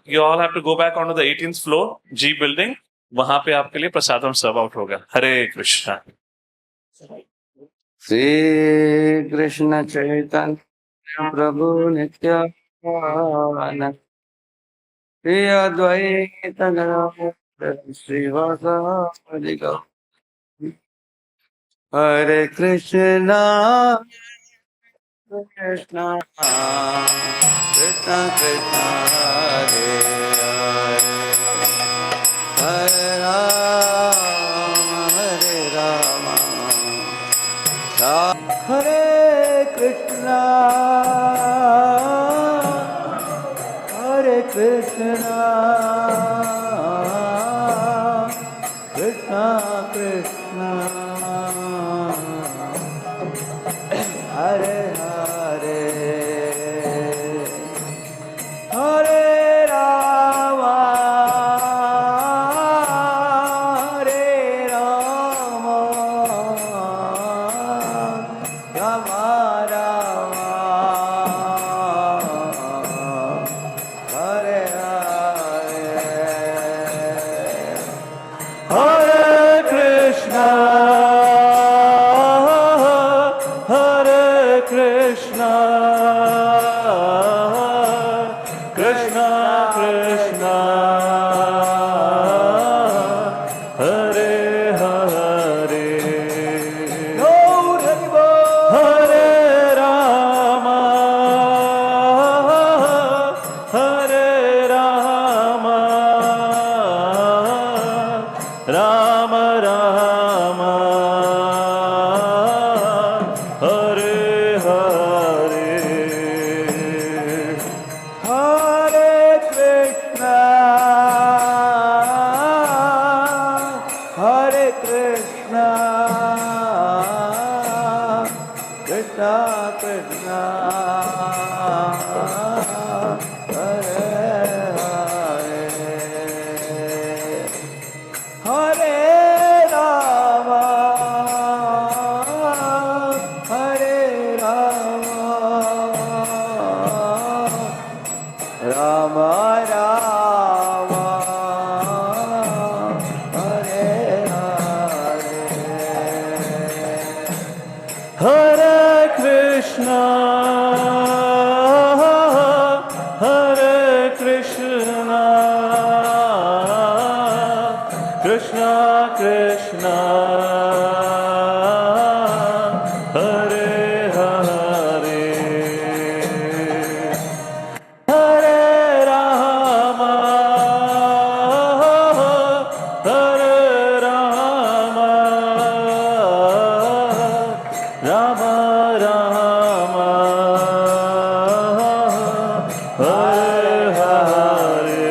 you all have to go back onto the 18th floor, G building. वहां पे आपके लिए प्रसादम सर्व out होगा. हरे कृष्णा. श्री कृष्ण चैतन्य प्रभु नित्यानंद श्री अद्वैत गदाधर श्रीवासादि गौर हरे कृष्णा कृष्णा कृष्णा कृष्णा हरे हरे हरे राम हरे कृष्णा कृष्णा कृष्णा कृष्णा हरे हरे हरे राम राम राम हरे हरे कृष्णा कृष्णा कृष्णा हरे हरे हरे राम राम राम हरे हरे हरे कृष्णा कृष्णा कृष्णा हरे हरे हरे राम राम राम हरे हरे हरे कृष्णा कृष्णा कृष्णा हरे हरे हरे राम राम राम हरे हरे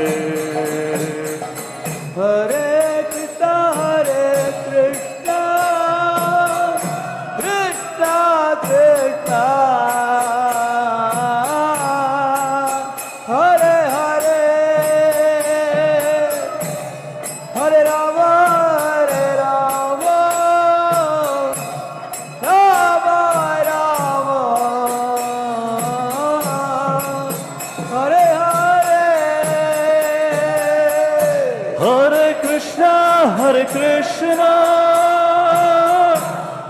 हरे कृष्णा कृष्णा कृष्णा हरे हरे हरे राम राम राम हरे हरे हरे कृष्णा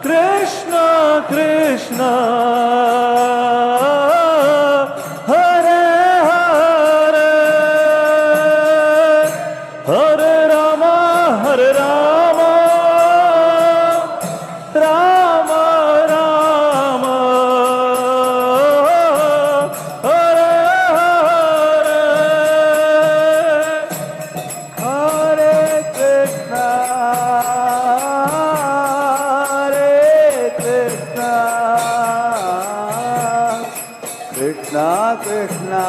कृष्णा कृष्णा हरे हरे हरे राम राम राम हरे हरे हरे कृष्णा कृष्णा कृष्णा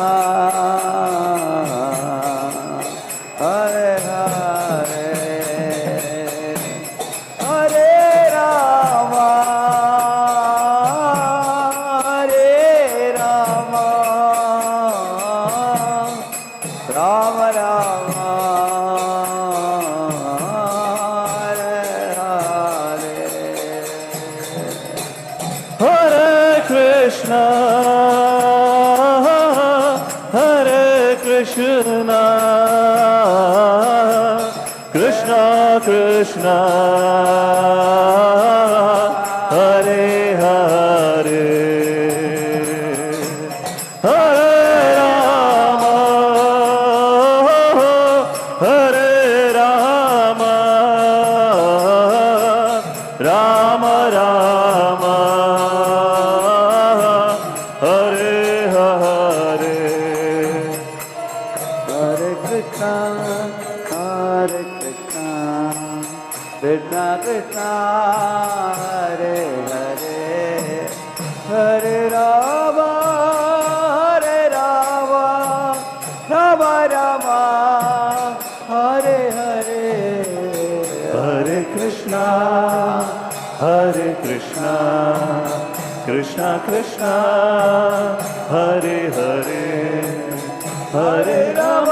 हरे हरे हरे राम राम राम हरे कृष्णा कृष्णा कृष्णा हरे हरे हरे राम कृष्णा कृष्णा हरे हरे हरे राम राम राम हरे हरे हरे कृष्णा कृष्णा कृष्णा हरे हरे हरे राम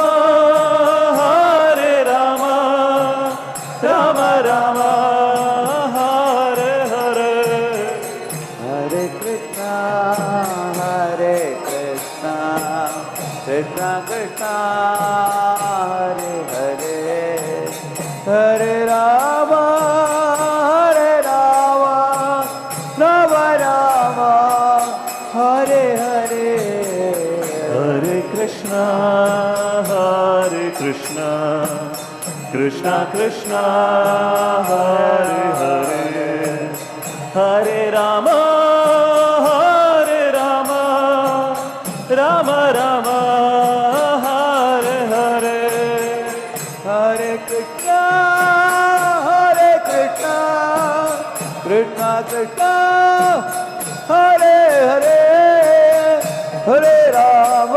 राम राम हरे हरे हरे कृष्णा कृष्णा कृष्णा हरे हरे हरे राम राम राम हरे हरे हरे कृष्णा कृष्णा कृष्णा हरे हरे हरे राम राम राम हरे हरे हरे कृष्णा कृष्णा कृष्णा हरे हरे हरे राम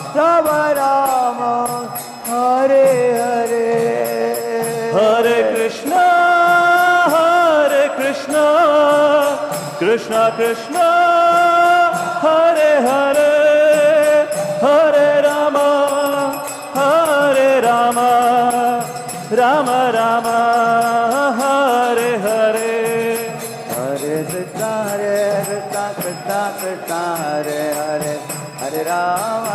राम राम हरे हरे हरे कृष्णा कृष्णा कृष्णा हरे हरे हरे राम राम राम हरे हरे हरे कृष्णा कृष्णा कृष्णा हरे हरे हरे राम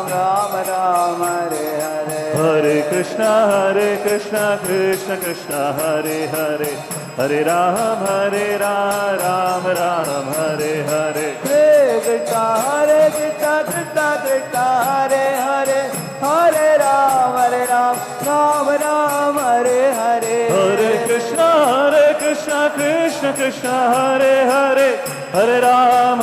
राम राम हरे हरे हरे कृष्णा कृष्णा कृष्णा हरे हरे हरे राम राम राम हरे हरे हरे कृष्णा कृष्णा कृष्णा हरे हरे हरे राम राम राम हरे हरे हरे कृष्णा कृष्णा कृष्णा हरे हरे हरे राम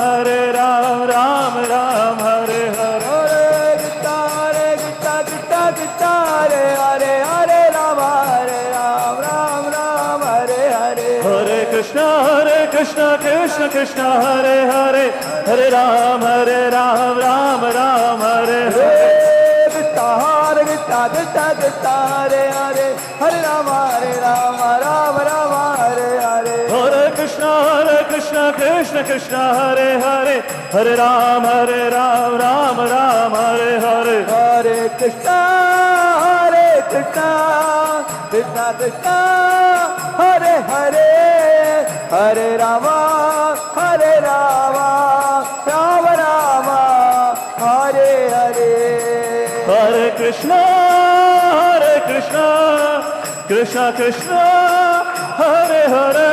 राम राम हरे हरे हरे कृष्णा कृष्णा कृष्णा हरे हरे हरे राम राम हरे हरे हरे कृष्णा कृष्णा कृष्णा हरे हरे हरे राम राम हरे हरे कृष्णा कृष्णा कृष्णा हरे हरे हरे राम राम हरे हरे हरे कृष्णा कृष्णा हरे हरे हरे राम राम हरे हरे हरे कृष्णा कृष्णा कृष्णा हरे हरे हरे राम राम हरे हरे हरे कृष्णा कृष्णा कृष्णा हरे हरे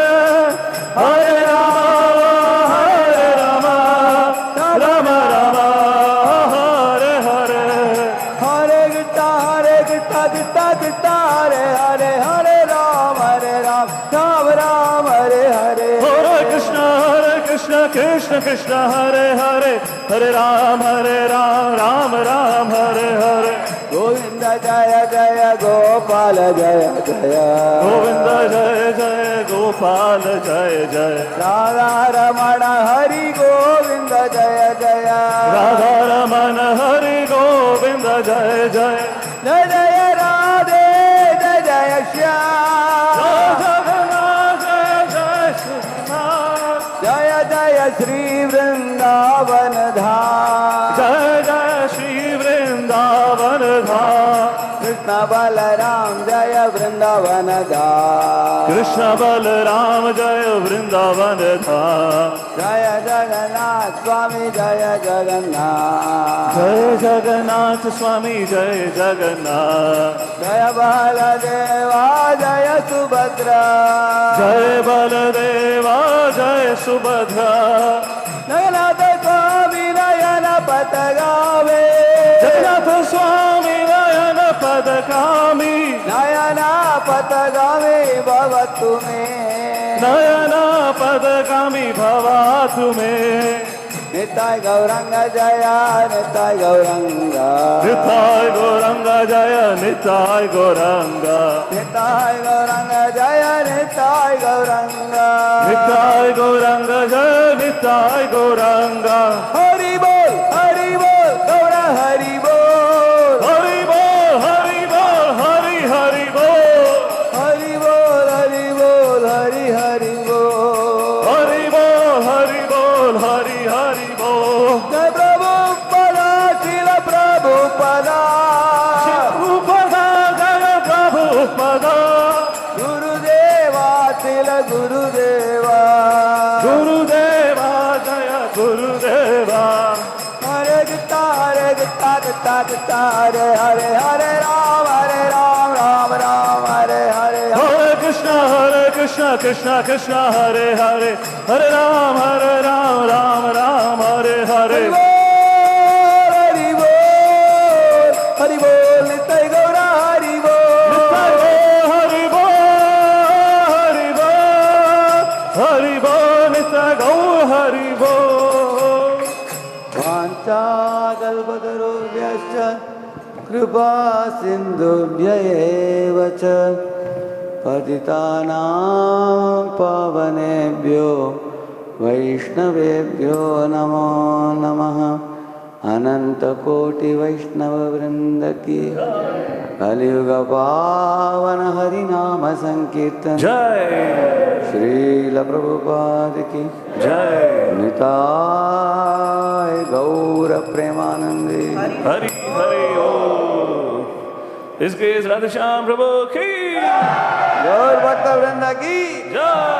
हरे राम राम हरे हरे हरे कृष्णा कृष्णा हरे हरे हरे राम राम हरे हरे हरे कृष्णा कृष्णा हरे हरे हरे राम राम हरे हरे गोविंद जय जय गोपाल जय जय गोविंद जय जय गोपाल जय जय राधा रमण हरि गोविंद जय जय राधा रमण हरि गोविंद जय जय जय जय राधे जय जय श्याम जय जय श्री वृंदावन धाम जय जय श्री वृंदावन धाम कृष्ण बलराम जय वृंदावन धाम कृष्ण बलराम जय वृंदावन धाम जय जगन्नाथ स्वामी जय जगन्नाथ जय जगन्नाथ स्वामी जय जगन्नाथ जय बलदेवा जय सुभद्रा जय बलदेवा जय सुभद्रा जगन्नाथ स्वामी नयन पतगावे जगन्नाथ स्वामी नयन पदकामी नयना पदगामी भवतु मे नयना पदगामी भवतु मे निताय गौरंग जय निताय गौरंग निताय गौरंग जय निताय गौरंग निताय गौरंग जय निताय गौरंग निताय गौरंग जय निताय गौरंग हरि बोल गौर हरि बोल हरि बोल हरि बोल हरि हरि बोल हरि बोल हरि बोल हरि हरि बोल हरि बोल हरि बोल हरि हरि बोल जय प्रभु पदा शिल प्रभु पदा प्रभुपदा जय प्रभुपदा गुरुदेवा शिल गुरुदेवा गुरुदेवा जय गुरुदेवा हरे गीता गीता गीता हरे हरे हरे राम राम राम हरे हरे हरे कृष्ण कृष्ण कृष्ण हरे हरे हरे राम राम राम हरे हरे हरि बोल निताय गौर हरि बोल हरि बोल हरि बोल हरि बोल निताय गौर हरि बोल वाञ्छाकल्पतरुभ्यश्च कृपा सिन्धुभ्य एव च पतितानां पावनेभ्यो वैष्णवेभ्यो नमो नमः अनंतकोटि वैष्णववृंद की कलियुग पावन हरिनाम संकीर्तन जय श्रील प्रभुपाद की जय निताय गौर प्रेमानंदे हरि हरि ओ इसके राधेश्याम प्रभु की गौर भक्त वृंद की जय